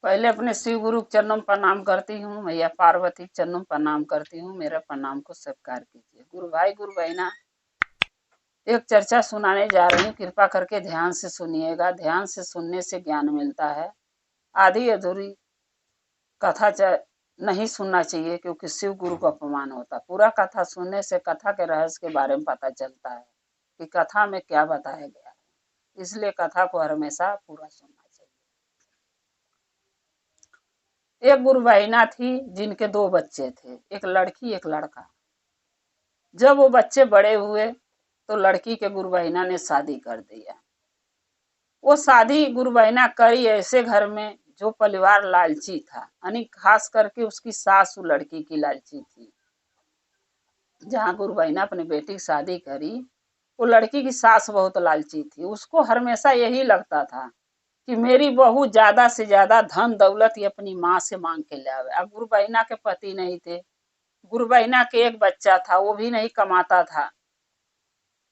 पहले अपने शिव गुरु के चरणों में प्रणाम करती हूँ, मैया पार्वती के चरणों में प्रणाम करती हूँ। मेरा प्रणाम को स्वीकार कीजिए। गुरु भाई गुरु बहना, एक चर्चा सुनाने जा रही हूँ, कृपा करके ध्यान से सुनिएगा। ध्यान से सुनने से ज्ञान मिलता है। आधी अधूरी कथा नहीं सुनना चाहिए, क्योंकि शिव गुरु को अपमान होता। पूरा कथा सुनने से कथा के रहस्य के बारे में पता चलता है कि कथा में क्या बताया गया है। इसलिए कथा को हमेशा पूरा सुनना चाहिए। एक गुरु बहिना थी जिनके 2 बच्चे थे, एक लड़की एक लड़का। जब वो बच्चे बड़े हुए तो लड़की के गुरु बहिना ने शादी कर दिया। वो शादी गुरु बहिना करी ऐसे घर में जो परिवार लालची था, यानी खास करके उसकी सास लड़की की लालची थी। जहाँ गुरु बहिना अपनी बेटी की शादी करी, वो लड़की की सास बहुत लालची थी। उसको हमेशा यही लगता था कि मेरी बहू ज्यादा से ज्यादा धन दौलत ये अपनी माँ से मांग के लावे। अब गुरु बहिना के पति नहीं थे, गुरु बहिना के एक बच्चा था, वो भी नहीं कमाता था।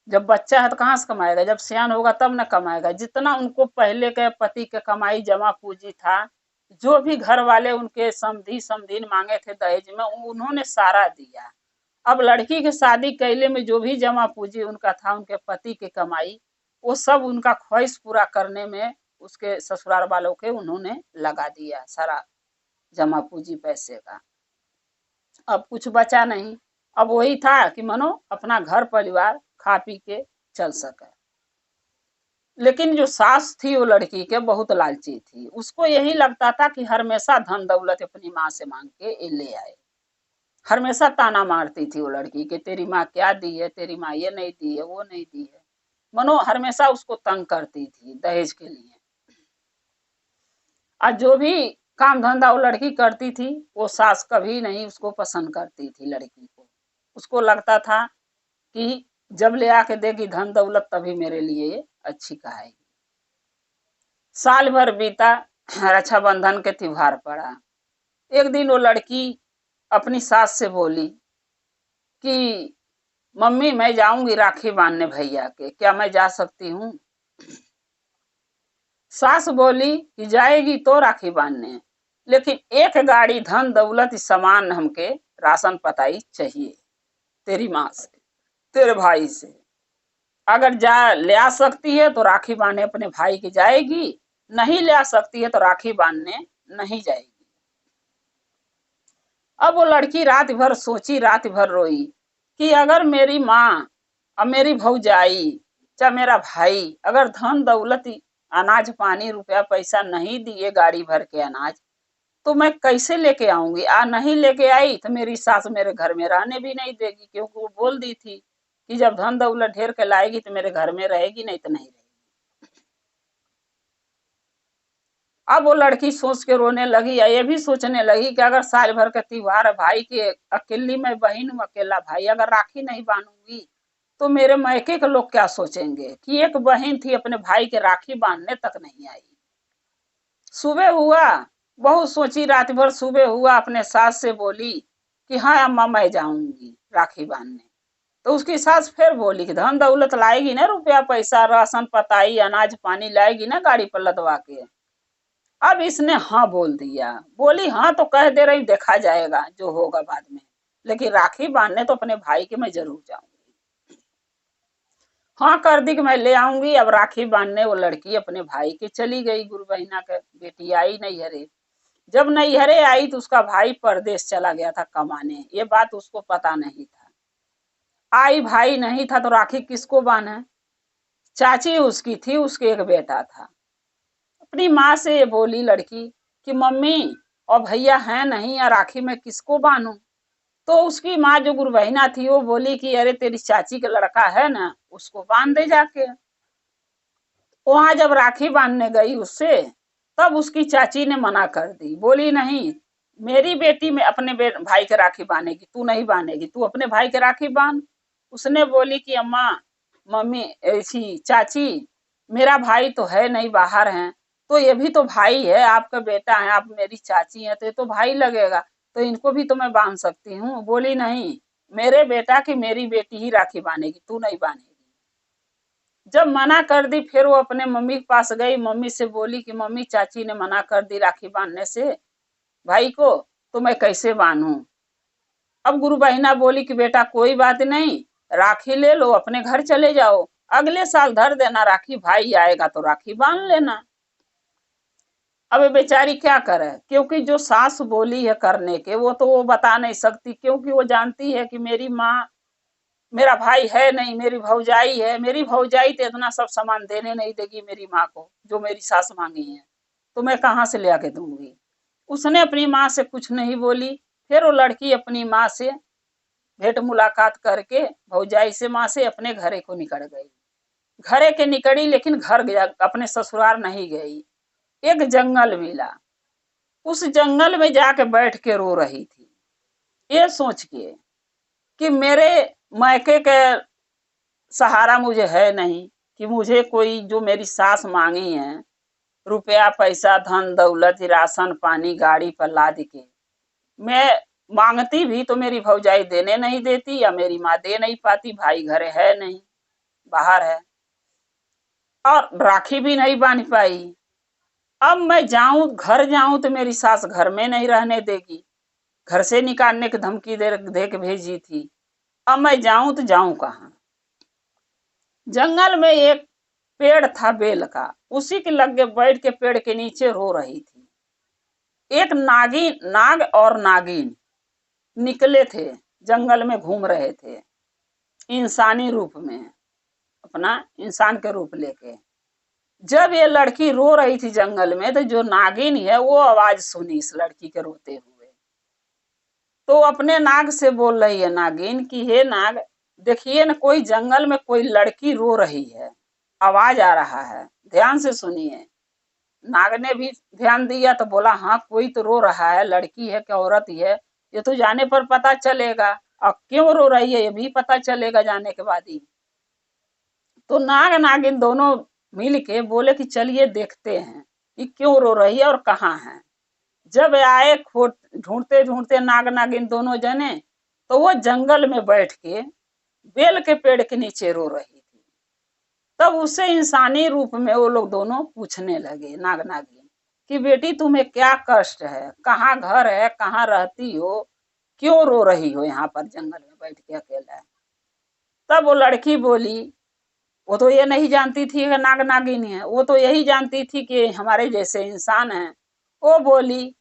जब बच्चा है तो कहाँ से कमाएगा, जब सियान होगा तब न कमाएगा। जितना उनको पहले के पति के कमाई जमा पूंजी था, जो भी घर वाले उनके समधी समधीन मांगे थे दहेज में, उन्होंने सारा दिया। अब लड़की के शादी कैले में जो भी जमा पूंजी उनका था, उनके पति की कमाई, वो सब उनका ख्वाहिश पूरा करने में उसके ससुराल वालों के उन्होंने लगा दिया सारा जमा पूंजी पैसे का। अब कुछ बचा नहीं। अब वही था कि मनो अपना घर परिवार खा पी के चल सके। लेकिन जो सास थी वो लड़की के बहुत लालची थी। उसको यही लगता था कि हमेशा धन दौलत अपनी माँ से मांग के ले आए। हमेशा ताना मारती थी वो लड़की के, तेरी माँ क्या दी है, तेरी माँ ये नहीं दी है, वो नहीं दी है। मनो हमेशा उसको तंग करती थी दहेज के लिए। और जो भी काम धंधा वो लड़की करती थी, वो सास कभी नहीं उसको पसंद करती थी लड़की को। उसको लगता था कि जब ले आके देगी धन दौलत तभी मेरे लिए ये अच्छी कहेगी। साल भर बीता, रक्षाबंधन के त्योहार पड़ा। एक दिन वो लड़की अपनी सास से बोली कि मम्मी मैं जाऊंगी राखी बांधने भैया के, क्या मैं जा सकती हूँ? सास बोली कि जाएगी तो राखी बांधने, लेकिन एक गाड़ी धन दौलत सामान हमके राशन पताई चाहिए तेरी माँ से, तेरे भाई से। अगर जा ले आ सकती है तो राखी बांधने अपने भाई की जाएगी, नहीं ले आ सकती है तो राखी बांधने नहीं जाएगी। अब वो लड़की रात भर सोची, रात भर रोई कि अगर मेरी माँ और मेरी भौजाई चाहे मेरा भाई अगर धन दौलत अनाज पानी रुपया पैसा नहीं दिए गाड़ी भर के अनाज, तो मैं कैसे लेके आऊंगी। नहीं लेके आई तो मेरी सास मेरे घर में रहने भी नहीं देगी, क्योंकि वो बोल दी थी कि जब धन दौलत ढेर के लाएगी तो मेरे घर में रहेगी, नहीं तो नहीं रहेगी। अब वो लड़की सोच के रोने लगी, या ये भी सोचने लगी कि अगर साल भर का त्योहार है, भाई के अकेली मैं बहन हूँ, अकेला भाई, अगर राखी नहीं बांधूंगी तो मेरे मायके के लोग क्या सोचेंगे कि एक बहन थी अपने भाई के राखी बांधने तक नहीं आई। सुबह हुआ, बहुत सोची रात भर, सुबह हुआ अपने सास से बोली कि हाँ अम्मा मैं जाऊंगी राखी बांधने। तो उसकी सास फिर बोली कि धन दौलत लाएगी ना, रुपया पैसा राशन पताई अनाज पानी लाएगी ना गाड़ी पर लदवा के। अब इसने हाँ बोल दिया। बोली हाँ तो कह दे रही, देखा जाएगा जो होगा बाद में, लेकिन राखी बांधने तो अपने भाई के मैं जरूर जाऊंगी। हाँ कर दी कि मैं ले आऊंगी। अब राखी बांधने वो लड़की अपने भाई के चली गई। गुरु बहिना के बेटी आई नैहरे। जब नैहरे आई तो उसका भाई परदेश चला गया था कमाने, ये बात उसको पता नहीं था। आई भाई नहीं था तो राखी किसको बांधे। चाची उसकी थी, उसके एक बेटा था। अपनी माँ से ये बोली लड़की कि मम्मी और भैया हैं नहीं, या राखी में किसको बांधूं। तो उसकी माँ जो गुरु बहिना थी वो बोली कि अरे तेरी चाची का लड़का है ना, उसको बांध दे जाके। वहां जब राखी बांधने गई उससे, तब उसकी चाची ने मना कर दी। बोली नहीं, मेरी बेटी में अपने भाई के राखी बांधेगी, तू नहीं बांधेगी, तू अपने भाई के राखी बांध। उसने बोली कि अम्मा मम्मी ऐसी चाची, मेरा भाई तो है नहीं, बाहर हैं, तो ये भी तो भाई है, आपका बेटा है, आप मेरी चाची है तो ये तो भाई लगेगा, तो इनको भी तो मैं बांध सकती हूँ। बोली नहीं, मेरे बेटा की मेरी बेटी ही राखी बांधेगी, तू नहीं बांधेगी। जब मना कर दी, फिर वो अपने मम्मी के पास गई, मम्मी से बोली कि मम्मी चाची ने मना कर दी राखी बांधने से भाई को, तो मैं कैसे बांधूं। अब गुरु बहिना बोली कि बेटा कोई बात नहीं, राखी ले लो, अपने घर चले जाओ, अगले साल धर देना राखी, भाई आएगा तो राखी बांध लेना। अब ये बेचारी क्या करे, क्योंकि जो सास बोली है करने के वो तो वो बता नहीं सकती, क्योंकि वो जानती है कि मेरी माँ, मेरा भाई है नहीं, मेरी भौजाई है, मेरी भौजाई तो इतना सब सामान देने नहीं देगी मेरी माँ को जो मेरी सास मांगी है, तो मैं कहाँ से ले आके दूंगी। उसने अपनी माँ से कुछ नहीं बोली। फिर वो लड़की अपनी माँ से भेंट मुलाकात करके भौजाई से माँ से अपने घरे को निकल गई। घरे के निकली, लेकिन घर गया, अपने ससुराल नहीं गई। एक जंगल मिला, उस जंगल में जाके बैठ के रो रही थी, ये सोच के कि मेरे मायके के सहारा मुझे है नहीं, कि मुझे कोई जो मेरी सास मांगी है रुपया पैसा धन दौलत राशन पानी गाड़ी पर लाद के, मैं मांगती भी तो मेरी भौजाई देने नहीं देती, या मेरी माँ दे नहीं पाती, भाई घरे है नहीं, बाहर है, और राखी भी नहीं बांध पाई। अब मैं जाऊं, घर जाऊं तो मेरी सास घर में नहीं रहने देगी, घर से निकालने की धमकी दे के भेजी थी। अब मैं जाऊं तो जाऊं कहाँ। जंगल में एक पेड़ था बेल का, उसी के लगे बैठ के पेड़ के नीचे रो रही थी। एक नाग और नागिन निकले थे, जंगल में घूम रहे थे इंसानी रूप में, अपना इंसान के रूप लेके। जब ये लड़की रो रही थी जंगल में, तो जो नागिन है वो आवाज सुनी इस लड़की के रोते हुए, तो अपने नाग से बोल रही है नागिन कि हे नाग, देखिए ना, कोई जंगल में कोई लड़की रो रही है, आवाज आ रहा है, ध्यान से सुनिए। नाग ने भी ध्यान दिया तो बोला हाँ कोई तो रो रहा है, लड़की है कि औरत ही है, ये तो जाने पर पता चलेगा, और क्यों रो रही है ये भी पता चलेगा जाने के बाद ही। तो नाग नागिन दोनों मिल के बोले कि चलिए देखते हैं कि क्यों रो रही है और कहाँ है। जब आए ढूंढते ढूंढते नाग नागिन दोनों जने, तो वो जंगल में बैठ के बेल के पेड़ के नीचे रो रही थी। तब उसे इंसानी रूप में वो लोग दोनों पूछने लगे नाग नागिन कि बेटी तुम्हें क्या कष्ट है, कहाँ घर है, कहाँ रहती हो, क्यों रो रही हो यहाँ पर जंगल में बैठ के अकेला। तब वो लड़की बोली, वो तो ये नहीं जानती थी कि नाग नागिन है, वो तो यही जानती थी कि हमारे जैसे इंसान है। वो बोली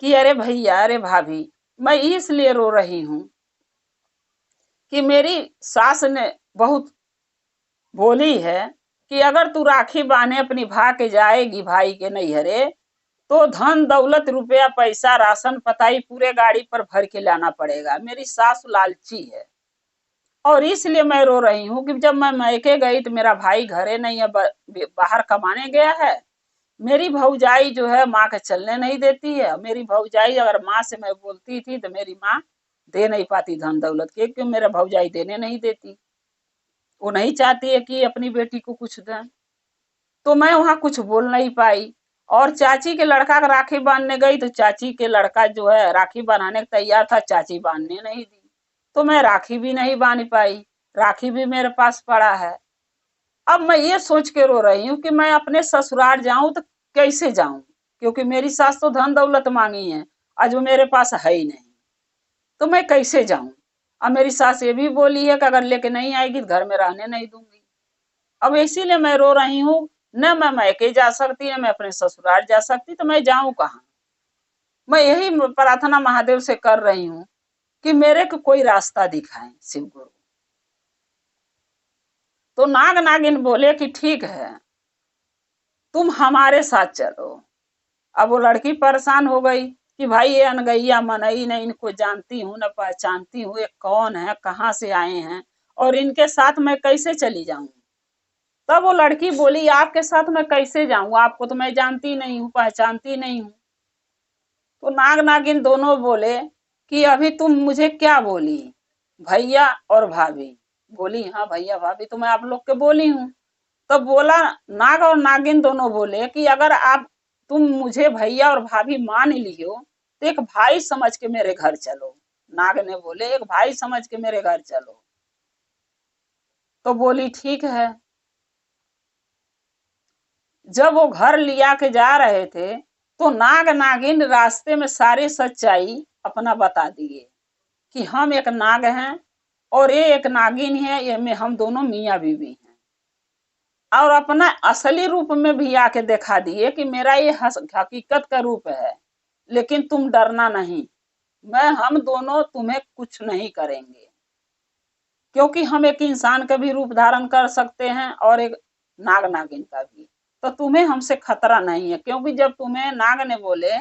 कि अरे भैया, अरे भाभी, मैं इसलिए रो रही हूँ कि मेरी सास ने बहुत बोली है कि अगर तू राखी बांधे अपनी भा के जाएगी भाई के नैहरे, तो धन दौलत रुपया पैसा राशन पताई पूरे गाड़ी पर भर के लाना पड़ेगा। मेरी सास लालची है, और इसलिए मैं रो रही हूँ कि जब मैं मैके गई तो मेरा भाई घरे नहीं है, बाहर कमाने गया है। मेरी भौजाई जो है माँ के चलने नहीं देती है, मेरी भौजाई अगर माँ से मैं बोलती थी तो मेरी माँ दे नहीं पाती धन दौलत के, क्योंकि मेरा भौजाई देने नहीं देती, वो नहीं चाहती है कि अपनी बेटी को कुछ दे। तो मैं वहां कुछ बोल नहीं पाई। और चाची के लड़का का राखी बांधने गई तो चाची के लड़का जो है राखी बनाने को तैयार था, चाची बांधने नहीं दी, तो मैं राखी भी नहीं बांध पाई, राखी भी मेरे पास पड़ा है। अब मैं ये सोच के रो रही हूँ कि मैं अपने ससुराल जाऊं तो कैसे जाऊं, क्योंकि मेरी सास तो धन दौलत मांगी है, आज वो मेरे पास है ही नहीं, तो मैं कैसे जाऊं। अब मेरी सास ये भी बोली है कि अगर लेके नहीं आएगी तो घर में रहने नहीं दूंगी। अब इसीलिए मैं रो रही हूँ, न मैं मैके जा सकती न मैं अपने ससुराल जा सकती, तो मैं जाऊं कहाँ। मैं यही प्रार्थना महादेव से कर रही हूँ कि मेरे को कोई रास्ता दिखाएं शिव गुरु। तो नाग नागिन बोले कि ठीक है, तुम हमारे साथ चलो। अब वो लड़की परेशान हो गई कि भाई ये अनगैया मनई नहीं, इनको जानती हूँ न पहचानती हूँ, ये कौन है, कहाँ से आए हैं, और इनके साथ मैं कैसे चली जाऊं। तब वो लड़की बोली आपके साथ मैं कैसे जाऊं, आपको तो मैं जानती नहीं हूँ, पहचानती नहीं हूँ। तो नाग नागिन दोनों बोले कि अभी तुम मुझे क्या बोली, भैया और भाभी। बोली हाँ भैया भाभी तो मैं आप लोग के बोली हूँ। तब बोला, नाग और नागिन दोनों बोले कि अगर आप तुम मुझे भैया और भाभी मान लियो तो एक भाई समझ के मेरे घर चलो। नाग ने बोले एक भाई समझ के मेरे घर चलो। तो बोली ठीक है। जब वो घर लिया के जा रहे थे तो नाग नागिन रास्ते में सारी सच्चाई अपना बता दिए कि हम एक नाग हैं और ये एक नागिन है, ये में हम दोनों मियाँ बीवी हैं। और अपना असली रूप में भी आके दिखा दिए कि मेरा ये हकीकत का रूप है, लेकिन तुम डरना नहीं, हम दोनों तुम्हें कुछ नहीं करेंगे, क्योंकि हम एक इंसान का भी रूप धारण कर सकते हैं और एक नाग नागिन का भी। तो तुम्हें हमसे खतरा नहीं है, क्योंकि जब तुम्हें नाग ने बोले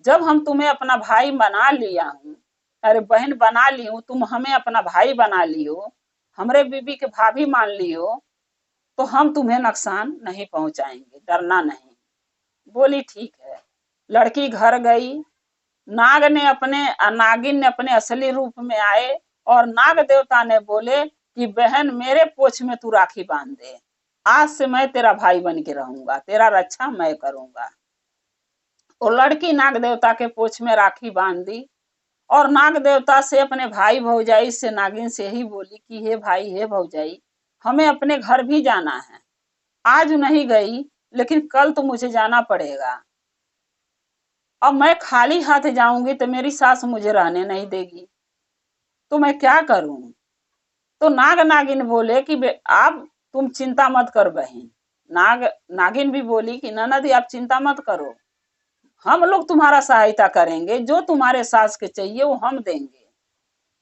जब हम तुम्हें अपना भाई बना लिया हूँ, अरे बहन बना ली हूँ, तुम हमें अपना भाई बना ली हो, हमरे बीबी के भाभी मान ली हो, तो हम तुम्हें नुकसान नहीं पहुंचाएंगे, डरना नहीं। बोली ठीक है। लड़की घर गई। नागिन ने अपने असली रूप में आए और नाग देवता ने बोले कि बहन मेरे पोछ में तू राखी बांध दे, आज से मैं तेरा भाई बन के रहूंगा, तेरा रक्षा मैं करूंगा। तो लड़की नाग देवता के पोछ में राखी बांध दी और नाग देवता से अपने भाई भौजाई से नागिन से ही बोली कि हे भाई हे भौजाई, हमें अपने घर भी जाना है, आज नहीं गई लेकिन कल तो मुझे जाना पड़ेगा। अब मैं खाली हाथ जाऊंगी तो मेरी सास मुझे रहने नहीं देगी, तो मैं क्या करूं। तो नाग नागिन बोले कि आप तुम चिंता मत कर बहन। नागिन भी बोली कि ननद आप चिंता मत करो, हम लोग तुम्हारा सहायता करेंगे, जो तुम्हारे सास के चाहिए वो हम देंगे।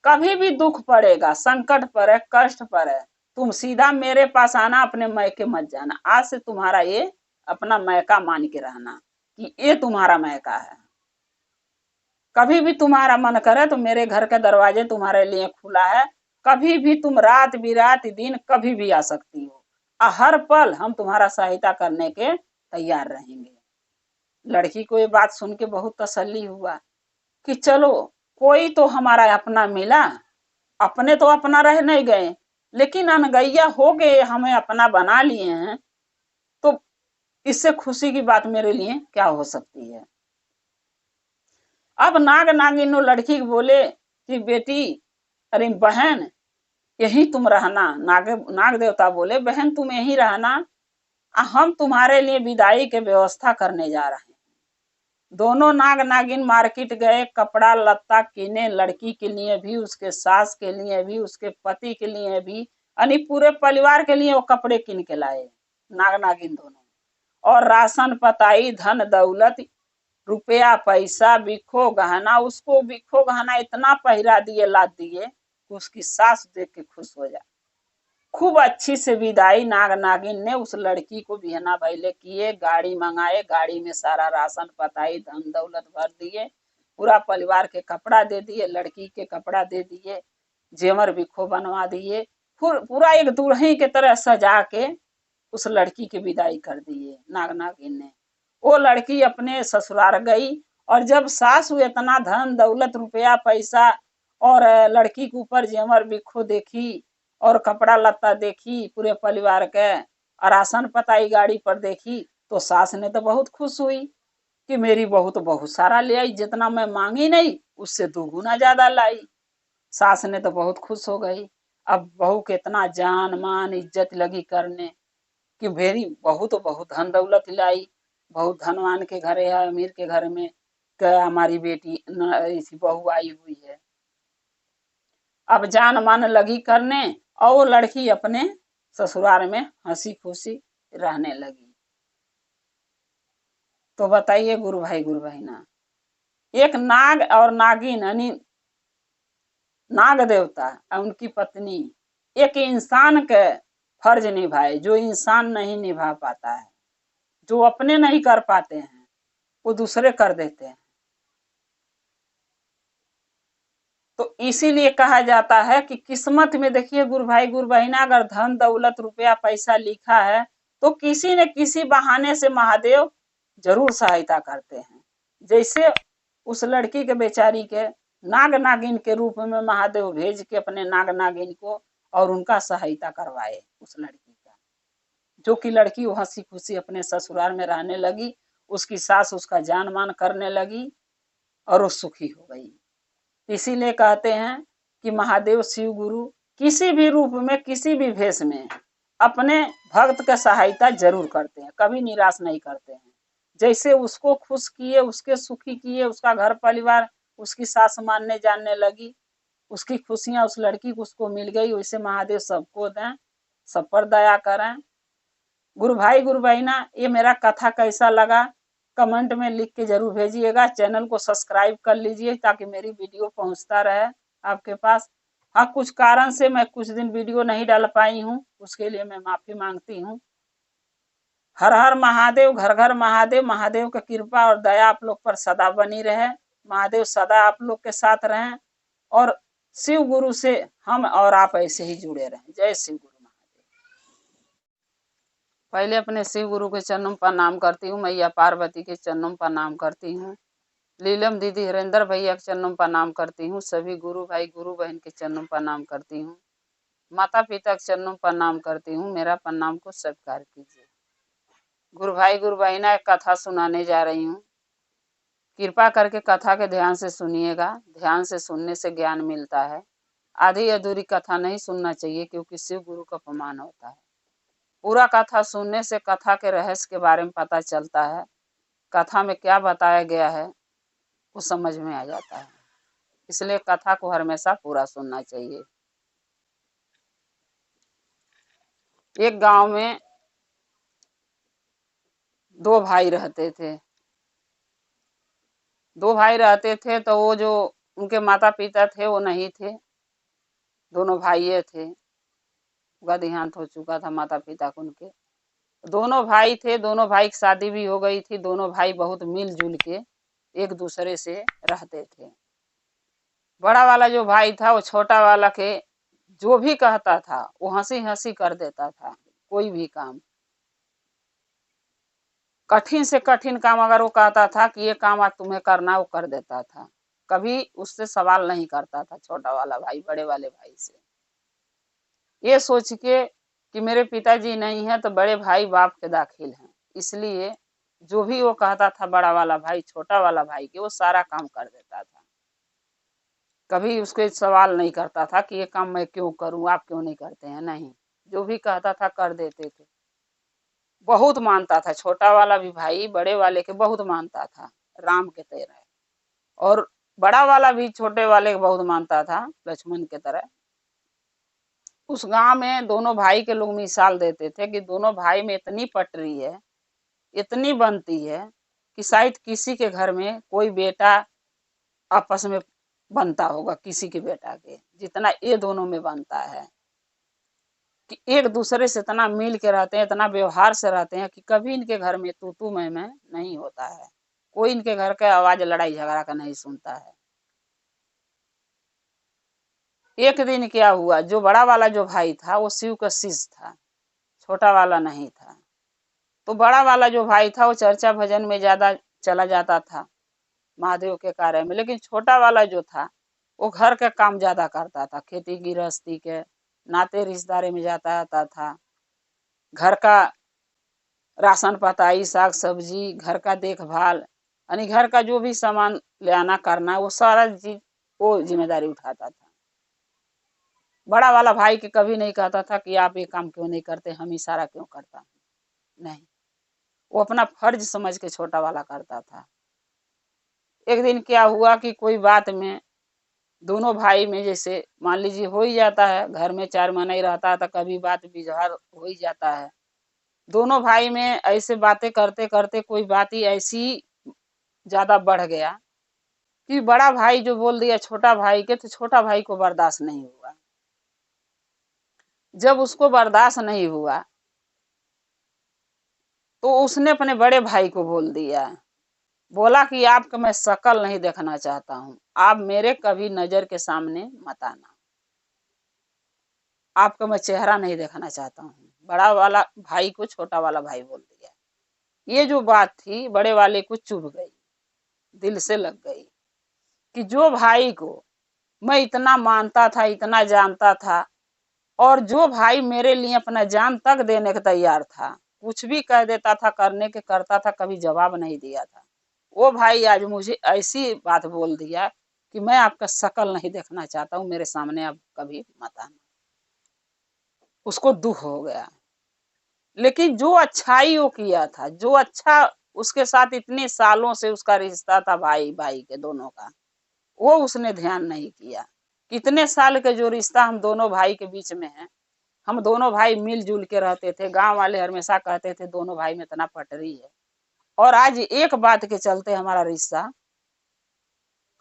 कभी भी दुख पड़ेगा, संकट पर है, कष्ट पर है, तुम सीधा मेरे पास आना, अपने मैके मत जाना, आज से तुम्हारा ये अपना मैका मान के रहना कि ये तुम्हारा मैका है। कभी भी तुम्हारा मन करे तो मेरे घर के दरवाजे तुम्हारे लिए खुला है, कभी भी तुम रात बिरात दिन कभी भी आ सकती हो, हर पल हम तुम्हारा सहायता करने के तैयार रहेंगे। लड़की को ये बात सुन के बहुत तसल्ली हुआ कि चलो कोई तो हमारा अपना मिला, अपने तो अपना रह नहीं गए, लेकिन अनगैया हो गए हमें अपना बना लिए हैं, तो इससे खुशी की बात मेरे लिए क्या हो सकती है। अब नाग नागिन लड़की बोले कि बेटी, अरे बहन यही तुम रहना। नाग देवता बोले बहन तुम यही रहना, हम तुम्हारे लिए विदाई के व्यवस्था करने जा रहे हैं। दोनों नाग नागिन मार्केट गए, कपड़ा लत्ता किने, लड़की के लिए भी, उसके सास के लिए भी, उसके पति के लिए भी, यानी पूरे परिवार के लिए वो कपड़े किन के लाए नाग नागिन दोनों। और राशन पताई धन दौलत रुपया पैसा बिखो गहना, उसको बिखो गहना इतना पहिरा दिए, लाद दिए कि उसकी सास देख के खुश हो जाए। खूब अच्छी से विदाई नाग नागिन ने उस लड़की को बिहना भैले किए, गाड़ी मंगाए, गाड़ी में सारा राशन पताई धन दौलत भर दिए, पूरा परिवार के कपड़ा दे दिए, लड़की के कपड़ा दे दिए, जेवर बिखो बनवा दिए, पूरा एक दुल्हन के तरह सजा के उस लड़की की विदाई कर दिए नाग नागिन ने। वो लड़की अपने ससुराल गई और जब सासू इतना धन दौलत रुपया पैसा और लड़की के ऊपर जेवर बिखो देखी और कपड़ा लत्ता देखी पूरे परिवार के, और राशन पताई गाड़ी पर देखी, तो सास ने तो बहुत खुश हुई कि मेरी बहू तो बहुत सारा ले आई, जितना मैं मांगी नहीं उससे दुगुना ज्यादा लाई। सास ने तो बहुत खुश हो गई। अब बहू के इतना जान मान इज्जत लगी करने कि मेरी बहू तो बहुत धन दौलत लाई, बहुत धनवान के घर है, अमीर के घर में क्या हमारी बेटी ऐसी बहू आई हुई है। अब जान मान लगी करने और वो लड़की अपने ससुराल में हंसी खुशी रहने लगी। तो बताइए गुरु भाई गुरु बहना, एक नाग और नागिन यानी नाग देवता और उनकी पत्नी एक इंसान के फर्ज निभाए जो इंसान नहीं निभा पाता है, जो अपने नहीं कर पाते हैं वो दूसरे कर देते हैं। तो इसीलिए कहा जाता है कि किस्मत में देखिए गुरु भाई गुरु बहना, अगर धन दौलत रुपया पैसा लिखा है तो किसी न किसी बहाने से महादेव जरूर सहायता करते हैं। जैसे उस लड़की के बेचारी के नाग नागिन के रूप में महादेव भेज के अपने नाग नागिन को और उनका सहायता करवाए उस लड़की का, जो कि लड़की वो हंसी खुशी अपने ससुराल में रहने लगी, उसकी सास उसका जान मान करने लगी और वो सुखी हो गई। इसीलिए कहते हैं कि महादेव शिव गुरु किसी भी रूप में किसी भी भेष में अपने भक्त का सहायता जरूर करते हैं, कभी निराश नहीं करते हैं। जैसे उसको खुश किए, उसके सुखी किए, उसका घर परिवार, उसकी सास मानने जानने लगी, उसकी खुशियां उस लड़की को उसको मिल गई, वैसे महादेव सबको दें, सब पर दया करें। गुरु भाई गुरु बहना, ये मेरा कथा कैसा लगा कमेंट में लिख के जरूर भेजिएगा। चैनल को सब्सक्राइब कर लीजिए ताकि मेरी वीडियो पहुंचता रहे आपके पास। हाँ, कुछ कारण से मैं कुछ दिन वीडियो नहीं डाल पाई हूँ, उसके लिए मैं माफी मांगती हूँ। हर हर महादेव, घर घर महादेव। महादेव की कृपा और दया आप लोग पर सदा बनी रहे। महादेव सदा आप लोग के साथ रहें और शिव गुरु से हम और आप ऐसे ही जुड़े रहें। जय शिव गुरु महादेव। पहले अपने शिव गुरु के चरणों पर प्रणाम करती हूँ, मैया पार्वती के चरणों पर प्रणाम करती हूँ, लीलम दीदी हरेंद्र भैया के चरणों पर प्रणाम करती हूँ, सभी गुरु भाई गुरु बहन के चरणों पर प्रणाम करती हूँ, माता पिता के चरणों पर प्रणाम करती हूँ। मेरा प्रणाम को स्वीकार कीजिए। गुरु भाई गुरु बहना, एक कथा सुनाने जा रही हूँ। कृपा करके कथा के ध्यान से सुनिएगा। ध्यान से सुनने से ज्ञान मिलता है। आधी अधूरी कथा नहीं सुनना चाहिए, क्योंकि शिव गुरु का अपमान होता है। पूरा कथा सुनने से कथा के रहस्य के बारे में पता चलता है, कथा में क्या बताया गया है वो समझ में आ जाता है। इसलिए कथा को हमेशा पूरा सुनना चाहिए। एक गांव में दो भाई रहते थे। तो वो जो उनके माता पिता थे वो नहीं थे, दोनों भाई थे। उनका देहांत हो चुका था माता पिता को उनके। दोनों भाई थे, दोनों भाई की शादी भी हो गई थी। दोनों भाई बहुत मिलजुल के एक दूसरे से रहते थे। बड़ा वाला जो भाई था वो छोटा वाला के जो भी कहता था वो हंसी हंसी कर देता था। कोई भी काम, कठिन से कठिन काम अगर वो कहता था कि ये काम आज तुम्हें करना, वो कर देता था। कभी उससे सवाल नहीं करता था छोटा वाला भाई बड़े वाले भाई से, ये सोच के कि मेरे पिताजी नहीं है तो बड़े भाई बाप के दाखिल हैं। इसलिए जो भी वो कहता था बड़ा वाला भाई छोटा वाला भाई के, वो सारा काम कर देता था। कभी उसके सवाल नहीं करता था कि ये काम मैं क्यों करूं, आप क्यों नहीं करते हैं। नहीं, जो भी कहता था कर देते थे। बहुत मानता था छोटा वाला भी भाई बड़े वाले के बहुत मानता था, राम के तरह। और बड़ा वाला भी छोटे वाले के बहुत मानता था, लक्ष्मण के तरह। उस गांव में दोनों भाई के लोग मिसाल देते थे कि दोनों भाई में इतनी पटरी है, इतनी बनती है कि शायद किसी के घर में कोई बेटा आपस में बनता होगा, किसी के बेटा के जितना ये दोनों में बनता है। कि एक दूसरे से इतना मिल के रहते हैं, इतना व्यवहार से रहते हैं कि कभी इनके घर में तू मैं नहीं होता है। कोई इनके घर का आवाज लड़ाई झगड़ा का नहीं सुनता है। एक दिन क्या हुआ, जो बड़ा वाला जो भाई था वो शिव का शिष्य था, छोटा वाला नहीं था। तो बड़ा वाला जो भाई था वो चर्चा भजन में ज्यादा चला जाता था, महादेव के कार्य में। लेकिन छोटा वाला जो था वो घर का काम ज्यादा करता था, खेती गृहस्थी के नाते रिश्तेदारी में जाता आता था। घर का राशन पताई, साग सब्जी, घर का देखभाल, यानी घर का जो भी सामान ले आना करना, वो सारा चीज वो जिम्मेदारी उठाता था। बड़ा वाला भाई के कभी नहीं कहता था कि आप ये काम क्यों नहीं करते, हम ही सारा क्यों करता। नहीं, वो अपना फर्ज समझ के छोटा वाला करता था। एक दिन क्या हुआ कि कोई बात में दोनों भाई में, जैसे मान लीजिए हो ही जाता है, घर में चार महीना ही रहता है तो कभी बात बिजहार हो ही जाता है। दोनों भाई में ऐसे बातें करते करते कोई बात ही ऐसी ज्यादा बढ़ गया कि बड़ा भाई जो बोल दिया छोटा भाई के, तो छोटा भाई को बर्दाश्त नहीं हुआ। जब उसको बर्दाश्त नहीं हुआ तो उसने अपने बड़े भाई को बोल दिया, बोला कि आपका मैं शक्ल नहीं देखना चाहता हूं, आप मेरे कभी नजर के सामने मत आना, आपका मैं चेहरा नहीं देखना चाहता हूं। बड़ा वाला भाई को छोटा वाला भाई बोल दिया। ये जो बात थी बड़े वाले को चुभ गई, दिल से लग गई कि जो भाई को मैं इतना मानता था, इतना जानता था, और जो भाई मेरे लिए अपना जान तक देने को तैयार था, कुछ भी कह देता था, करने के करता था, कभी जवाब नहीं दिया था, वो भाई आज मुझे ऐसी बात बोल दिया कि मैं आपका शक्ल नहीं देखना चाहता हूं, मेरे सामने आप कभी मत आना। उसको दुख हो गया। लेकिन जो अच्छाई वो किया था, जो अच्छा उसके साथ इतने सालों से उसका रिश्ता था भाई भाई के दोनों का, वो उसने ध्यान नहीं किया। कितने साल के जो रिश्ता हम दोनों भाई के बीच में है, हम दोनों भाई मिलजुल के रहते थे, गांव वाले हमेशा कहते थे दोनों भाई में इतना पटरी है, और आज एक बात के चलते हमारा रिश्ता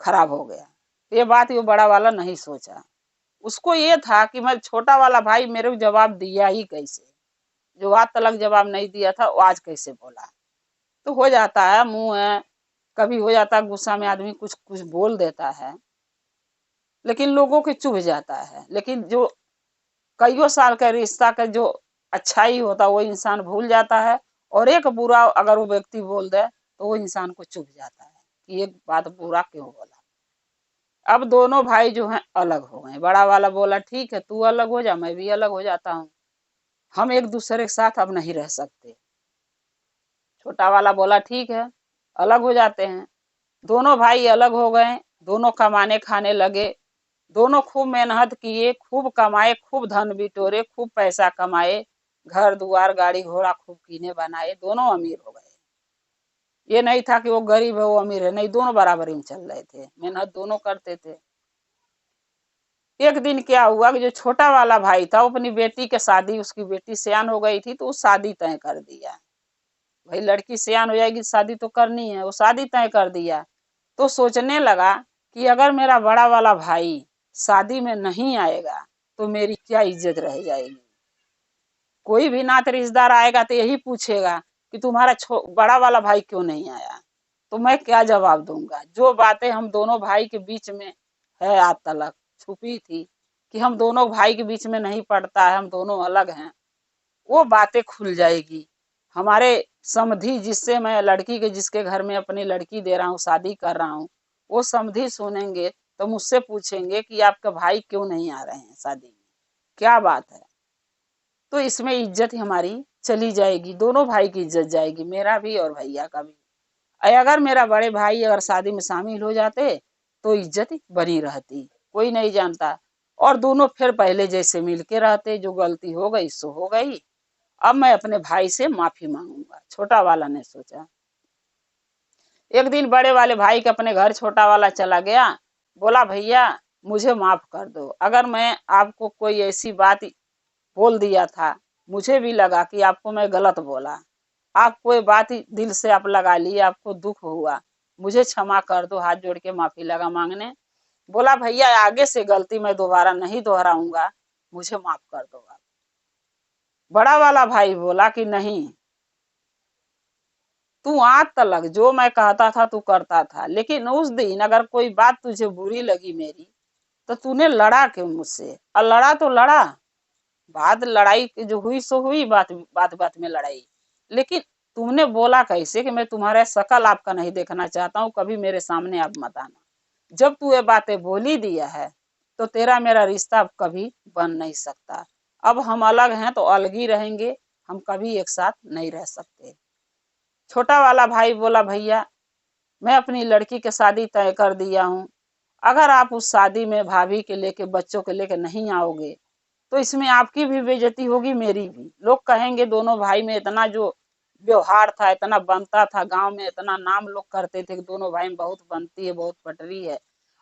खराब हो गया। ये बात ये बड़ा वाला नहीं सोचा। उसको ये था कि मैं छोटा वाला भाई मेरे को जवाब दिया ही कैसे, जो आज तक जवाब नहीं दिया था वो आज कैसे बोला। तो हो जाता है, मुंह है, कभी हो जाता है गुस्सा में आदमी कुछ कुछ बोल देता है, लेकिन लोगों के चुभ जाता है। लेकिन जो कईयों साल का रिश्ता का जो अच्छाई होता है वो इंसान भूल जाता है, और एक बुरा अगर वो व्यक्ति बोल दे तो वो इंसान को चुभ जाता है कि एक बात बुरा क्यों बोला। अब दोनों भाई जो हैं अलग हो गए। बड़ा वाला बोला ठीक है तू अलग हो जा, मैं भी अलग हो जाता हूँ, हम एक दूसरे के साथ अब नहीं रह सकते। छोटा वाला बोला ठीक है अलग हो जाते हैं। दोनों भाई अलग हो गए, दोनों कमाने खाने लगे, दोनों खूब मेहनत किए, खूब कमाए, खूब धन बिटोरे, खूब पैसा कमाए, घर दुआर गाड़ी घोड़ा खूब कीने बनाए, दोनों अमीर हो गए। ये नहीं था कि वो गरीब है वो अमीर है, नहीं, दोनों बराबरी में चल रहे थे, मेहनत दोनों करते थे। एक दिन क्या हुआ कि जो छोटा वाला भाई था वो अपनी बेटी के शादी, उसकी बेटी सयान हो गई थी तो वो शादी तय कर दिया। भाई लड़की सयान हो जाएगी शादी तो करनी है, वो शादी तय कर दिया। तो सोचने लगा कि अगर मेरा बड़ा वाला भाई शादी में नहीं आएगा तो मेरी क्या इज्जत रह जाएगी। कोई भी नाते रिश्तेदार आएगा तो यही पूछेगा कि तुम्हारा बड़ा वाला भाई क्यों नहीं आया, तो मैं क्या जवाब दूंगा। जो बातें हम दोनों भाई के बीच में है आज तक छुपी थी कि हम दोनों भाई के बीच में नहीं पड़ता है, हम दोनों अलग हैं, वो बातें खुल जाएगी। हमारे समधी जिससे मैं लड़की के जिसके घर में अपनी लड़की दे रहा हूँ, शादी कर रहा हूँ, वो समधी सुनेंगे तो मुझसे पूछेंगे कि आपके भाई क्यों नहीं आ रहे हैं शादी में, क्या बात है। तो इसमें इज्जत हमारी चली जाएगी, दोनों भाई की इज्जत जाएगी, मेरा भी और भैया का भी। अगर मेरा बड़े भाई अगर शादी में शामिल हो जाते तो इज्जत बनी रहती, कोई नहीं जानता, और दोनों फिर पहले जैसे मिल के रहते। जो गलती हो गई सो हो गई, अब मैं अपने भाई से माफी मांगूंगा, छोटा वाला ने सोचा। एक दिन बड़े वाले भाई के अपने घर छोटा वाला चला गया, बोला भैया मुझे माफ कर दो, अगर मैं आपको कोई ऐसी बात बोल दिया था, मुझे भी लगा कि आपको मैं गलत बोला, आप कोई बात दिल से आप लगा लिए, आपको दुख हुआ, मुझे क्षमा कर दो, हाथ जोड़ के माफी लगा मांगने। बोला भैया आगे से गलती मैं दोबारा नहीं दोहराऊंगा, मुझे माफ कर दो आप। बड़ा वाला भाई बोला कि नहीं, तू आज तक जो मैं कहता था तू करता था, लेकिन उस दिन अगर कोई बात तुझे बुरी लगी मेरी तो तूने लड़ा क्यों मुझसे, और लड़ा तो लड़ा, बात लड़ाई जो हुई सो हुई, बात बात बात में लड़ाई, लेकिन तुमने बोला कैसे कि मैं तुम्हारा शकल आपका नहीं देखना चाहता हूँ, कभी मेरे सामने आप मत आना। जब तू ये बातें बोली दिया है तो तेरा मेरा रिश्ता अब कभी बन नहीं सकता, अब हम अलग हैं तो अलग ही रहेंगे, हम कभी एक साथ नहीं रह सकते। छोटा वाला भाई बोला भैया मैं अपनी लड़की की शादी तय कर दिया हूँ, अगर आप उस शादी में भाभी के लेके बच्चों के लेके नहीं आओगे तो इसमें आपकी भी बेइज्जती होगी, मेरी भी। लोग कहेंगे दोनों भाई में इतना जो व्यवहार था, इतना बनता था, गांव में इतना नाम लोग करते थे कि दोनों भाई में बहुत बनती है, बहुत पटरी है,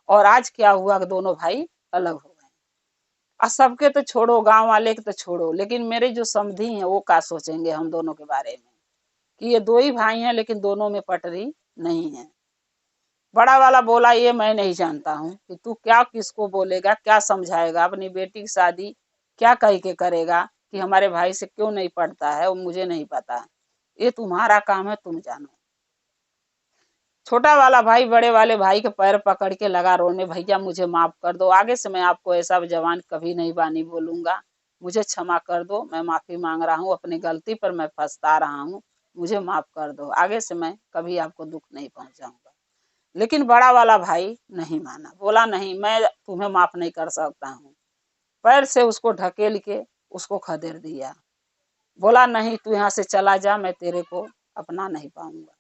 और आज क्या हुआ कि दोनों भाई अलग हो गए। और सबके तो छोड़ो, गांव वाले के तो छोड़ो, लेकिन मेरे जो समधी हैं वो क्या सोचेंगे हम दोनों के बारे में, कि ये दो ही भाई हैं लेकिन दोनों में पटरी नहीं है। बड़ा वाला बोला ये मैं नहीं जानता हूँ कि तू क्या किसको बोलेगा, क्या समझाएगा, अपनी बेटी की शादी क्या कह के करेगा कि हमारे भाई से क्यों नहीं पड़ता है, वो मुझे नहीं पता, ये तुम्हारा काम है, तुम जानो। छोटा वाला भाई बड़े वाले भाई के पैर पकड़ के लगा रोने, भैया मुझे माफ कर दो, आगे से मैं आपको ऐसा जवान कभी नहीं बानी बोलूंगा, मुझे क्षमा कर दो, मैं माफी मांग रहा हूँ, अपनी गलती पर मैं पछता रहा हूँ, मुझे माफ कर दो, आगे से मैं कभी आपको दुख नहीं पहुंचाऊंगा। लेकिन बड़ा वाला भाई नहीं माना, बोला नहीं मैं तुम्हें माफ नहीं कर सकता हूँ, पैर से उसको ढकेल के उसको खदेड़ दिया। बोला नहीं तू यहाँ से चला जा, मैं तेरे को अपना नहीं पाऊंगा।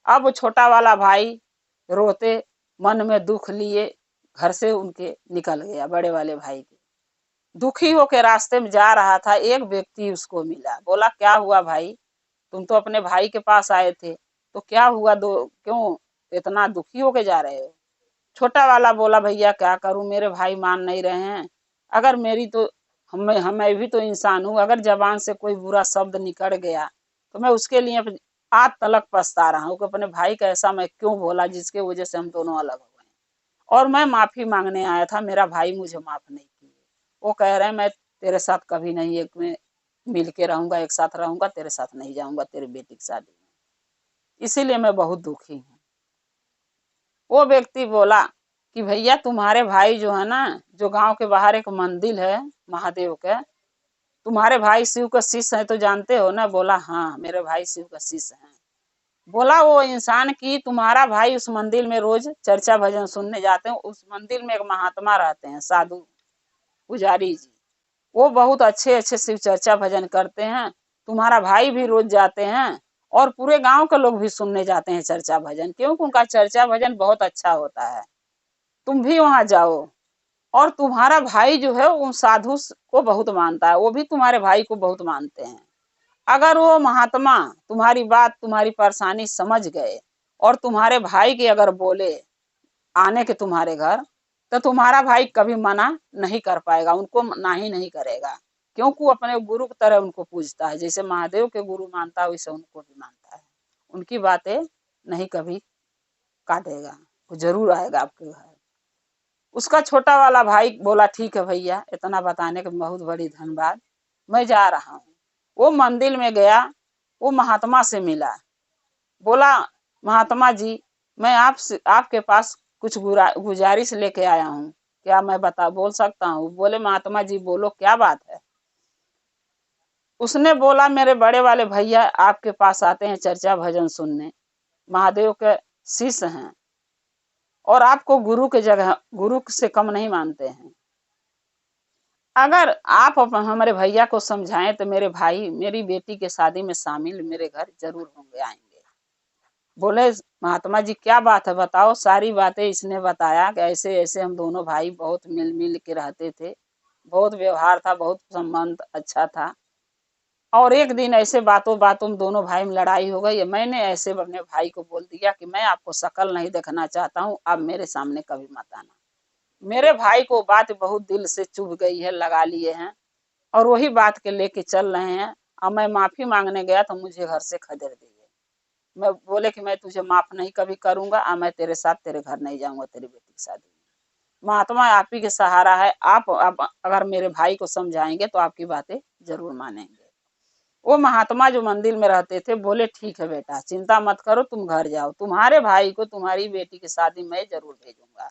अब वो छोटा वाला भाई रोते मन में दुख लिए घर से उनके निकल गया, बड़े वाले भाई के दुखी होकर रास्ते में जा रहा था, एक व्यक्ति उसको मिला। बोला क्या हुआ भाई, तुम तो अपने भाई के पास आए थे, तो क्या हुआ, दो क्यों इतना दुखी होके जा रहे हो? छोटा वाला बोला भैया क्या करूं, मेरे भाई मान नहीं रहे हैं। अगर मेरी तो मैं भी तो इंसान हूं, अगर जबान से कोई बुरा शब्द निकल गया तो मैं उसके लिए आज तलक पछता रहा हूं कि अपने भाई का ऐसा मैं क्यों बोला जिसके वजह से हम दोनों अलग हो गए। और मैं माफी मांगने आया था, मेरा भाई मुझे माफ नहीं किए। वो कह रहे हैं मैं तेरे साथ कभी नहीं एक में मिल के रहूंगा, एक साथ रहूंगा, तेरे साथ नहीं जाऊंगा तेरी बेटी की शादी में, इसीलिए मैं बहुत दुखी हूँ। वो व्यक्ति बोला कि भैया तुम्हारे भाई जो है ना, जो गांव के बाहर एक मंदिर है महादेव के, तुम्हारे भाई शिव का शिष्य है तो जानते हो ना? बोला हाँ मेरे भाई शिव का शिष्य है। बोला वो इंसान की तुम्हारा भाई उस मंदिर में रोज चर्चा भजन सुनने जाते हैं, उस मंदिर में एक महात्मा रहते हैं, साधु पुजारी जी, वो बहुत अच्छे अच्छे शिव चर्चा भजन करते हैं। तुम्हारा भाई भी रोज जाते हैं और पूरे गांव के लोग भी सुनने जाते हैं चर्चा भजन, क्योंकि उनका चर्चा भजन बहुत अच्छा होता है। तुम भी वहां जाओ। और तुम्हारा भाई जो है उन साधु को बहुत मानता है, वो भी तुम्हारे भाई को बहुत मानते हैं। अगर वो महात्मा तुम्हारी बात, तुम्हारी परेशानी समझ गए और तुम्हारे भाई के अगर बोले आने के तुम्हारे घर, तो तुम्हारा भाई कभी मना नहीं कर पाएगा, उनको ना ही नहीं करेगा, क्योंकि वो अपने गुरु की तरह उनको पूजता है। जैसे महादेव के गुरु मानता है वैसे उनको भी मानता है। उनकी बातें नहीं कभी काटेगा, वो जरूर आएगा आपके घर। उसका छोटा वाला भाई बोला ठीक है भैया, इतना बताने के बहुत बड़ी धन्यवाद, मैं जा रहा हूँ। वो मंदिर में गया, वो महात्मा से मिला। बोला महात्मा जी मैं आपसे आपके पास कुछ गुजारिश लेके आया हूँ, क्या मैं बता बोल सकता हूँ? बोले महात्मा जी बोलो क्या बात है? उसने बोला मेरे बड़े वाले भैया आपके पास आते हैं चर्चा भजन सुनने, महादेव के शिष्य हैं और आपको गुरु के जगह गुरु से कम नहीं मानते हैं। अगर आप हमारे भैया को समझाएं तो मेरे भाई मेरी बेटी के शादी में शामिल मेरे घर जरूर होंगे, आएंगे। बोले महात्मा जी क्या बात है बताओ। सारी बातें इसने बताया कि ऐसे ऐसे हम दोनों भाई बहुत मिल मिल के रहते थे, बहुत व्यवहार था, बहुत संबंध अच्छा था, और एक दिन ऐसे बातों बातों में दोनों भाई में लड़ाई हो गई। मैंने ऐसे अपने भाई को बोल दिया कि मैं आपको शक्ल नहीं देखना चाहता हूँ, आप मेरे सामने कभी मत आना। मेरे भाई को बात बहुत दिल से चुभ गई है, लगा लिए हैं और वही बात के लेके चल रहे हैं। अब मैं माफी मांगने गया तो मुझे घर से खदेड़ दिए। मैं बोले कि मैं तुझे माफ नहीं कभी करूंगा, और मैं तेरे साथ तेरे घर नहीं जाऊंगा तेरी बेटी की शादी में। महात्मा आप ही के सहारा है, आप अगर मेरे भाई को समझाएंगे तो आपकी बातें जरूर मानेंगे। वो महात्मा जो मंदिर में रहते थे बोले ठीक है बेटा चिंता मत करो, तुम घर जाओ, तुम्हारे भाई को तुम्हारी बेटी की शादी में जरूर भेजूंगा।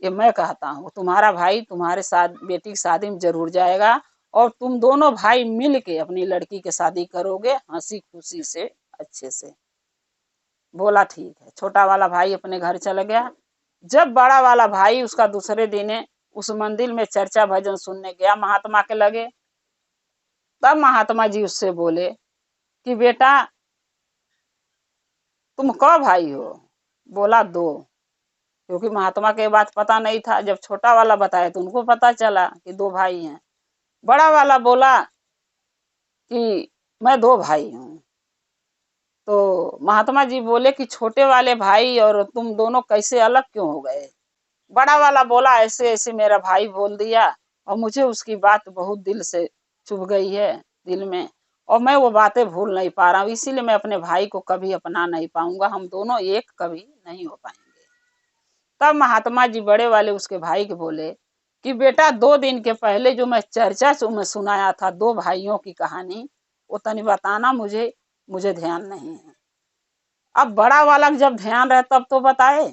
ये मैं कहता हूँ, तुम्हारा भाई तुम्हारे साथ बेटी की शादी में जरूर जाएगा और तुम दोनों भाई मिल के अपनी लड़की की शादी करोगे हंसी खुशी से, अच्छे से। बोला ठीक है। छोटा वाला भाई अपने घर चला गया। जब बड़ा वाला भाई उसका दूसरे दिन उस मंदिर में चर्चा भजन सुनने गया महात्मा के लगे, तब महात्मा जी उससे बोले कि बेटा तुम क भाई हो? बोला दो, क्योंकि महात्मा के बात पता नहीं था। जब छोटा वाला बताया तो उनको पता चला कि दो भाई हैं। बड़ा वाला बोला कि मैं दो भाई हूँ। तो महात्मा जी बोले कि छोटे वाले भाई और तुम दोनों कैसे अलग क्यों हो गए? बड़ा वाला बोला ऐसे ऐसे मेरा भाई बोल दिया और मुझे उसकी बात बहुत दिल से चुभ गई है दिल में, और मैं वो बातें भूल नहीं पा रहा हूँ, इसीलिए मैं अपने भाई को कभी अपना नहीं पाऊंगा, हम दोनों एक कभी नहीं हो पाएंगे। तब महात्मा जी बड़े वाले उसके भाई के बोले कि बेटा 2 दिन के पहले जो मैं चर्चा में सुनाया था दो भाइयों की कहानी, वो तनी बताना, मुझे ध्यान नहीं है। अब बड़ा वाला जब ध्यान रहे तब तो बताए।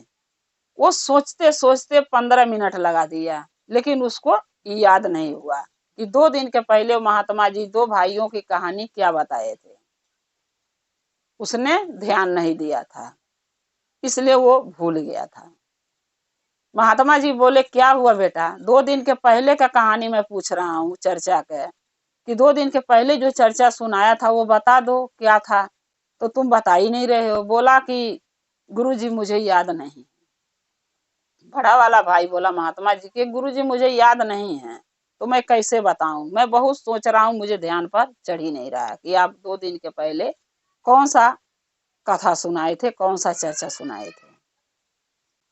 वो सोचते सोचते 15 मिनट लगा दिया, लेकिन उसको याद नहीं हुआ कि 2 दिन के पहले महात्मा जी दो भाइयों की कहानी क्या बताए थे। उसने ध्यान नहीं दिया था, इसलिए वो भूल गया था। महात्मा जी बोले क्या हुआ बेटा? 2 दिन के पहले का कहानी मैं पूछ रहा हूँ चर्चा के, कि 2 दिन के पहले जो चर्चा सुनाया था वो बता दो क्या था, तो तुम बता ही नहीं रहे हो। बोला कि गुरुजी मुझे याद नहीं। बड़ा वाला भाई बोला महात्मा जी के गुरुजी मुझे याद नहीं है, तो मैं कैसे बताऊं, मैं बहुत सोच रहा हूं, मुझे ध्यान पर चढ़ ही नहीं रहा कि आप 2 दिन के पहले कौन सा कथा सुनाए थे, कौन सा चर्चा सुनाए थे।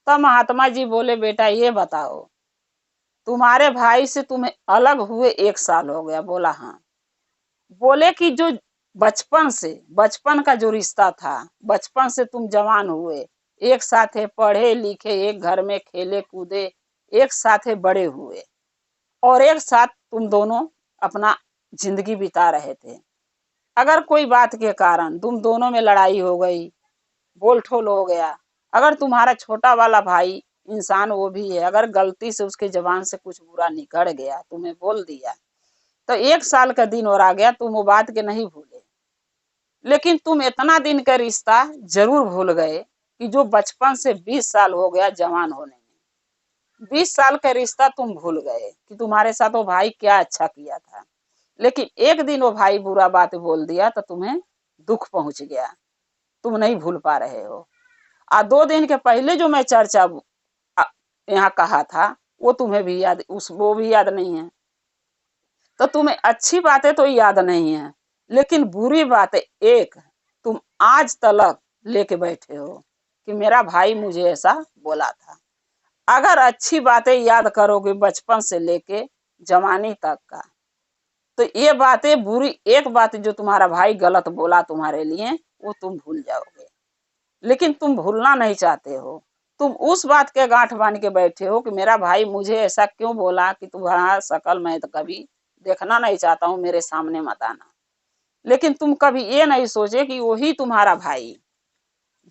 तब महात्मा जी बोले, बेटा ये बताओ, तुम्हारे भाई से तुम्हें अलग हुए 1 साल हो गया। बोला हाँ। बोले कि जो बचपन का जो रिश्ता था, बचपन से तुम जवान हुए, एक साथे पढ़े लिखे, एक घर में खेले कूदे, एक साथे बड़े हुए, और एक साथ तुम दोनों अपना जिंदगी बिता रहे थे। अगर कोई बात के कारण तुम दोनों में लड़ाई हो गई, बोल ठोल हो गया, अगर तुम्हारा छोटा वाला भाई इंसान वो भी है, अगर गलती से उसके जबान से कुछ बुरा निकल गया, तुम्हें बोल दिया, तो 1 साल का दिन और आ गया, तुम वो बात के नहीं भूले। लेकिन तुम इतना दिन का रिश्ता जरूर भूल गए कि जो बचपन से 20 साल हो गया जवान होने में, 20 साल का रिश्ता तुम भूल गए कि तुम्हारे साथ वो भाई क्या अच्छा किया था। लेकिन एक दिन वो भाई बुरा बात बोल दिया तो तुम्हें दुख पहुंच गया, तुम नहीं भूल पा रहे हो। 2 दिन के पहले जो मैं चर्चा यहाँ कहा था, वो तुम्हें भी याद, वो भी याद नहीं है। तो तुम्हें अच्छी बातें तो याद नहीं है, लेकिन बुरी बातें एक तुम आज तलक लेके बैठे हो कि मेरा भाई मुझे ऐसा बोला था। अगर अच्छी बातें याद करोगे बचपन से लेके जवानी तक का, तो ये बातें बुरी, एक बात जो तुम्हारा भाई गलत बोला तुम्हारे लिए, वो तुम भूल जाओगे। लेकिन तुम भूलना नहीं चाहते हो, तुम उस बात के गांठ बांध के बैठे हो कि मेरा भाई मुझे ऐसा क्यों बोला कि तुम्हारा शकल मैं तो कभी देखना नहीं चाहता हूं, मेरे सामने मत आना। लेकिन तुम कभी ये नहीं सोचे कि वही तुम्हारा भाई,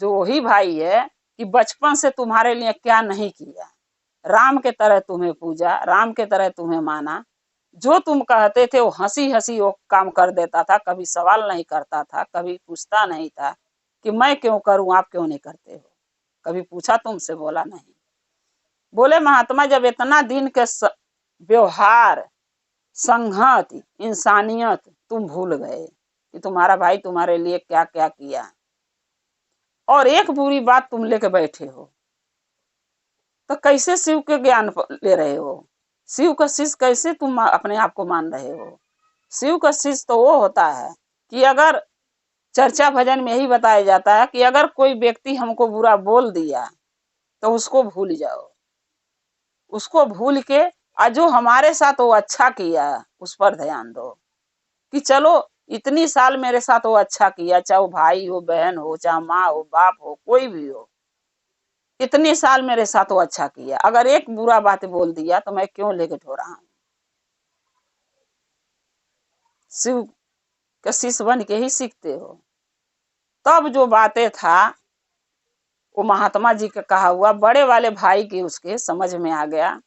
जो वही भाई है कि बचपन से तुम्हारे लिए क्या नहीं किया, राम के तरह तुम्हें पूजा, राम के तरह तुम्हें माना, जो तुम कहते थे वो हंसी हंसी वो काम कर देता था, कभी सवाल नहीं करता था, कभी पूछता नहीं था कि मैं क्यों करूं, आप क्यों नहीं करते हो, कभी पूछा तुमसे? बोला नहीं। बोले महात्मा जब इतना दिन के व्यवहार, संगत, इंसानियत तुम भूल गए कि तुम्हारा भाई तुम्हारे लिए क्या क्या किया, और एक बुरी बात तुम लेके बैठे हो, तो कैसे शिव के ज्ञान ले रहे हो? शिव का शिष्य कैसे तुम अपने आप को मान रहे हो? शिव का शिष्य तो वो होता है कि अगर चर्चा भजन में यही बताया जाता है कि अगर कोई व्यक्ति हमको बुरा बोल दिया तो उसको भूल जाओ, उसको भूल के जो हमारे साथ वो अच्छा किया उस पर ध्यान दो कि चलो इतनी साल मेरे साथ वो अच्छा किया, चाहे वो भाई हो, बहन हो, चाहे माँ हो, बाप हो, कोई भी हो, इतने साल मेरे साथ वो अच्छा किया, अगर एक बुरा बात बोल दिया तो मैं क्यों लेके ठो रहा हूं? शिव के शिष्य बन के ही सीखते हो। तब जो बातें था वो महात्मा जी का कहा हुआ बड़े वाले भाई की उसके समझ में आ गया।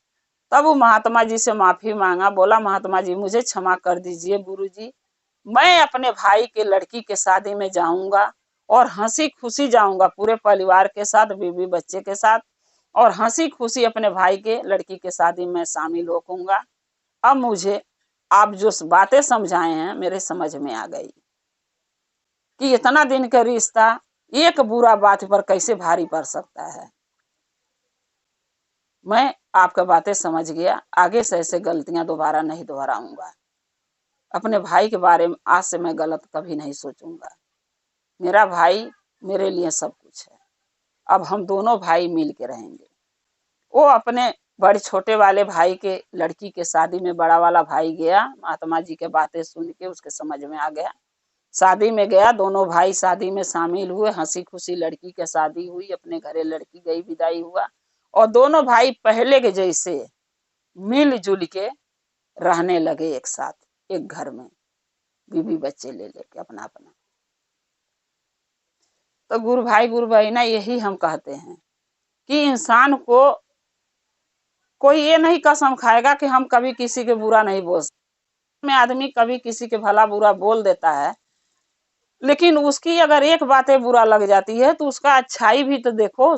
तब वो महात्मा जी से माफी मांगा, बोला महात्मा जी मुझे क्षमा कर दीजिए गुरुजी, मैं अपने भाई के लड़की के शादी में जाऊंगा और हंसी खुशी जाऊंगा, पूरे परिवार के साथ, बीवी बच्चे के साथ, और हंसी खुशी अपने भाई के लड़की के शादी में शामिल होऊंगा। अब मुझे आप जो बातें समझाए हैं मेरे समझ में आ गई कि इतना दिन का रिश्ता एक बुरा बात पर कैसे भारी पड़ सकता है। मैं आपका बातें समझ गया, आगे से ऐसे गलतियां दोबारा नहीं दोहराऊंगा। अपने भाई के बारे में आज से मैं गलत कभी नहीं सोचूंगा। मेरा भाई मेरे लिए सब कुछ है। अब हम दोनों भाई मिल के रहेंगे। वो अपने बड़े छोटे वाले भाई के लड़की के शादी में बड़ा वाला भाई गया, महात्मा जी के बातें सुन के उसके समझ में आ गया, शादी में गया, दोनों भाई शादी में शामिल हुए, हंसी खुशी लड़की की शादी हुई, अपने घरे लड़की गई, विदाई हुआ, और दोनों भाई पहले के जैसे मिलजुल के रहने लगे एक साथ, एक घर में, बीवी बच्चे ले लेके अपना अपना। तो गुरु भाई गुरु बहना यही हम कहते हैं कि इंसान को कोई ये नहीं कसम खाएगा कि हम कभी किसी के बुरा नहीं बोल सकते। में आदमी कभी किसी के भला बुरा बोल देता है, लेकिन उसकी अगर एक बातें बुरा लग जाती है तो उसका अच्छाई भी तो देखो,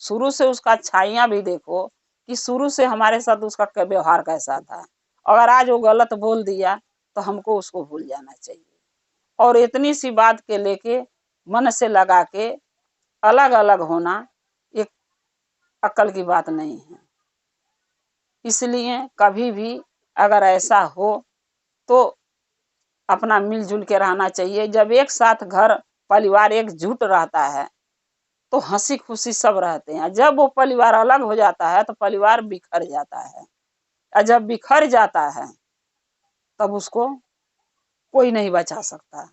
शुरू से उसका अच्छाइयां भी देखो कि शुरू से हमारे साथ उसका व्यवहार कैसा था। अगर आज वो गलत बोल दिया तो हमको उसको भूल जाना चाहिए, और इतनी सी बात के लेके मन से लगा के अलग अलग होना एक अक्ल की बात नहीं है। इसलिए कभी भी अगर ऐसा हो तो अपना मिलजुल के रहना चाहिए। जब एक साथ घर परिवार एकजुट रहता है तो हंसी खुशी सब रहते हैं। जब वो परिवार अलग हो जाता है तो परिवार बिखर जाता है, और जब बिखर जाता है तब उसको कोई नहीं बचा सकता।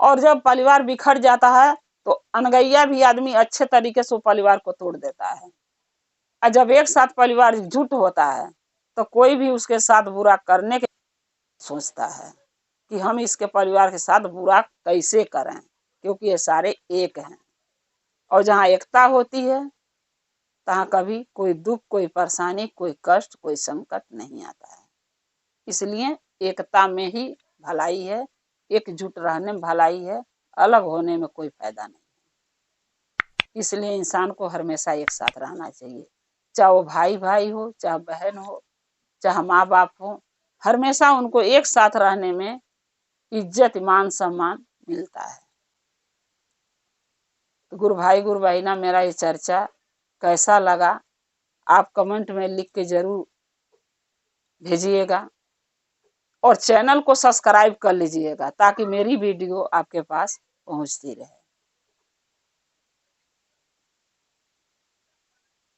और जब परिवार बिखर जाता है तो अनगैया भी आदमी अच्छे तरीके से परिवार को तोड़ देता है। और जब एक साथ परिवार जुट होता है तो कोई भी उसके साथ बुरा करने के सोचता है कि हम इसके परिवार के साथ बुरा कैसे करें, क्योंकि ये सारे एक हैं। और जहाँ एकता होती है तहाँ कभी कोई दुख, कोई परेशानी, कोई कष्ट, कोई संकट नहीं आता है। इसलिए एकता में ही भलाई है, एकजुट रहने में भलाई है, अलग होने में कोई फायदा नहीं। इसलिए इंसान को हमेशा एक साथ रहना चाहिए, चाहे वो भाई भाई हो, चाहे बहन हो, चाहे माँ बाप हो, हमेशा उनको एक साथ रहने में इज्जत, मान, सम्मान मिलता है। तो गुरु भाई गुरु बहिना, मेरा ये चर्चा कैसा लगा आप कमेंट में लिख के जरूर भेजिएगा, और चैनल को सब्सक्राइब कर लीजिएगा ताकि मेरी वीडियो आपके पास पहुंचती रहे।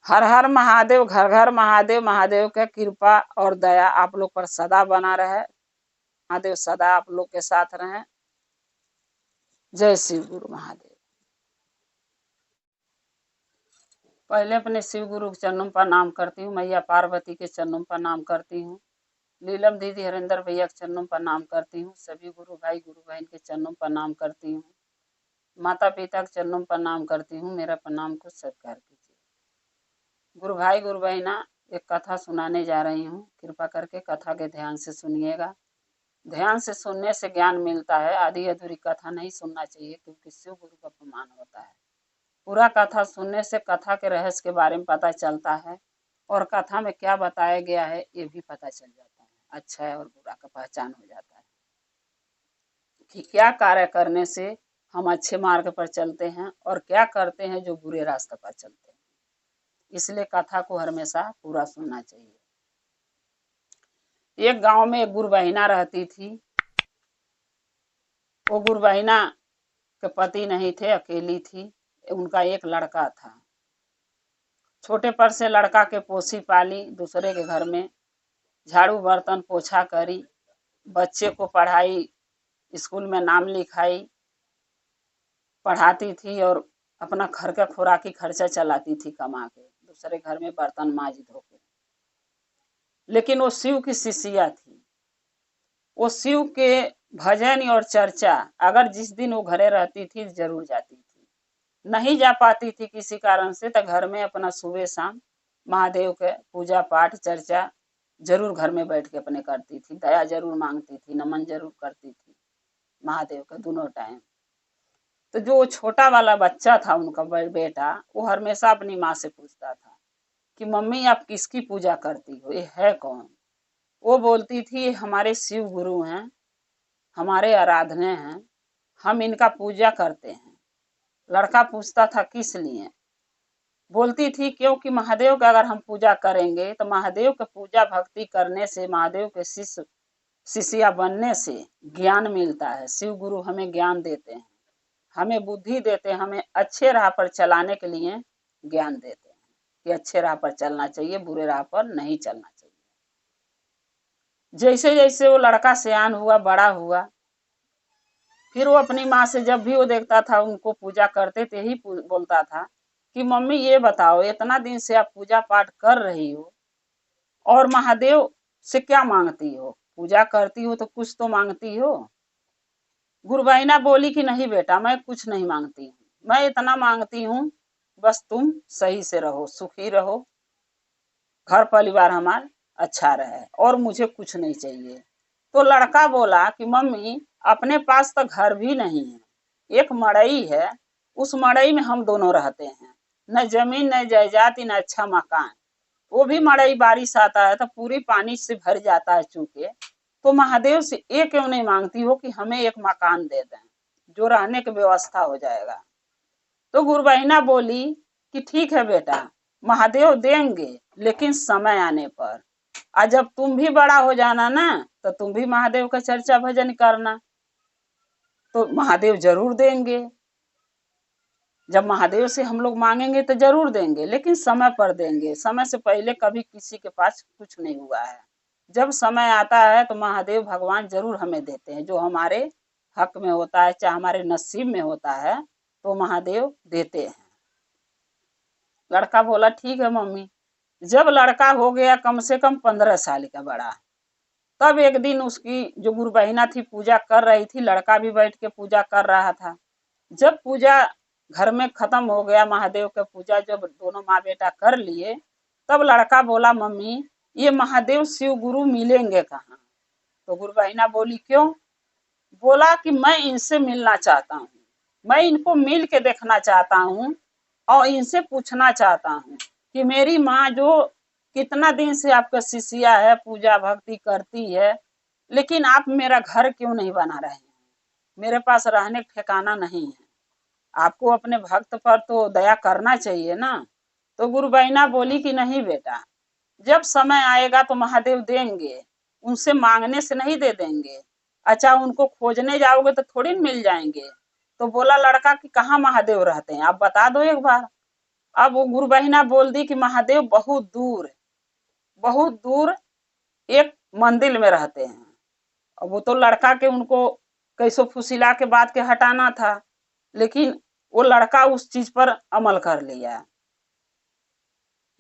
हर हर महादेव, घर घर महादेव। महादेव का कृपा और दया आप लोग पर सदा बना रहे। महादेव सदा आप लोग के साथ रहें। जय शिव गुरु महादेव। पहले अपने शिव गुरु के चरणों पर नाम करती हूँ, मैया पार्वती के चरणों पर नाम करती हूँ, नीलम दीदी, हरिंदर भैया के चरणों पर नाम करती हूँ, सभी गुरु भाई गुरु बहन के चरणों पर नाम करती हूँ, माता पिता के चरणों पर नाम करती हूँ। मेरा प्रणाम को स्वीकार कीजिए। गुरु भाई गुरु बहना, एक कथा सुनाने जा रही हूँ। कृपा करके कथा के ध्यान से सुनिएगा। ध्यान से सुनने से ज्ञान मिलता है। आधी अधूरी कथा नहीं सुनना चाहिए, क्योंकि शिव गुरु का अपमान होता है। पूरा कथा सुनने से कथा के रहस्य के बारे में पता चलता है, और कथा में क्या बताया गया है ये भी पता चल जाता है। अच्छा है और बुरा का पहचान हो जाता है कि क्या कार्य करने से हम अच्छे मार्ग पर चलते हैं और क्या करते हैं जो बुरे रास्ते पर चलते हैं। इसलिए कथा को हमेशा पूरा सुनना चाहिए। एक गांव में एक गुरबहिना रहती थी। वो गुरबहिना के पति नहीं थे, अकेली थी। उनका एक लड़का था। छोटे पर से लड़का के पोसी पाली, दूसरे के घर में झाड़ू बर्तन पोछा करी, बच्चे को पढ़ाई, स्कूल में नाम लिखाई, पढ़ाती थी और अपना घर का खुराकी खर्चा चलाती थी कमा के, दूसरे घर में बर्तन मांज धो के। लेकिन वो शिव की शिष्या थी। वो शिव के भजन और चर्चा अगर जिस दिन वो घरे रहती थी जरूर जाती थी। नहीं जा पाती थी किसी कारण से तो घर में अपना सुबह शाम महादेव के पूजा पाठ चर्चा जरूर घर में बैठ के अपने करती थी। दया जरूर मांगती थी, नमन जरूर करती थी महादेव का दोनों टाइम। तो जो छोटा वाला बच्चा था उनका बेटा, वो हमेशा अपनी माँ से पूछता था कि मम्मी आप किसकी पूजा करती हो, ये है कौन? वो बोलती थी ये हमारे शिव गुरु हैं, हमारे आराधने हैं, हम इनका पूजा करते हैं। लड़का पूछता था किस लिए? बोलती थी क्योंकि महादेव का अगर हम पूजा करेंगे तो महादेव के पूजा भक्ति करने से, महादेव के शिष्य शिष्या बनने से ज्ञान मिलता है। शिव गुरु हमें ज्ञान देते हैं, हमें बुद्धि देते हैं, हमें अच्छे राह पर चलाने के लिए ज्ञान देते हैं कि अच्छे राह पर चलना चाहिए, बुरे राह पर नहीं चलना चाहिए। जैसे जैसे वो लड़का सयान हुआ, बड़ा हुआ, फिर वो अपनी माँ से जब भी वो देखता था उनको पूजा करते थे ही बोलता था कि मम्मी ये बताओ इतना दिन से आप पूजा पाठ कर रही हो और महादेव से क्या मांगती हो? पूजा करती हो तो कुछ तो मांगती हो। गुरबहिना बोली कि नहीं बेटा, मैं कुछ नहीं मांगती हूँ, मैं इतना मांगती हूँ बस तुम सही से रहो, सुखी रहो, घर परिवार हमारा अच्छा रहे, और मुझे कुछ नहीं चाहिए। तो लड़का बोला कि मम्मी अपने पास तो घर भी नहीं है, एक मड़ई है, उस मड़ई में हम दोनों रहते हैं, न जमीन न जायदाद न अच्छा मकान। वो भी मड़ई बारिश आता है तो पूरी पानी से भर जाता है चूंकि। तो महादेव से ये क्यों नहीं मांगती हो कि हमें एक मकान दे दें जो रहने की व्यवस्था हो जाएगा? तो गुरबहिना बोली कि ठीक है बेटा, महादेव देंगे लेकिन समय आने पर। आज जब तुम भी बड़ा हो जाना ना तो तुम भी महादेव का चर्चा भजन करना, तो महादेव जरूर देंगे। जब महादेव से हम लोग मांगेंगे तो जरूर देंगे, लेकिन समय पर देंगे। समय से पहले कभी किसी के पास कुछ नहीं हुआ है। जब समय आता है तो महादेव भगवान जरूर हमें देते हैं। जो हमारे हक में होता है, चाहे हमारे नसीब में होता है, तो महादेव देते हैं। लड़का बोला ठीक है मम्मी। जब लड़का हो गया कम से कम 15 साल का बड़ा, तब एक दिन उसकी जो गुरु बहिना थी पूजा कर रही थी, लड़का भी बैठ के पूजा कर रहा था। जब पूजा घर में खत्म हो गया, महादेव का पूजा जब दोनों माँ बेटा कर लिए, तब लड़का बोला मम्मी ये महादेव शिव गुरु मिलेंगे कहाँ? तो गुरु बहिना बोली क्यों? बोला कि मैं इनसे मिलना चाहता हूँ, मैं इनको मिल के देखना चाहता हूँ और इनसे पूछना चाहता हूँ कि मेरी माँ जो कितना दिन से आपका शिष्या है, पूजा भक्ति करती है, लेकिन आप मेरा घर क्यों नहीं बना रहे हैं? मेरे पास रहने का ठिकाना नहीं है। आपको अपने भक्त पर तो दया करना चाहिए ना। तो गुरु बहिना बोली कि नहीं बेटा, जब समय आएगा तो महादेव देंगे, उनसे मांगने से नहीं दे देंगे। अच्छा उनको खोजने जाओगे तो थोड़ी मिल जाएंगे। तो बोला लड़का कि कहाँ महादेव रहते हैं, आप बता दो एक बार। अब वो गुरु बहिना बोल दी कि महादेव बहुत दूर एक मंदिर में रहते हैं। अब वो तो लड़का के उनको कैसो फुसिला के बात के हटाना था, लेकिन वो लड़का उस चीज पर अमल कर लिया।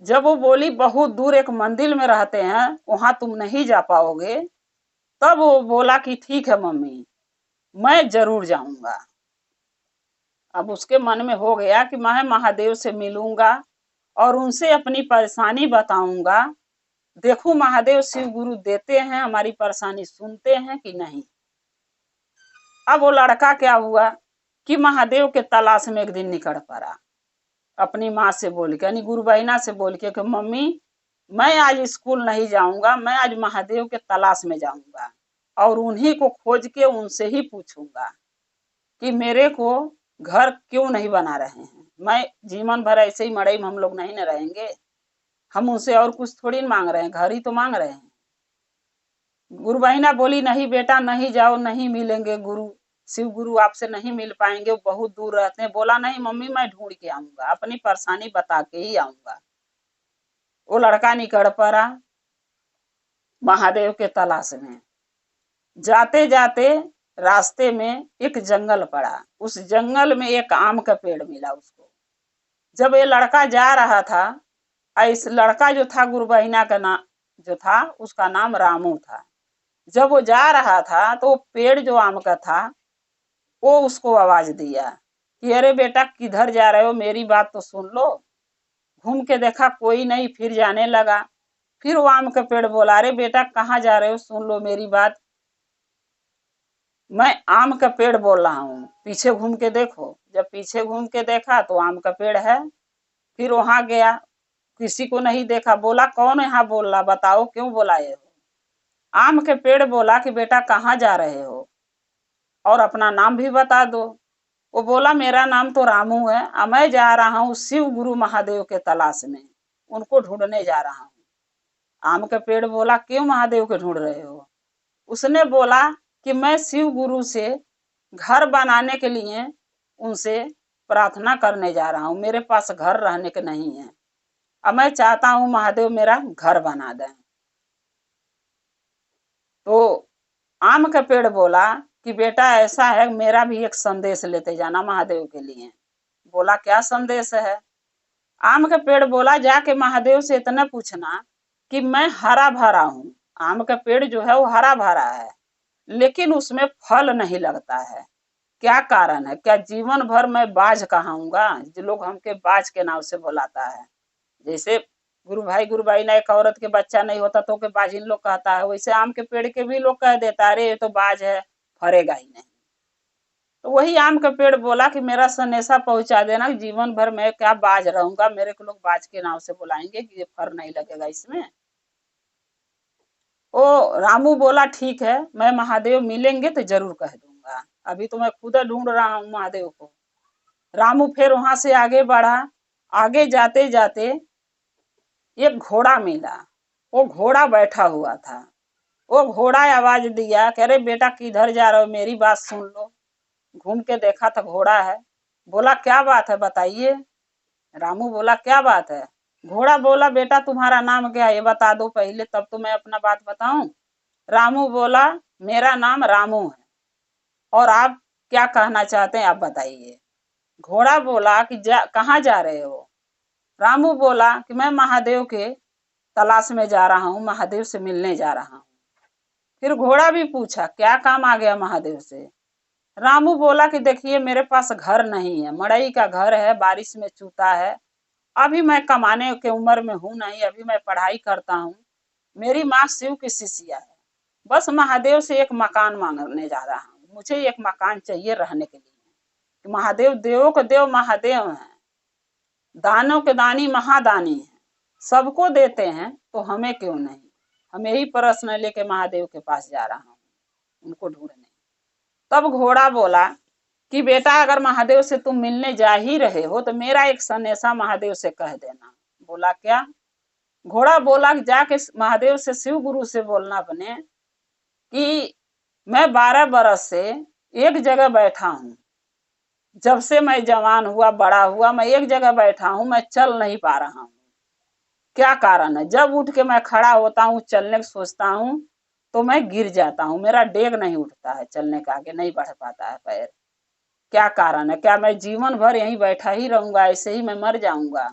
जब वो बोली बहुत दूर एक मंदिर में रहते हैं, वहां तुम नहीं जा पाओगे, तब वो बोला कि ठीक है मम्मी, मैं जरूर जाऊंगा। अब उसके मन में हो गया कि मैं महादेव से मिलूंगा और उनसे अपनी परेशानी बताऊंगा। देखूं महादेव शिव गुरु देते हैं, हमारी परेशानी सुनते हैं कि नहीं। अब वो लड़का क्या हुआ कि महादेव के तलाश में एक दिन निकल पड़ा, अपनी माँ से बोल के, यानी गुरु बहिना से बोल के कि मम्मी मैं आज स्कूल नहीं जाऊंगा, मैं आज महादेव के तलाश में जाऊंगा और उन्हीं को खोज के उनसे ही पूछूंगा कि मेरे को घर क्यों नहीं बना रहे हैं। मैं जीवन भर ऐसे ही मड़ई में हम लोग नहीं न रहेंगे। हम उनसे और कुछ थोड़ी मांग रहे हैं, घर ही तो मांग रहे हैं। गुरु बहिना बोली नहीं बेटा नहीं जाओ, नहीं मिलेंगे गुरु, शिव गुरु आपसे नहीं मिल पाएंगे, वो बहुत दूर रहते हैं। बोला नहीं मम्मी मैं ढूंढ के आऊंगा, अपनी परेशानी बता के ही आऊंगा। वो लड़का निकल पड़ा महादेव के तलाश में। जाते जाते रास्ते में एक जंगल पड़ा, उस जंगल में एक आम का पेड़ मिला उसको। जब ये लड़का जा रहा था, इस लड़का जो था गुरु बहिना का नाम जो था, उसका नाम रामू था। जब वो जा रहा था तो पेड़ जो आम का था वो उसको आवाज दिया कि अरे बेटा किधर जा रहे हो, मेरी बात तो सुन लो। घूम के देखा कोई नहीं, फिर जाने लगा। फिर वो आम का पेड़ बोला अरे बेटा कहाँ जा रहे हो, सुन लो मेरी बात, मैं आम का पेड़ बोल रहा हूँ, पीछे घूम के देखो। जब पीछे घूम के देखा तो आम का पेड़ है। फिर वहां गया, किसी को नहीं देखा। बोला कौन यहाँ बोल रहा, बताओ क्यों बुलाए हो? आम के पेड़ बोला कि बेटा कहाँ जा रहे हो और अपना नाम भी बता दो। वो बोला मेरा नाम तो रामू है, मैं जा रहा हूँ शिव गुरु महादेव के तलाश में, उनको ढूंढने जा रहा हूँ। आम का पेड़ बोला क्यों महादेव के ढूंढ रहे हो? उसने बोला कि मैं शिव गुरु से घर बनाने के लिए उनसे प्रार्थना करने जा रहा हूँ, मेरे पास घर रहने के नहीं है, अब मैं चाहता हूँ महादेव मेरा घर बना दें। तो आम का पेड़ बोला कि बेटा ऐसा है, मेरा भी एक संदेश लेते जाना महादेव के लिए। बोला क्या संदेश है? आम का पेड़ बोला जाके महादेव से इतना पूछना कि मैं हरा भरा हूँ। आम का पेड़ जो है वो हरा भरा है, लेकिन उसमें फल नहीं लगता है, क्या कारण है? क्या जीवन भर मैं बाज कहाऊंगा? जो लोग हमके बाज के नाम से बुलाता है, जैसे गुरु भाई ना एक औरत के बच्चा नहीं होता तो के बाजिन लोग कहता है, वैसे आम के पेड़ के भी लोग कह देता है अरे ये तो बाज है, फरेगा ही नहीं। तो वही आम का पेड़ बोला कि मेरा संदेशा पहुंचा देना, जीवन भर मैं क्या बाज रहूंगा, मेरे को लोग बाज के नाम से बुलाएंगे कि ये फर नहीं लगेगा इसमें। ओ रामू बोला ठीक है, मैं महादेव मिलेंगे तो जरूर कह दूंगा, अभी तो मैं खुद ढूंढ रहा हूँ महादेव को। रामू फिर वहां से आगे बढ़ा। आगे जाते जाते एक घोड़ा मिला। वो घोड़ा बैठा हुआ था। वो घोड़ा आवाज दिया कि अरे बेटा किधर जा रहे हो, मेरी बात सुन लो। घूम के देखा तो घोड़ा है। बोला क्या बात है बताइए। रामू बोला क्या बात है। घोड़ा बोला बेटा तुम्हारा नाम क्या है ये बता दो पहले, तब तो मैं अपना बात बताऊं। रामू बोला मेरा नाम रामू है, और आप क्या कहना चाहते हैं आप बताइए। घोड़ा बोला कि कहाँ जा रहे हो। रामू बोला कि मैं महादेव के तलाश में जा रहा हूँ, महादेव से मिलने जा रहा हूँ। फिर घोड़ा भी पूछा क्या काम आ गया महादेव से। रामू बोला कि देखिए मेरे पास घर नहीं है, मड़ई का घर है, बारिश में चूता है। अभी मैं कमाने के उम्र में हूँ नहीं, अभी मैं पढ़ाई करता हूँ। मेरी माँ शिव की शिष्या है, बस महादेव से एक मकान मांगने जा रहा हूँ, मुझे एक मकान चाहिए रहने के लिए। महादेव देवों के देव महादेव हैं, दानों के दानी महादानी है, सबको देते हैं तो हमें क्यों नहीं। हम यही प्रश्न लेके महादेव के पास जा रहा हूँ उनको ढूंढने। तब घोड़ा बोला कि बेटा अगर महादेव से तुम मिलने जा ही रहे हो तो मेरा एक संदेशा महादेव से कह देना। बोला क्या। घोड़ा बोला कि जाके महादेव से शिव गुरु से बोलना बने कि मैं 12 बरस से एक जगह बैठा हूँ, जब से मैं जवान हुआ बड़ा हुआ मैं एक जगह बैठा हूँ, मैं चल नहीं पा रहा हूँ, क्या कारण है। जब उठ के मैं खड़ा होता हूँ चलने की सोचता हूँ तो मैं गिर जाता हूँ, मेरा डेग नहीं उठता है, चलने का आगे नहीं बढ़ पाता है पैर, क्या कारण है। क्या मैं जीवन भर यहीं बैठा ही रहूंगा, ऐसे ही मैं मर जाऊंगा।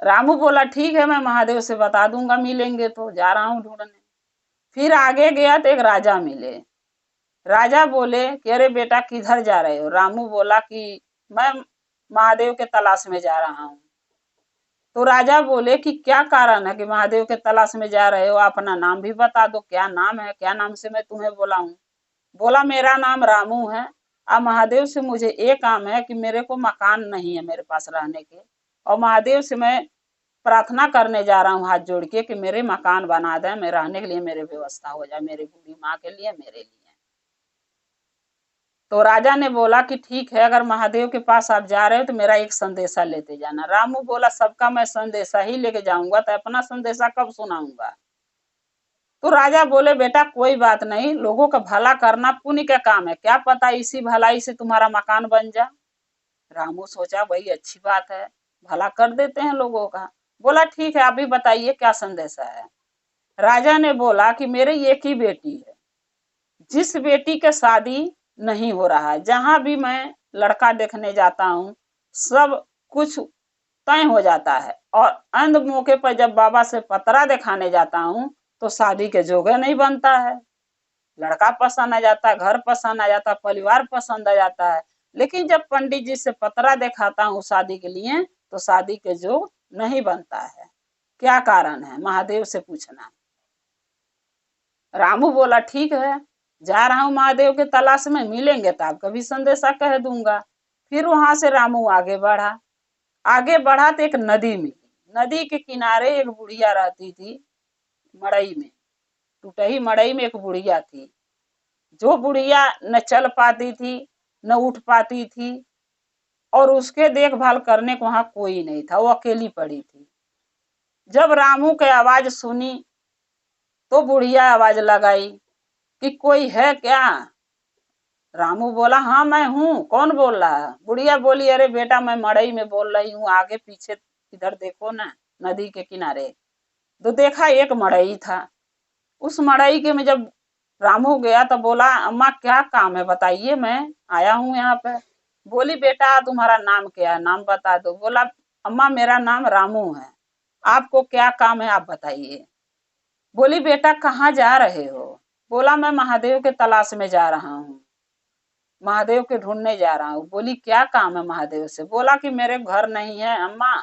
रामू बोला ठीक है मैं महादेव से बता दूंगा, मिलेंगे तो जा रहा हूँ ढूंढने। फिर आगे गया तो एक राजा मिले। राजा बोले कि अरे बेटा किधर जा रहे हो। रामू बोला कि मैं महादेव के तलाश में जा रहा हूँ। तो राजा बोले कि क्या कारण है कि महादेव के तलाश में जा रहे हो, अपना नाम भी बता दो, क्या नाम है, क्या नाम से मैं तुम्हें बुलाऊं। बोला मेरा नाम रामू है, अब महादेव से मुझे एक काम है कि मेरे को मकान नहीं है मेरे पास रहने के, और महादेव से मैं प्रार्थना करने जा रहा हूँ हाथ जोड़ के कि मेरे मकान बना दे, मैं रहने के लिए मेरी व्यवस्था हो जाए, मेरी बूढ़ी माँ के लिए मेरे लिए। तो राजा ने बोला कि ठीक है अगर महादेव के पास आप जा रहे हो तो मेरा एक संदेशा लेते जाना। रामू बोला सबका मैं संदेशा ही लेके जाऊंगा तो अपना संदेशा कब सुनाऊंगा। तो राजा बोले बेटा कोई बात नहीं, लोगों का भला करना पुण्य का काम है, क्या पता इसी भलाई से तुम्हारा मकान बन जा। रामू सोचा भाई अच्छी बात है, भला कर देते हैं लोगों का। बोला ठीक है आप भी बताइए क्या संदेशा है। राजा ने बोला कि मेरी एक ही बेटी है, जिस बेटी के शादी नहीं हो रहा है, जहां भी मैं लड़का देखने जाता हूँ सब कुछ तय हो जाता है, और अंध मौके पर जब बाबा से पतरा दिखाने जाता हूँ तो शादी के जोगे नहीं बनता है। लड़का पसंद आ जाता है, घर पसंद आ जाता है, परिवार पसंद आ जाता है, लेकिन जब पंडित जी से पतरा दिखाता हूँ शादी के लिए तो शादी के जोग नहीं बनता है, क्या कारण है महादेव से पूछना। रामू बोला ठीक है जा रहा हूँ महादेव के तलाश में, मिलेंगे तो आपका भी संदेशा कह दूंगा। फिर वहां से रामू आगे बढ़ा। आगे बढ़ा तो एक नदी मिली। नदी के किनारे एक बुढ़िया रहती थी मड़ई में, टूटही मड़ई में एक बुढ़िया थी। जो बुढ़िया न चल पाती थी न उठ पाती थी, और उसके देखभाल करने को वहां कोई नहीं था, वो अकेली पड़ी थी। जब रामू की आवाज सुनी तो बुढ़िया आवाज लगाई कि कोई है क्या। रामू बोला हाँ मैं हूँ, कौन बोल रहा है। बुढ़िया बोली अरे बेटा मैं मड़ई में बोल रही हूँ, आगे पीछे इधर देखो ना नदी के किनारे। तो देखा एक मड़ई था। उस मड़ई के में जब रामू गया तो बोला अम्मा क्या काम है बताइए, मैं आया हूँ यहाँ पे। बोली बेटा तुम्हारा नाम क्या है, नाम बता दो। बोला अम्मा मेरा नाम रामू है, आपको क्या काम है आप बताइए। बोली बेटा कहाँ जा रहे हो। बोला मैं महादेव के तलाश में जा रहा हूँ, महादेव के ढूंढने जा रहा हूँ। बोली क्या काम है महादेव से। बोला कि मेरे घर नहीं है अम्मा,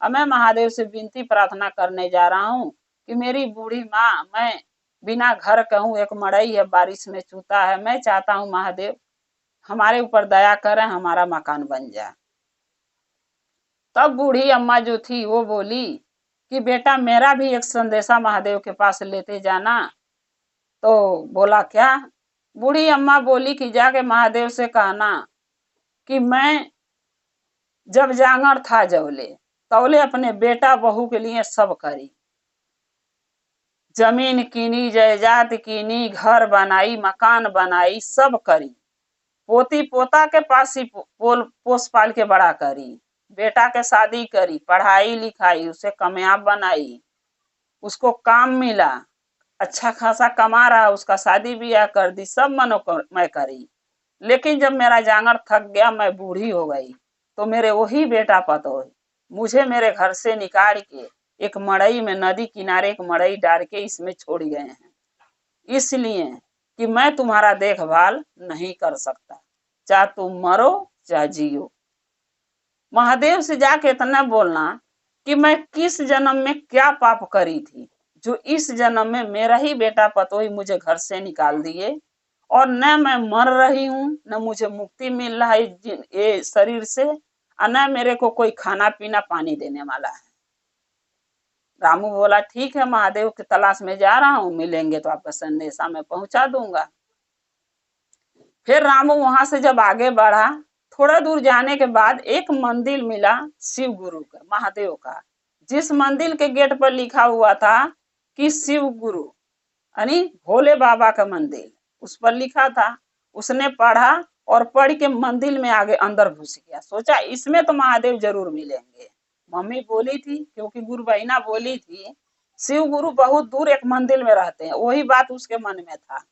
अब मैं महादेव से विनती प्रार्थना करने जा रहा हूँ कि मेरी बूढ़ी माँ, मैं बिना घर कहूँ, एक मड़ई है बारिश में चूता है, मैं चाहता हूँ महादेव हमारे ऊपर दया करें, हमारा मकान बन जाए। तब बूढ़ी अम्मा जो थी वो बोली कि बेटा मेरा भी एक संदेशा महादेव के पास लेते जाना। तो बोला क्या। बूढ़ी अम्मा बोली कि जाके महादेव से कहना कि मैं जब जांगर था जवले तौले अपने बेटा बहू के लिए सब करी, जमीन कीनी, जायदाद कीनी, घर बनाई, मकान बनाई, सब करी। पोती पोता के पास ही पोस पाल के बड़ा करी। बेटा के शादी करी, पढ़ाई लिखाई, उसे कामयाब बनाई, उसको काम मिला, अच्छा खासा कमा रहा, उसका शादी ब्याह कर दी, सब मैं करी। लेकिन जब मेरा जांगर थक गया, मैं बूढ़ी हो गई, तो मेरे वही बेटा पतोह मुझे मेरे घर से निकाल के एक मड़ई में, नदी किनारे एक मड़ई डाल के इसमें छोड़ गए हैं, इसलिए कि मैं तुम्हारा देखभाल नहीं कर सकता, चाहे तुम मरो चाहे जियो। महादेव से जाके इतना बोलना कि मैं किस जन्म में क्या पाप करी थी, जो इस जन्म में मेरा ही बेटा पतोही मुझे घर से निकाल दिए, और न मैं मर रही हूँ, न मुझे मुक्ति मिल रहा है ये शरीर से, और न मेरे को कोई खाना पीना पानी देने वाला है। रामू बोला ठीक है, महादेव की तलाश में जा रहा हूँ, मिलेंगे तो आपका संदेशा मैं पहुंचा दूंगा। फिर रामू वहां से जब आगे बढ़ा, थोड़ा दूर जाने के बाद एक मंदिर मिला शिव गुरु का, महादेव का, जिस मंदिर के गेट पर लिखा हुआ था कि शिव गुरु यानी भोले बाबा का मंदिर, उस पर लिखा था। उसने पढ़ा और पढ़ के मंदिर में आगे अंदर घुस गया, सोचा इसमें तो महादेव जरूर मिलेंगे। मम्मी बोली थी, क्योंकि गुरु बहिना बोली थी शिव गुरु बहुत दूर एक मंदिर में रहते हैं, वही बात उसके मन में था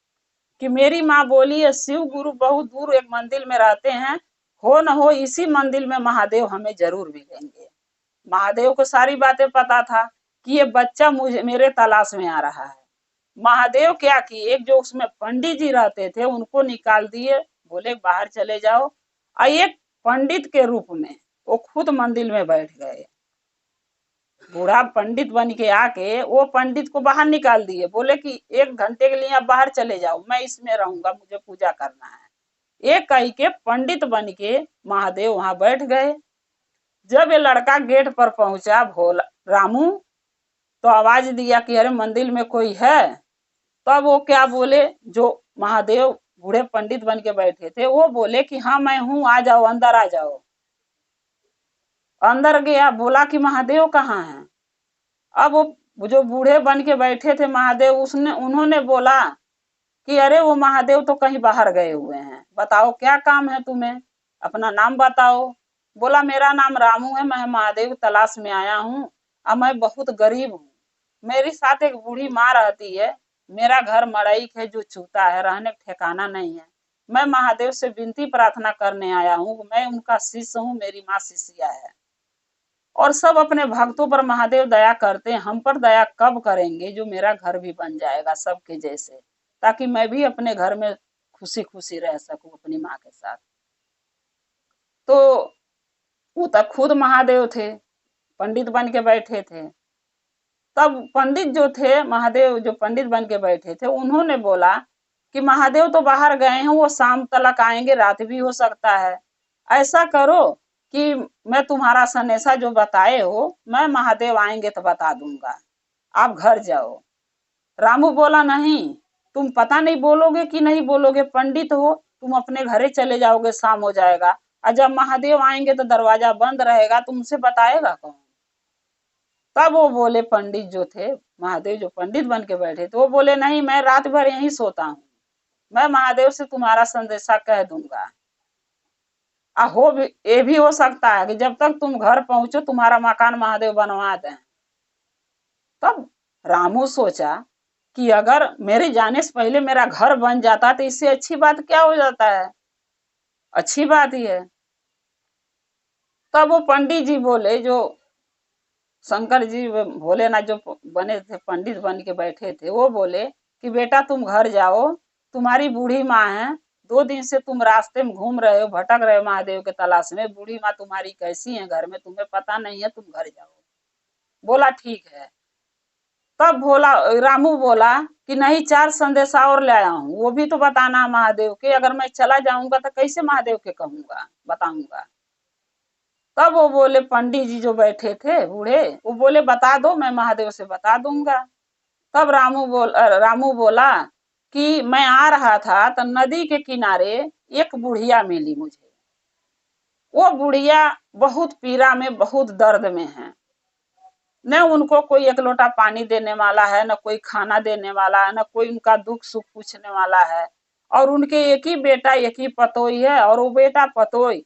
कि मेरी माँ बोली है शिव गुरु बहुत दूर एक मंदिर में रहते हैं, हो न हो इसी मंदिर में महादेव हमें जरूर मिलेंगे। महादेव को सारी बातें पता था कि ये बच्चा मुझे मेरे तलाश में आ रहा है। महादेव क्या किए, एक जो उसमें पंडित जी रहते थे उनको निकाल दिए, बोले बाहर चले जाओ, और एक पंडित के रूप में वो खुद मंदिर में बैठ गए। बूढ़ा पंडित बन के आके वो पंडित को बाहर निकाल दिए, बोले कि 1 घंटे के लिए आप बाहर चले जाओ, मैं इसमें रहूंगा, मुझे पूजा करना है। एक कही के पंडित बन के महादेव वहां बैठ गए। जब ये लड़का गेट पर पहुंचा भोला रामू, तो आवाज दिया कि अरे मंदिर में कोई है। तब वो क्या बोले, जो महादेव बूढ़े पंडित बन के बैठे थे वो बोले कि हाँ मैं हूं, आ जाओ, अंदर आ जाओ। अंदर गया, बोला कि महादेव कहाँ है। अब वो जो बूढ़े बन के बैठे थे महादेव, उन्होंने बोला कि अरे वो महादेव तो कहीं बाहर गए हुए हैं, बताओ क्या काम है तुम्हें, अपना नाम बताओ। बोला मेरा नाम रामू है, मैं महादेव तलाश में आया हूँ, अब मैं बहुत गरीब हूँ, मेरे साथ एक बूढ़ी माँ रहती है, मेरा घर मड़ई है जो चूता है, रहने का ठिकाना नहीं है, मैं महादेव से विनती प्रार्थना करने आया हूँ, मैं उनका शिष्य हूँ, मेरी माँ शिष्या है, और सब अपने भक्तों पर महादेव दया करते हैं, हम पर दया कब करेंगे, जो मेरा घर भी बन जाएगा सबके जैसे, ताकि मैं भी अपने घर में खुशी खुशी रह सकूं अपनी माँ के साथ। तो वो तक खुद महादेव थे, पंडित बन के बैठे थे। तब पंडित जो थे, महादेव जो पंडित बन के बैठे थे, उन्होंने बोला कि महादेव तो बाहर गए हैं, वो शाम तक आएंगे, रात भी हो सकता है, ऐसा करो कि मैं तुम्हारा संदेशा जो बताए हो, मैं महादेव आएंगे तो बता दूंगा, आप घर जाओ। रामू बोला नहीं, तुम पता नहीं बोलोगे कि नहीं बोलोगे, पंडित हो, तुम अपने घरे चले जाओगे, शाम हो जाएगा, और जब महादेव आएंगे तो दरवाजा बंद रहेगा, तुमसे बताएगा कौन। तब वो बोले, पंडित जो थे, महादेव जो पंडित बन के बैठे थे, वो बोले नहीं, मैं रात भर यहीं सोता हूँ, मैं महादेव से तुम्हारा संदेशा कह दूंगा। ये भी हो सकता है कि जब तक तुम घर पहुंचो तुम्हारा मकान महादेव बनवा दें। तब रामू सोचा कि अगर मेरे जाने से पहले मेरा घर बन जाता तो इससे अच्छी बात क्या हो जाता है, अच्छी बात ही है। तब वो पंडित जी बोले, जो शंकर जी भोलेनाथ जो बने थे, पंडित बन के बैठे थे, वो बोले कि बेटा तुम घर जाओ, तुम्हारी बूढ़ी माँ है, 2 दिन से तुम रास्ते में घूम रहे हो, भटक रहे हो महादेव के तलाश में, बूढ़ी माँ तुम्हारी कैसी है घर में तुम्हें पता नहीं है, तुम घर जाओ। बोला ठीक है। तब रामू बोला कि नहीं, 4 संदेशा और ले आया हूँ, वो भी तो बताना महादेव के, अगर मैं चला जाऊंगा तो कैसे महादेव के कहूंगा, बताऊंगा। तब वो बोले, पंडित जी जो बैठे थे बूढ़े, वो बोले बता दो, मैं महादेव से बता दूंगा। तब रामू बोला कि मैं आ रहा था तो नदी के किनारे एक बुढ़िया मिली मुझे, वो बुढ़िया बहुत पीड़ा में, बहुत दर्द में है, न उनको कोई एक लोटा पानी देने वाला है, न कोई खाना देने वाला है, न कोई उनका दुख सुख पूछने वाला है। और उनके एक ही बेटा एक ही पतोई है, और वो बेटा पतोई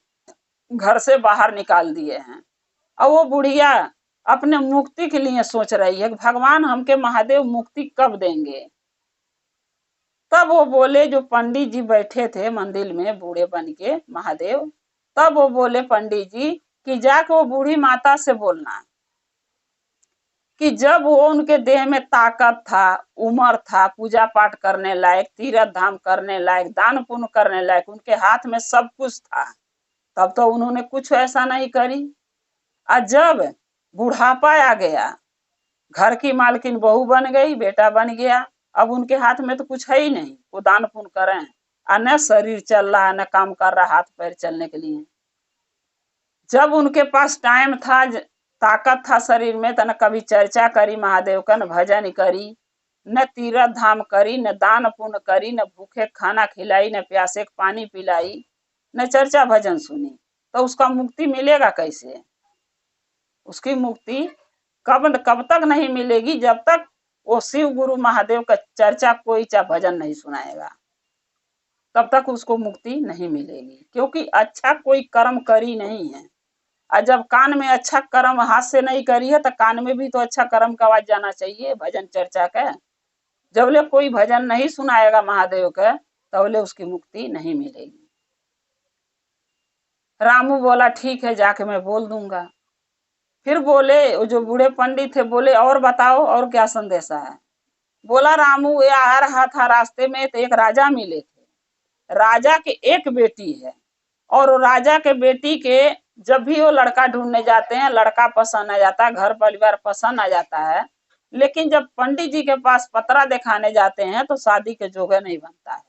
घर से बाहर निकाल दिए हैं। और वो बुढ़िया अपने मुक्ति के लिए सोच रही है कि भगवान हमके महादेव मुक्ति कब देंगे। तब वो बोले, जो पंडित जी बैठे थे मंदिर में बूढ़े बन के महादेव, तब वो बोले पंडित जी कि जाके वो बूढ़ी माता से बोलना कि जब वो उनके देह में ताकत था, उम्र था, पूजा पाठ करने लायक, तीर्थ धाम करने लायक, दान पुण्य करने लायक, उनके हाथ में सब कुछ था, तब तो उन्होंने कुछ ऐसा नहीं करी। और जब बुढ़ापा आ गया, घर की मालकिन बहू बन गई, बेटा बन गया, अब उनके हाथ में तो कुछ है ही नहीं, वो दान पुण्य करें, और न शरीर चल रहा है, न काम कर रहा हाथ पैर चलने के लिए। जब उनके पास टाइम था, ताकत था शरीर में, तो न कभी चर्चा करी महादेव का, न भजन करी, न तीर्थ धाम करी, न दान पुण्य करी, न भूखे खाना खिलाई, न प्यासे पानी पिलाई, न चर्चा भजन सुनी, तो उसका मुक्ति मिलेगा कैसे? उसकी मुक्ति कब तक नहीं मिलेगी, जब तक वो शिव गुरु महादेव का चर्चा कोई चा भजन नहीं सुनाएगा, तब तक उसको मुक्ति नहीं मिलेगी। क्योंकि अच्छा कोई कर्म करी नहीं है, और जब कान में अच्छा कर्म हाथ से नहीं करी है, तो कान में भी तो अच्छा कर्म का आवाज जाना चाहिए भजन चर्चा का। जबले कोई भजन नहीं सुनाएगा महादेव का, तबले उसकी मुक्ति नहीं मिलेगी। रामू बोला ठीक है, जाके मैं बोल दूंगा। फिर बोले, वो जो बूढ़े पंडित थे बोले, और बताओ और क्या संदेशा है? बोला रामू, ये आ रहा था रास्ते में, तो एक राजा मिले थे। राजा के एक बेटी है, और राजा के बेटी के जब भी वो लड़का ढूंढने जाते हैं, लड़का पसंद आ जाता है, घर परिवार पसंद आ जाता है, लेकिन जब पंडित जी के पास पतरा दिखाने जाते हैं तो शादी के जोगे नहीं बनता है।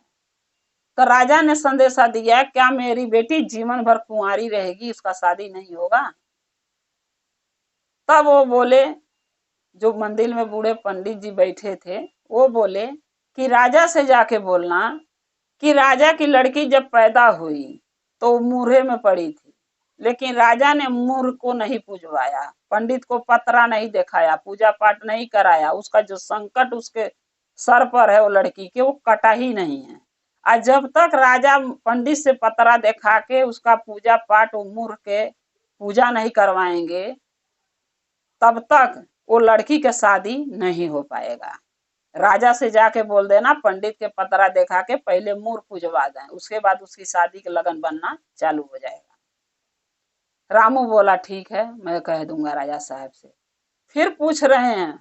तो राजा ने संदेशा दिया, क्या मेरी बेटी जीवन भर कुंवारी रहेगी, उसका शादी नहीं होगा? तब वो बोले, जो मंदिर में बूढ़े पंडित जी बैठे थे, वो बोले कि राजा से जाके बोलना कि राजा की लड़की जब पैदा हुई तो मूर्हे में पड़ी थी, लेकिन राजा ने मूर्ख को नहीं पूजवाया, पंडित को पतरा नहीं दिखाया, पूजा पाठ नहीं कराया, उसका जो संकट उसके सर पर है वो लड़की के, वो कटा ही नहीं है। और जब तक राजा पंडित से पतरा दिखा के उसका पूजा पाठ वो मूर्ख के पूजा नहीं करवाएंगे, तब तक वो लड़की के शादी नहीं हो पाएगा। राजा से जाके बोल देना, पंडित के पतरा देखा के पहले मूर्ख पूजवा दें, उसके बाद उसकी शादी के लगन बनना चालू हो जाएगा। रामू बोला ठीक है, मैं कह दूंगा राजा साहब से। फिर पूछ रहे हैं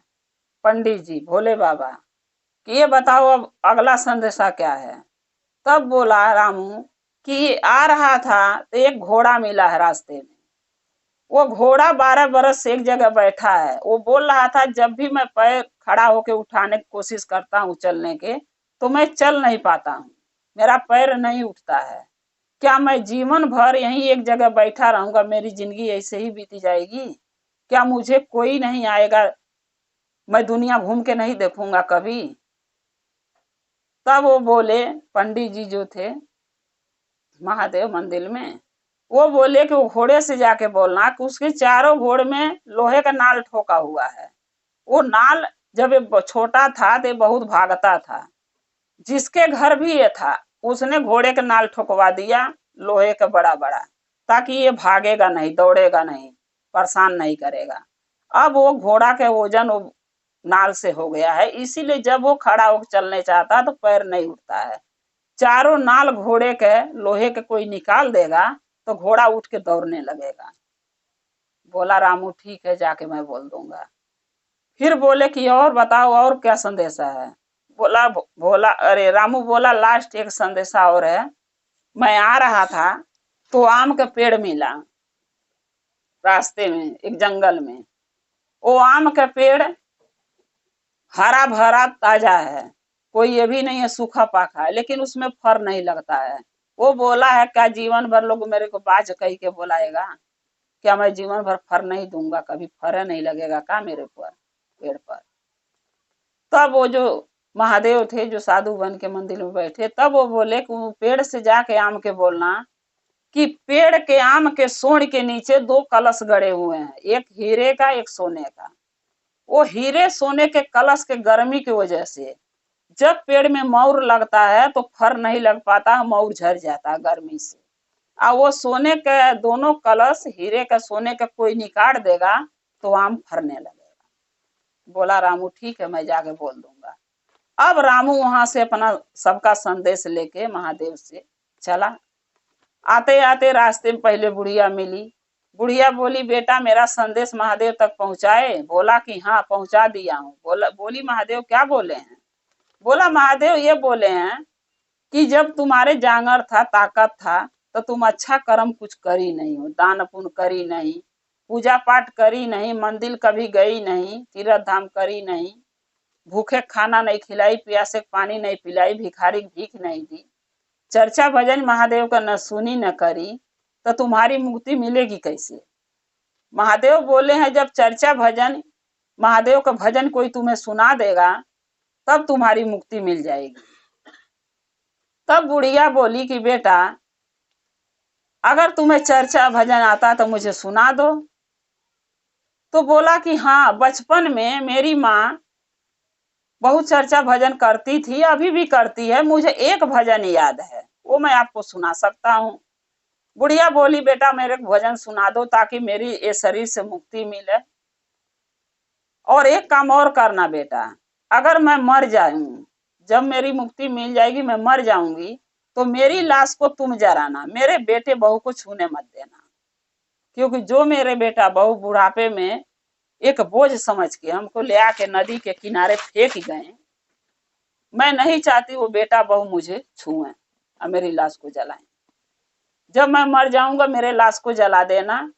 पंडित जी भोले बाबा कि ये बताओ अब अगला संदेशा क्या है? तब बोला रामू कि आ रहा था तो एक घोड़ा मिला है रास्ते में। वो घोड़ा 12 बरस से एक जगह बैठा है। वो बोल रहा था, जब भी मैं पैर खड़ा होके उठाने की कोशिश करता हूँ चलने के, तो मैं चल नहीं पाता हूँ, मेरा पैर नहीं उठता है। क्या मैं जीवन भर यहीं एक जगह बैठा रहूंगा, मेरी जिंदगी ऐसे ही बीती जाएगी? क्या मुझे कोई नहीं आएगा, मैं दुनिया घूम के नहीं देखूंगा कभी? तब वो बोले, पंडित जी जो थे महादेव मंदिर में, वो बोले कि वो घोड़े से जाके बोलना कि उसके चारों घोड़े में लोहे का नाल ठोका हुआ है। वो नाल जब ये छोटा था तो बहुत भागता था, जिसके घर भी ये था उसने घोड़े का नाल ठोकवा दिया लोहे का बड़ा बड़ा, ताकि ये भागेगा नहीं, दौड़ेगा नहीं, परेशान नहीं करेगा। अब वो घोड़ा के वजन वो नाल से हो गया है, इसीलिए जब वो खड़ा होकर चलने चाहता तो पैर नहीं उठता है। चारों नाल घोड़े के लोहे के कोई निकाल देगा तो घोड़ा उठ के दौड़ने लगेगा। बोला रामू ठीक है, जाके मैं बोल दूंगा। फिर बोले कि और बताओ और क्या संदेशा है? बोला अरे रामू बोला, लास्ट एक संदेशा और है। मैं आ रहा था तो आम का पेड़ मिला रास्ते में, एक जंगल में। वो आम का पेड़ हरा भरा ताजा है, कोई ये भी नहीं है सूखा पाखा है, लेकिन उसमें फर नहीं लगता है। वो बोला है, क्या जीवन भर लोग मेरे को बाज कही के बुलाएगा? क्या मैं जीवन भर फर नहीं दूंगा? कभी फर नहीं लगेगा का मेरे पर पेड़ पर? तब वो जो महादेव थे जो साधु बन के मंदिर में बैठे, तब वो बोले कि वो पेड़ से जाके आम के बोलना कि पेड़ के आम के सोंड के नीचे 2 कलश गड़े हुए हैं, एक हीरे का एक सोने का। वो हीरे सोने के कलश के गर्मी की वजह से जब पेड़ में मौर लगता है तो फर नहीं लग पाता, मौर झड़ जाता है गर्मी से। और वो सोने के दोनों कलश हीरे का सोने का कोई निकाल देगा तो आम फरने लगेगा। बोला रामू ठीक है, मैं जाके बोल दूंगा। अब रामू वहां से अपना सबका संदेश लेके महादेव से चला। आते आते रास्ते में पहले बुढ़िया मिली। बुढ़िया बोली बेटा मेरा संदेश महादेव तक पहुंचाए? बोला कि हाँ पहुंचा दिया हूँ। बोली महादेव क्या बोले हैं? बोला महादेव ये बोले हैं कि जब तुम्हारे जांगर था, ताकत था, तो तुम अच्छा कर्म कुछ करी नहीं हो, दान पुण्य करी नहीं, पूजा पाठ करी नहीं, मंदिर कभी गई नहीं, तीर्थ धाम करी नहीं, भूखे खाना नहीं खिलाई, प्यासे पानी नहीं पिलाई, भिखारी भीख नहीं दी, चर्चा भजन महादेव का न सुनी न करी, तो तुम्हारी मुक्ति मिलेगी कैसे? महादेव बोले हैं जब चर्चा भजन महादेव का भजन कोई तुम्हें सुना देगा तब तुम्हारी मुक्ति मिल जाएगी। तब बुढ़िया बोली कि बेटा अगर तुम्हें चर्चा भजन आता तो मुझे सुना दो। तो बोला कि हाँ बचपन में मेरी माँ बहुत चर्चा भजन करती थी, अभी भी करती है, मुझे एक भजन याद है, वो मैं आपको सुना सकता हूँ। बुढ़िया बोली बेटा मेरे को भजन सुना दो ताकि मेरी ये शरीर से मुक्ति मिले। और एक काम और करना बेटा, अगर मैं मर जाऊं, जब मेरी मुक्ति मिल जाएगी मैं मर जाऊंगी, तो मेरी लाश को तुम जराना, मेरे बेटे बहू को छूने मत देना। क्योंकि जो मेरे बेटा बहू बुढ़ापे में एक बोझ समझ के हमको ले आके नदी के किनारे फेंक गए, मैं नहीं चाहती वो बेटा बहू मुझे छुए और मेरी लाश को जलाएं। जब मैं मर जाऊंगा मेरे लाश को जला देना,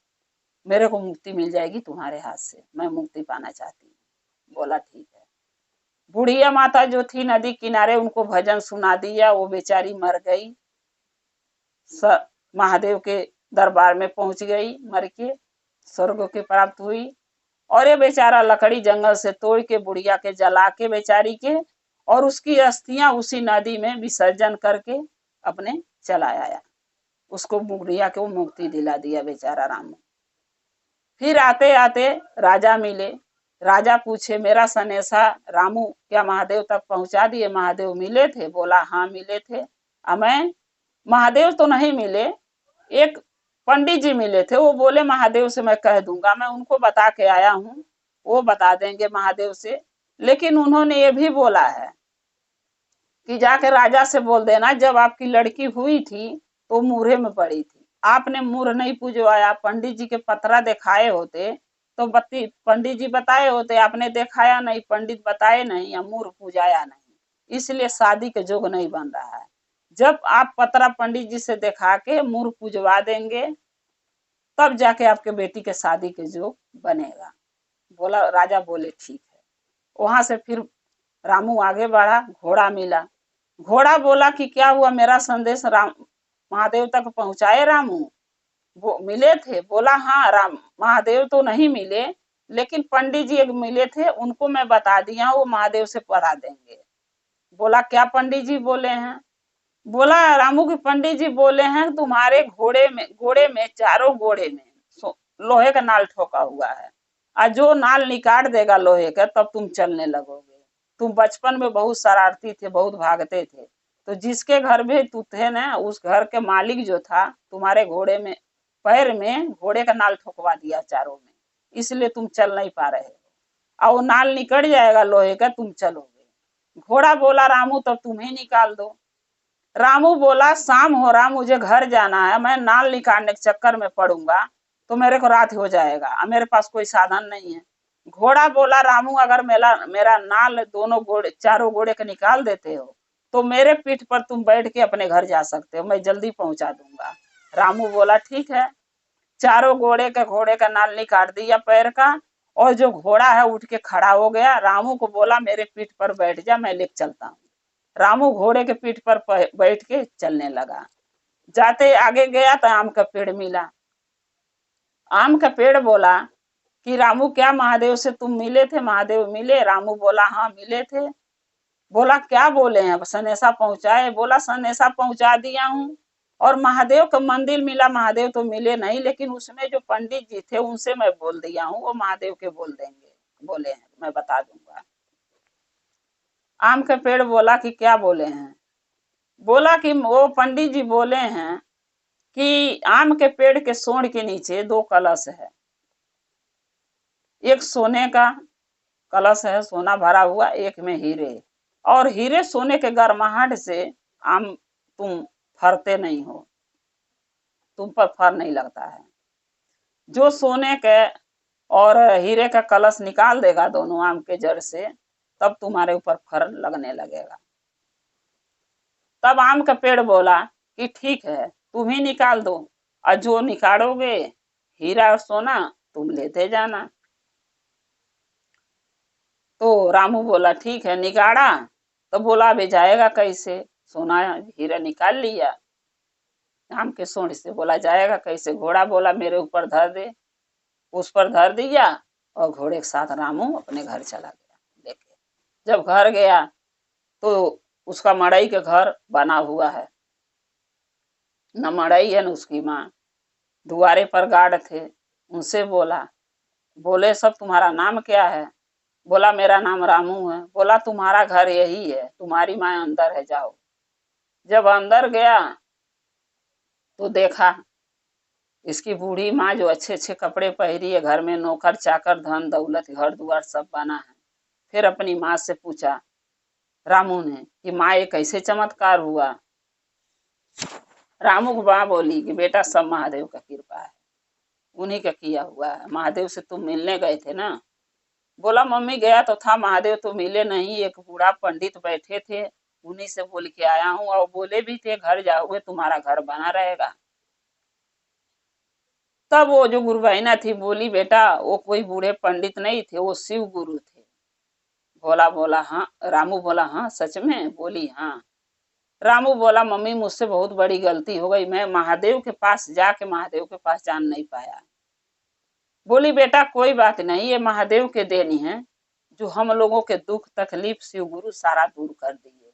मेरे को मुक्ति मिल जाएगी तुम्हारे हाथ से, मैं मुक्ति पाना चाहती हूँ। बोला ठीक है। बुढ़िया माता जो थी नदी किनारे उनको भजन सुना दिया, वो बेचारी मर गई, महादेव के दरबार में पहुंच गई, मर के स्वर्ग के प्राप्त हुई। और ये बेचारा लकड़ी जंगल से तोड़ के बुढ़िया के जला के बेचारी के, और उसकी अस्थियां उसी नदी में विसर्जन करके अपने चला आया। उसको बुढ़िया को मुक्ति दिला दिया बेचारा रामू। फिर आते आते राजा मिले। राजा पूछे मेरा सनेसा रामू क्या महादेव तक पहुंचा दिए? महादेव मिले थे? बोला हाँ मिले थे। मैं महादेव तो नहीं मिले, एक पंडित जी मिले थे, वो बोले महादेव से मैं कह दूंगा, मैं उनको बता के आया हूँ, वो बता देंगे महादेव से। लेकिन उन्होंने ये भी बोला है कि जाके राजा से बोल देना जब आपकी लड़की हुई थी तो मूर्हे में पड़ी थी, आपने मूर्ह नहीं पूजवाया, पंडित जी के पतरा दिखाए होते तो पंडित जी बताए होते, आपने दिखाया नहीं, पंडित बताए नहीं या मूर्ह पूजाया नहीं, इसलिए शादी के जोग नहीं बन रहा है। जब आप पतरा पंडित जी से दिखा के मूर्ह पूजवा देंगे तब जाके आपके बेटी के शादी के जोग बनेगा। बोला राजा बोले ठीक है। वहां से फिर रामू आगे बढ़ा, घोड़ा मिला। घोड़ा बोला कि क्या हुआ, मेरा संदेश राम महादेव तक पहुंचाए रामू? वो मिले थे? बोला हाँ राम महादेव तो नहीं मिले, लेकिन पंडित जी एक मिले थे, उनको मैं बता दिया, वो महादेव से पढ़ा देंगे। बोला क्या पंडित जी बोले हैं? बोला रामू के पंडित जी बोले हैं तुम्हारे घोड़े में चारों घोड़े में लोहे का नाल ठोका हुआ है, और जो नाल निकाल देगा लोहे का तब तुम चलने लगोगे। तुम बचपन में बहुत शरारती थे, बहुत भागते थे, तो जिसके घर में तू थे ना, उस घर के मालिक जो था तुम्हारे घोड़े में पैर में घोड़े का नाल ठोकवा दिया चारों में, इसलिए तुम चल नहीं पा रहे हो, और वो नाल निकल जाएगा लोहे का, तुम चलोगे। घोड़ा बोला रामू तब तुम ही निकाल दो। रामू बोला शाम हो रहा, मुझे घर जाना है, मैं नाल निकालने के चक्कर में पड़ूंगा तो मेरे को रात हो जाएगा, मेरे पास कोई साधन नहीं है। घोड़ा बोला रामू अगर मेरा नाल दोनों घोड़े चारों घोड़े के निकाल देते हो तो मेरे पीठ पर तुम बैठ के अपने घर जा सकते हो, मैं जल्दी पहुंचा दूंगा। रामू बोला ठीक है। चारों घोड़े का नाल निकाल दिया पैर का, और जो घोड़ा है उठ के खड़ा हो गया। रामू को बोला मेरे पीठ पर बैठ जा, मैं लेके चलता हूँ। रामू घोड़े के पीठ पर बैठ के चलने लगा। जाते आगे गया तो आम का पेड़ मिला। आम का पेड़ बोला कि रामू क्या महादेव से तुम मिले थे? महादेव मिले? रामू बोला हाँ मिले थे। बोला क्या बोले हैं? सनेसा पहुंचाए? बोला सनेसा पहुंचा दिया हूँ, और महादेव का मंदिर मिला, महादेव तो मिले नहीं, लेकिन उसमें जो पंडित जी थे उनसे मैं बोल दिया हूँ, वो महादेव के बोल देंगे। बोले हैं, मैं बता दूंगा। आम के पेड़ बोला कि क्या बोले हैं? बोला कि वो पंडित जी बोले हैं कि आम के पेड़ के सोंड के नीचे 2 कलश है। एक सोने का कलश है, सोना भरा हुआ, एक में हीरे, और हीरे सोने के गर्माहट से आम तुम फरते नहीं हो, तुम पर फर नहीं लगता है। जो सोने के और हीरे का कलश निकाल देगा दोनों आम के जड़ से, तब तुम्हारे ऊपर फर लगने लगेगा। तब आम का पेड़ बोला कि ठीक है, तुम ही निकाल दो, और जो निकालोगे हीरा और सोना तुम लेते जाना। तो रामू बोला ठीक है, निकाला। तो बोला अभी जाएगा कैसे? सोना हीरा निकाल लिया आम के सोंड से, बोला जाएगा कैसे? घोड़ा बोला मेरे ऊपर धर दे, उस पर धर दिया, और घोड़े के साथ रामू अपने घर चला गया लेके। जब घर गया तो उसका मड़ई के घर बना हुआ है, न मड़ई है न उसकी माँ। दुआरे पर गार्ड थे, उनसे बोले सब तुम्हारा नाम क्या है? बोला मेरा नाम रामू है। बोला तुम्हारा घर यही है, तुम्हारी माँ अंदर है, जाओ। जब अंदर गया तो देखा इसकी बूढ़ी माँ जो अच्छे अच्छे कपड़े पहरी है, घर में नौकर चाकर धन दौलत घर द्वार सब बना है। फिर अपनी माँ से पूछा रामू ने कि माँ ये कैसे चमत्कार हुआ? रामू की माँ बोली कि बेटा सब महादेव का कृपा है, उन्हीं का किया हुआ है। महादेव से तुम मिलने गए थे ना? बोला मम्मी गया तो था, महादेव तो मिले नहीं, एक बूढ़ा पंडित बैठे थे, उन्हीं से बोल के आया हूँ, और बोले भी थे घर जाओगे तुम्हारा घर बना रहेगा। तब वो जो गुरुबहिना थी बोली बेटा वो कोई बूढ़े पंडित नहीं थे, वो शिव गुरु थे। बोला हाँ। रामू बोला हाँ सच में? बोली हाँ। रामू बोला मम्मी मुझसे बहुत बड़ी गलती हो गई, मैं महादेव के पास जाके महादेव के पास जान नहीं पाया। बोली बेटा कोई बात नहीं, ये महादेव के देनी है, जो हम लोगों के दुख तकलीफ शिव गुरु सारा दूर कर दिए,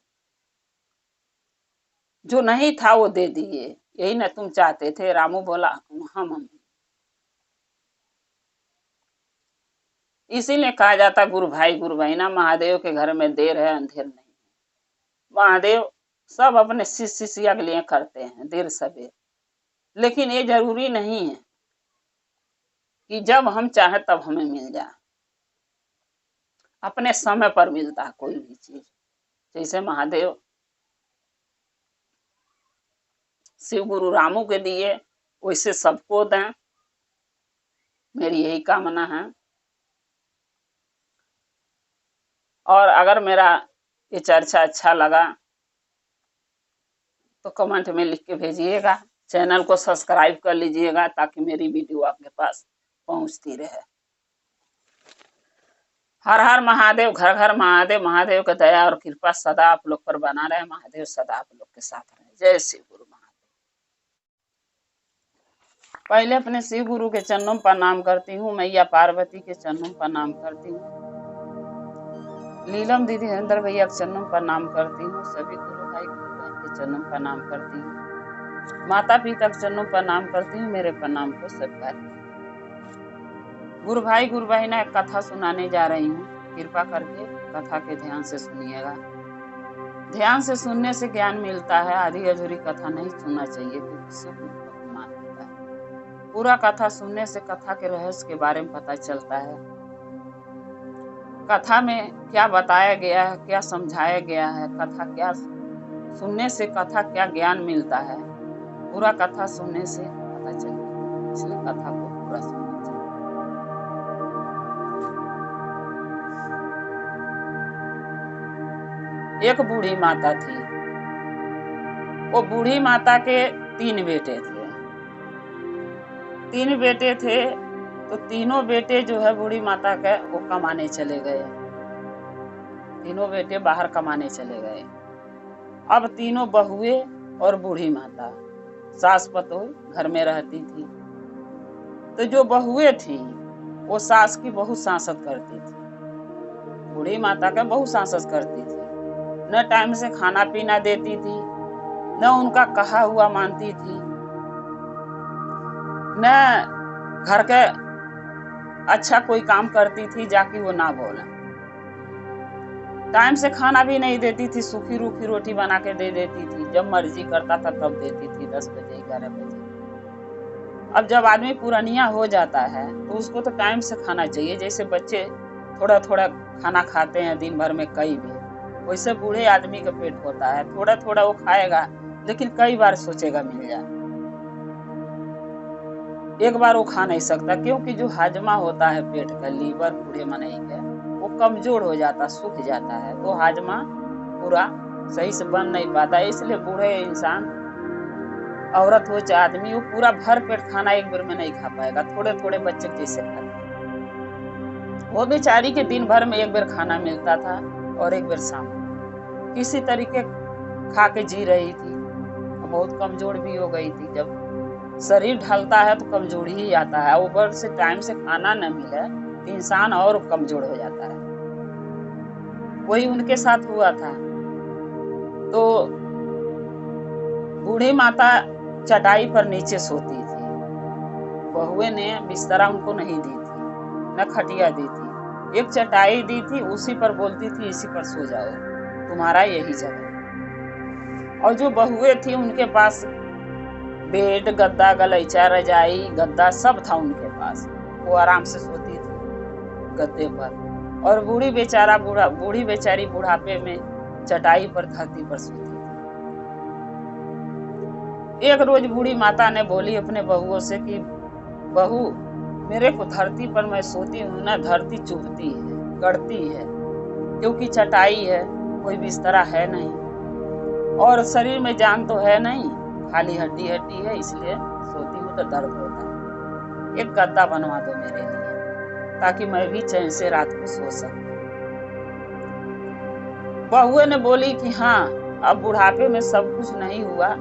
जो नहीं था वो दे दिए, यही ना तुम चाहते थे? रामू बोला हाँ मम्मी। इसीलिए कहा जाता गुरु भाई गुरु बहिना, महादेव के घर में देर है अंधेर नहीं है। महादेव सब अपने शिष्य शिष्या के लिए करते हैं देर सवेर, लेकिन ये जरूरी नहीं है कि जब हम चाहे तब हमें मिल जाए। अपने समय पर मिलता है कोई भी चीज। जैसे महादेव शिव गुरु रामू के दिए, वैसे सबको दें, मेरी यही कामना है। और अगर मेरा ये चर्चा अच्छा लगा तो कमेंट में लिख के भेजिएगा, चैनल को सब्सक्राइब कर लीजिएगा ताकि मेरी वीडियो आपके पास पहुंचती रहे। हर हर महादेव, घर घर महादेव। महादेव का दया और कृपा सदा आप लोग पर बना रहे। महादेव सदा आप लोग के साथ रहे। जय शिव गुरु महादेव। पहले अपने शिव गुरु के चरणों पर प्रणाम करती हूँ, मैया पार्वती के चरणों पर प्रणाम करती हूँ, नीलम दीदी हरिंदर भैया के चरणों पर प्रणाम करती हूँ, सभी गुरु भाई गुरु बहन के चरणों पर प्रणाम करती हूँ, माता पिता के चरणों पर प्रणाम करती हूँ, मेरे प्रणाम को स्वीकार। गुरु भाई गुरु बहना एक कथा सुनाने जा रही हूँ, कृपा करके कथा के ध्यान से सुनिएगा। ध्यान से सुनने से ज्ञान मिलता है, आधी अधूरी कथा नहीं सुनना चाहिए क्योंकि शिव गुरु का अपमान होता है। पूरा कथा सुनने से कथा के रहस्य के बारे में पता चलता है, कथा में क्या बताया गया है, क्या समझाया गया है, कथा क्या सुनने से कथा क्या ज्ञान मिलता है, पूरा कथा सुनने से पता चलता है। इसलिए कथा को पूरा सुनना चाहिए। एक बूढ़ी माता थी, वो बूढ़ी माता के 3 बेटे थे। 3 बेटे थे तो तीनों बेटे जो है बूढ़ी माता के वो कमाने चले गए। तीनों बेटे बाहर कमाने चले गए। अब तीनों बहुए और बूढ़ी माता सास पतोह घर में रहती थी। तो जो बहुए थी वो सास की बहुत सांसत करती थी, बूढ़ी माता का बहुत सांसत करती थी, न टाइम से खाना पीना देती थी, न उनका कहा हुआ मानती थी, न घर के अच्छा कोई काम करती थी जाके वो ना बोला। टाइम से खाना भी नहीं देती थी, सूखी रूखी रोटी बना के दे देती थी, जब मर्जी करता था तब देती थी, 10 बजे 11 बजे। अब जब आदमी पुरानिया हो जाता है तो उसको तो टाइम से खाना चाहिए। जैसे बच्चे थोड़ा थोड़ा खाना खाते हैं दिन भर में कई बार, वैसे बूढ़े आदमी का पेट होता है, थोड़ा थोड़ा वो खाएगा लेकिन कई बार सोचेगा मिल जाए। एक बार वो खा नहीं सकता, क्योंकि जो हाजमा होता है पेट का, लीवर बूढ़े मनई का, वो कमजोर हो जाता, सूख जाता है, तो हाजमा पूरा सही से बन नहीं पाता। इसलिए बूढ़े इंसान, औरत हो चाहे आदमी, वो पूरा भर पेट खाना एक बार में नहीं खा पाएगा, थोड़े थोड़े बच्चे जैसे खाते। वो बेचारी के दिन भर में एक बार खाना मिलता था और एक बार शाम किसी तरीके खा के जी रही थी। बहुत कमजोर भी हो गई थी। जब शरीर ढलता है तो कमजोरी ही आता है, ऊपर से टाइम से खाना न मिले तो इंसान और कमजोर हो जाता है। वही उनके साथ हुआ था। तो बूढ़ी माता चटाई पर नीचे सोती थी, बहुए ने बिस्तरा उनको नहीं दी थी, न खटिया दी थी, एक चटाई दी थी, उसी पर बोलती थी इसी पर सो जाओ, तुम्हारा यही जगह। और जो बहुए थी उनके पास बेड, गद्दा, गलीचा, रजाई, गद्दा सब था उनके पास, वो आराम से सोती थी गद्दे पर। और बूढ़ी बेचारी बुढ़ापे में चटाई पर धरती पर सोती थी। एक रोज बूढ़ी माता ने बोली अपने बहुओं से कि बहू, मेरे को धरती पर मैं सोती हूँ ना, धरती चुभती है, गड़ती है, क्योंकि चटाई है, कोई बिस्तरा है नहीं और शरीर में जान तो है नहीं, खाली हड्डी हड्डी है, इसलिए सोती हूँ तो दर्द होता है। एक गद्दा बनवा दो मेरे लिए ताकि मैं भी चैन से रात को सो सकूं। बहुए ने बोली कि हाँ, अब बुढ़ापे में सब कुछ नहीं हुआ,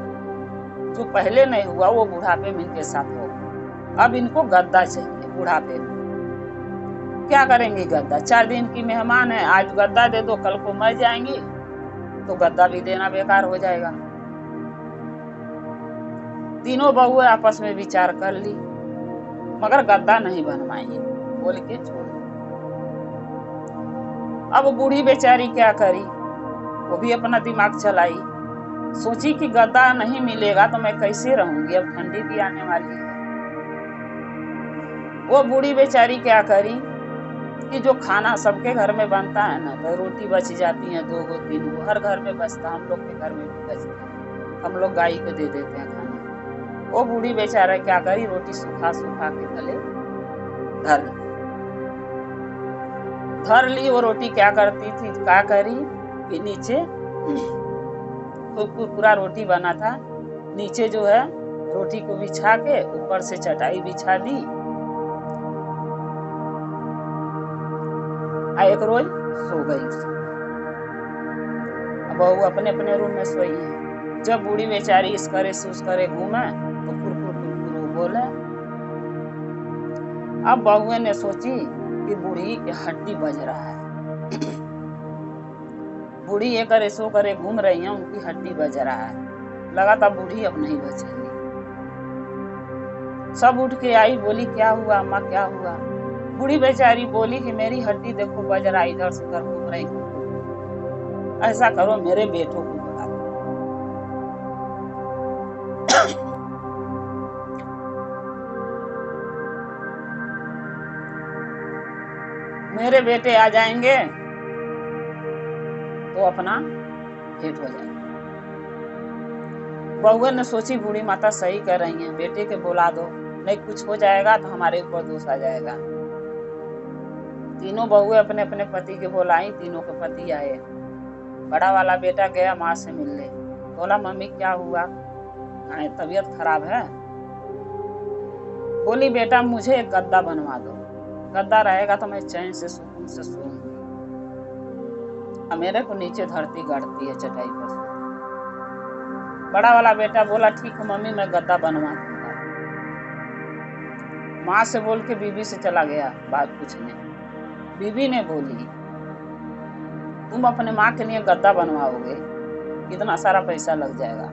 जो पहले नहीं हुआ वो बुढ़ापे में इनके साथ होगा। अब इनको गद्दा चाहिए बुढ़ापे में। क्या करेंगी गद्दा? 4 दिन की मेहमान है, आज गद्दा दे दो, कल को मर जाएंगी तो गद्दा भी देना बेकार हो जाएगा। तीनों बहुएं आपस में विचार कर ली, मगर गद्दा नहीं बनवाएंगे बोल के छोड़ दी। अब बूढ़ी बेचारी क्या करी, वो भी अपना दिमाग चलाई, सोची कि गद्दा नहीं मिलेगा तो मैं कैसे रहूंगी, अब ठंडी भी आने वाली है। वो बूढ़ी बेचारी क्या करी कि जो खाना सबके घर में बनता है ना, तो रोटी बच जाती है 2 गो 3 गो, हर घर में बचता, हम लोग के घर में भी बचता है, हम लोग गाय को दे देते हैं खाने। वो बूढ़ी बेचारा क्या करी, रोटी सुखा सुखा के तले धर ली। वो रोटी क्या करती थी, क्या करी कि नीचे पूरा रोटी बना था, नीचे जो है रोटी को बिछा के ऊपर से चटाई बिछा दी। एक रोज सो गई। अब वो अपने अपने रूम में सोई है। जब बूढ़ी बेचारी इस करे से उस करे घूमे तो कुरकुर बोले। अब बहुए ने सोची कि बूढ़ी की हड्डी बज रहा है, बूढ़ी ये करे सो करे घूम रही है, उनकी हड्डी बज रहा है, लगा था बूढ़ी अब नहीं बचेगी। सब उठ के आई, बोली क्या हुआ अम्मा, क्या हुआ? बूढ़ी बेचारी बोली कि मेरी हड्डी देखो बज रहा, इधर से उधर घूम रही, ऐसा करो मेरे बेटों को बुला दो। मेरे बेटे आ जाएंगे तो अपना भेंट हो जाएगा। बहुए ने सोची बूढ़ी माता सही कर रही है, बेटे के बुला दो, नहीं कुछ हो जाएगा तो हमारे ऊपर दोष आ जाएगा। तीनों बहुए अपने अपने पति के बुलाई, तीनों के पति आए। बड़ा वाला बेटा गया माँ से मिलने, बोला मम्मी क्या हुआ, तबीयत खराब है? बोली बेटा मुझे एक गद्दा बनवा दो, गद्दा रहेगा तो मैं चैन से सुकून से सोऊंगी, मेरे को नीचे धरती गड़ती है चटाई पर। बड़ा वाला बेटा बोला ठीक है मम्मी मैं गद्दा बनवा दूंगा। माँ से बोल के बीबी से चला गया बात पूछने। बीबी ने बोली तुम अपने माँ के लिए गद्दा बनवाओगे, कितना सारा पैसा लग जाएगा,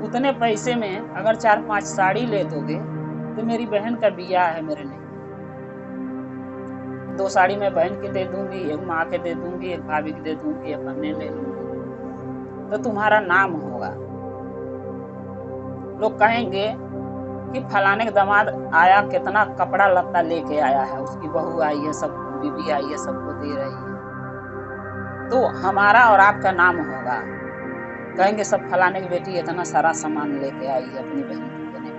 उतने पैसे में अगर 4-5 साड़ी ले दोगे तो मेरी बहन का बियाह है मेरे नहीं, 2 साड़ी मैं बहन की दे दूंगी, एक माँ के दे दूंगी, एक भाभी की दे दूंगी, एक अन्य ले लूंगी, तो तुम्हारा नाम होगा। लोग कहेंगे कि फलाने के दामाद आया, कितना कपड़ा लत्ता लेके आया है, उसकी बहू आई है, सब बीबी आई है, सबको दे रही है, तो हमारा और आपका नाम होगा। कहेंगे सब फलाने की बेटी इतना सारा सामान लेके आई है अपनी बहन को देने,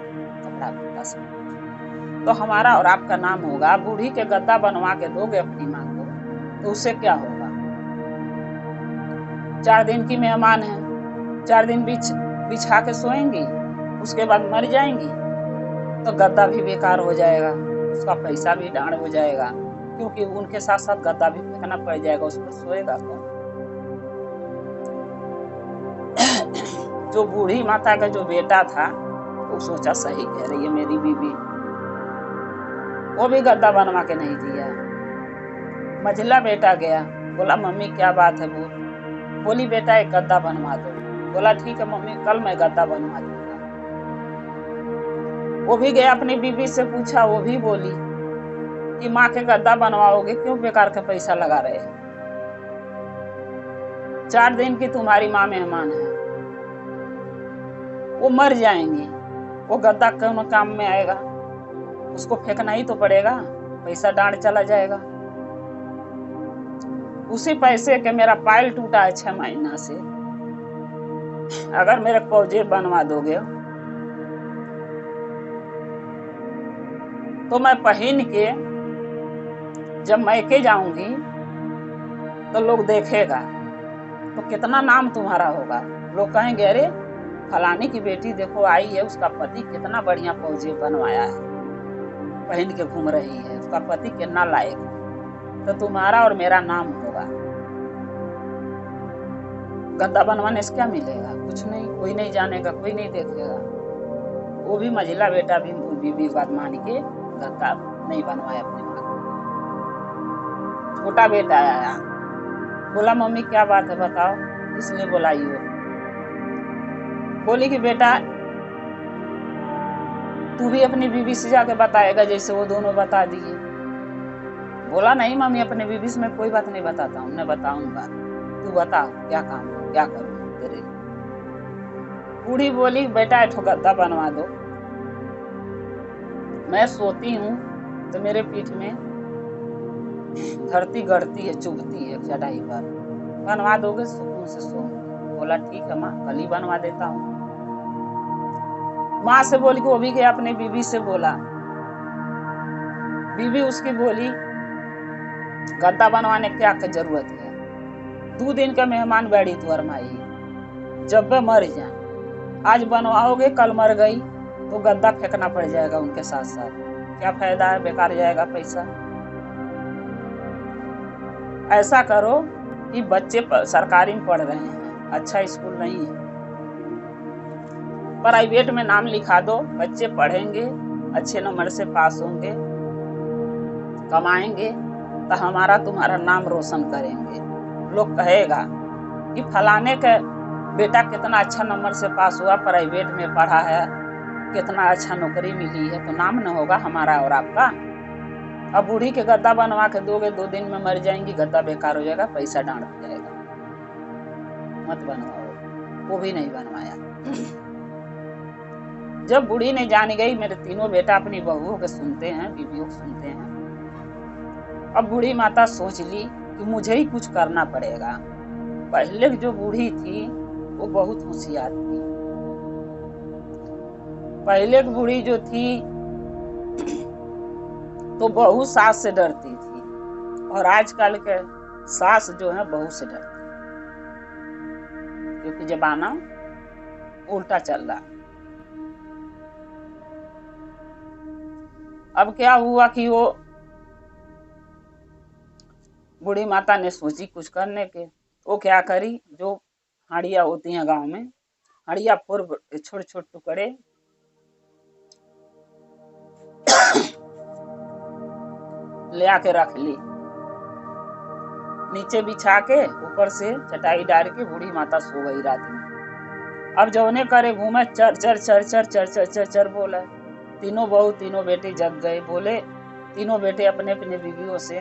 कपड़ा लत्ता सब, तो हमारा और आपका नाम होगा। बूढ़ी के गद्दा बनवा के दोगे अपनी माँ को, तो उससे क्या होगा? 4 दिन की मेहमान है, 4 दिन बिछा के सोएंगी, उसके बाद मर जाएंगी, तो गद्दा भी बेकार हो जाएगा, उसका पैसा भी डांड हो जाएगा, क्योंकि उनके साथ साथ गद्दा भी फेंकना पड़ जाएगा, उस पर सोएगा कौन? जो बूढ़ी माता का जो बेटा था, वो सोचा सही कह रही है मेरी बीबी, वो भी गद्दा बनवा के नहीं दिया। मझला बेटा गया, बोला मम्मी क्या बात है? बोली बेटा एक गद्दा बनवा दो। बोला ठीक है मम्मी, कल मैं गद्दा बनवा दूंगा। वो भी गया अपनी बीबी से पूछा, वो भी बोली कि माँ के गद्दा बनवाओगे, क्यों बेकार का पैसा लगा रहे हैं? 4 दिन की तुम्हारी माँ मेहमान है, वो मर जाएंगी, वो गद्दा कौन काम में आएगा? उसको फेंकना ही तो पड़ेगा, पैसा डांड चला जाएगा। उसी पैसे के मेरा पायल टूटा है 6 महीना से, अगर मेरे पौजे बनवा दोगे तो मैं पहन के जब मैके जाऊंगी तो लोग देखेगा, तो कितना नाम तुम्हारा होगा। लोग कहेंगे अरे फलानी की बेटी देखो आई है, उसका पति कितना बढ़िया पौजे बनवाया है, पहन के घूम रही है, उसका पति कितना लायक है, तो तुम्हारा और मेरा नाम होगा। गद्दा बनवाने से क्या मिलेगा? कुछ नहीं, कोई नहीं जानेगा, कोई नहीं देखेगा। वो भी मझिला बेटा भी बीबी बात मान के गद्दा नहीं बनवाया अपने माँ को। छोटा बेटा आया, बोला मम्मी क्या बात है बताओ, इसलिए बुलाई हो? बोली कि बेटा तू भी अपनी बीबी से जाके बताएगा जैसे वो दोनों बता दिए। बोला नहीं मम्मी, अपने बीबी से मैं कोई बात नहीं बताता हूँ, मैं बताऊंगा, तू बता क्या काम है, क्या करूँ तेरे? बूढ़ी बोली बेटा एक गद्दा बनवा दो, मैं सोती हूँ तो मेरे पीठ में धरती गड़ती है, चुभती है चटाई पर, बनवा दोगे सुकून से सो? बोला ठीक है माँ, कल ही बनवा देता हूँ। माँ से बोली कि वो भी गया अपने बीबी से बोला, बीबी उसकी बोली गद्दा बनवाने क्या जरूरत है, 2 दिन का मेहमान बैठी तुअर माई, जब वे मर जाए, आज बनवाओगे कल मर गई तो गद्दा फेंकना पड़ जाएगा उनके साथ साथ, क्या फायदा है, बेकार जाएगा पैसा। ऐसा करो कि बच्चे सरकारी में पढ़ रहे हैं, अच्छा स्कूल नहीं है, प्राइवेट में नाम लिखा दो, बच्चे पढ़ेंगे, अच्छे नंबर से पास होंगे, कमाएंगे, तो हमारा तुम्हारा नाम रोशन करेंगे। लोग कहेगा कि फलाने के बेटा कितना अच्छा नंबर से पास हुआ, प्राइवेट में पढ़ा है, कितना अच्छा नौकरी मिली है, तो नाम न होगा हमारा और आपका। अब बूढ़ी के गद्दा बनवा के दोगे, 2 दिन में मर जाएंगी, गद्दा बेकार हो जाएगा, पैसा डांड हो जाएगा, मत बनवाओ। वो भी नहीं बनवाया। जब बूढ़ी ने जान गई मेरे तीनों बेटा अपनी बहुओं के सुनते हैं, बीवियों को सुनते हैं, अब बूढ़ी माता सोच ली कि मुझे ही कुछ करना पड़ेगा। पहले जो बूढ़ी थी वो बहुत होशियार थी। पहले की बूढ़ी जो थी तो बहू सास से डरती थी, और आजकल के सास जो है बहू से डरती, क्योंकि जमाना उल्टा चल रहा। अब क्या हुआ कि वो बूढ़ी माता ने सोची कुछ करने के, वो क्या करी, जो हाड़िया होती हैं गांव में, हाड़िया फोड़ छोटे छोटे टुकड़े ले आके रख ली, नीचे बिछा के ऊपर से चटाई डाल के बूढ़ी माता सो गई रात में। अब जौने करे घूमे चर चर चर चर चर चर चर चर बोला, तीनों बहू तीनों बेटे जग गए। बोले तीनों बेटे अपने अपने बीवियों से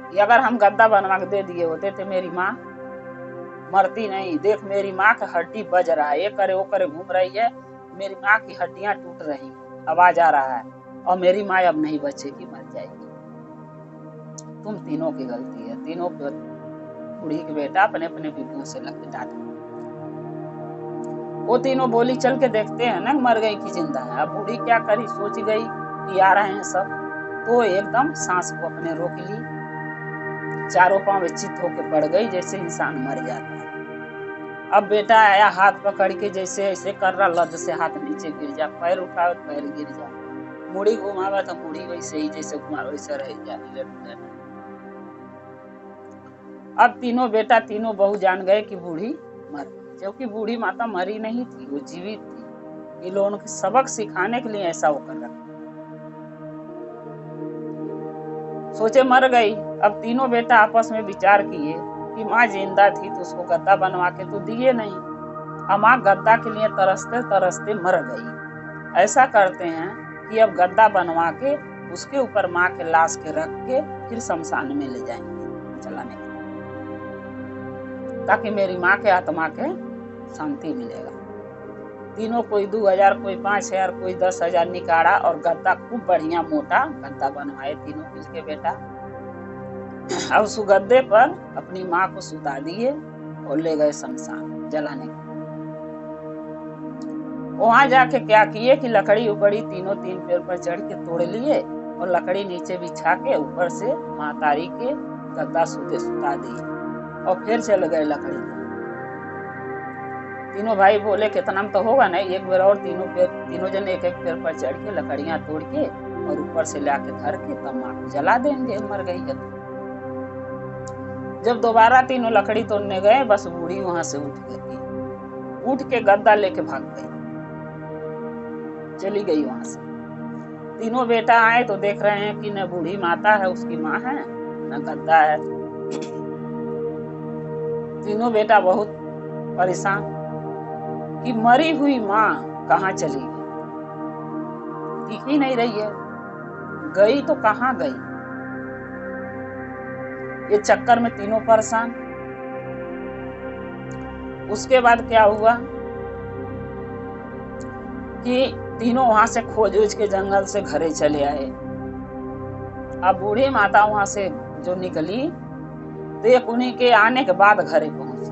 कि अगर हम गद्दा बनवा के दे दिए होते तो मेरी माँ मरती नहीं। देख मेरी माँ का हड्डी बज रहा है, ये करे वो करे घूम रही है, मेरी माँ की हड्डियां टूट रही, आवाज आ रहा है, और मेरी माँ अब नहीं बचेगी, मर जाएगी। तुम तीनों की गलती है। तीनों बूढ़ी के बेटा अपने अपने बीवियों से लग के डांटे। वो तीनों बोली चल के देखते हैं ना मर गई कि जिंदा है। अब बूढ़ी क्या करी, सोच गई कि आ रहे हैं सब, तो एकदम सांस को अपने रोक ली, चारों पांव चित होके पड़ गई जैसे इंसान मर जाता है। अब बेटा आया हाथ पकड़ के, जैसे ऐसे कर रहा, लद से हाथ नीचे गिर जा, पैर उठावे पैर गिर जा, मुड़ी घुमावा तो मुड़ी वैसे ही जैसे घुमा वैसे रह जा। अब तीनों बेटा तीनों बहू जान गए कि बूढ़ी मर गई, जबकि बूढ़ी माता मरी नहीं थी, वो जीवित थी। इन लोगों के सबक सिखाने के लिए ऐसा वो कर रखा। सोचे मर गई। अब तीनों बेटा आपस में विचार किए कि माँ जिंदा थी तो उसको गद्दा बनवा के तो दिए नहीं, अब माँ गद्दा के लिए तरसते तरसते मर गई। ऐसा करते हैं कि अब गद्दा बनवा के उसके ऊपर माँ के लाश के रख के फिर शमशान में ले जाएंगे चलाने, ताकि मेरी माँ के आत्मा के शांति मिलेगा। तीनों कोई 2000, कोई 5000, कोई 10,000 निकाला और गद्दा खूब बढ़िया मोटा गद्दा बनवाए तीनों मिलके बेटा। अब उस गद्दे पर अपनी माँ को सुता दिए और ले गए शमशान जलाने। वहां जाके क्या किए कि लकड़ी उपड़ी तीनों 3 पेड़ पर चढ़ के तोड़ लिए और लकड़ी नीचे बिछा के ऊपर से महतारी के गद्दा सुता दिए और फिर चल गए लकड़ी। तीनों भाई बोले कितना तो होगा नहीं, एक बार और तीनों जन एक एक पेड़ पर चढ़ के लकड़ियां तोड़ के और ऊपर से लाके धर के तब माँ को जला देंगे, मर गई है तो। जब दोबारा तीनों लकड़ी तोड़ने गए, बस बूढ़ी वहां से उठ गई, उठ के गद्दा लेके भाग गई, चली गई वहां से। तीनों बेटा आए तो देख रहे हैं कि न बूढ़ी माता है उसकी माँ है न गद्दा है। तीनों बेटा बहुत परेशान कि मरी हुई माँ कहाँ चली गई, दिख ही नहीं रही है, गई तो कहाँ गई। ये चक्कर में तीनों परेशान। उसके बाद क्या हुआ कि तीनों वहां से खोज के जंगल से घरे चले आए। अब बूढ़ी माता वहां से जो निकली देख उन्हीं के आने के बाद घरे पहुंची,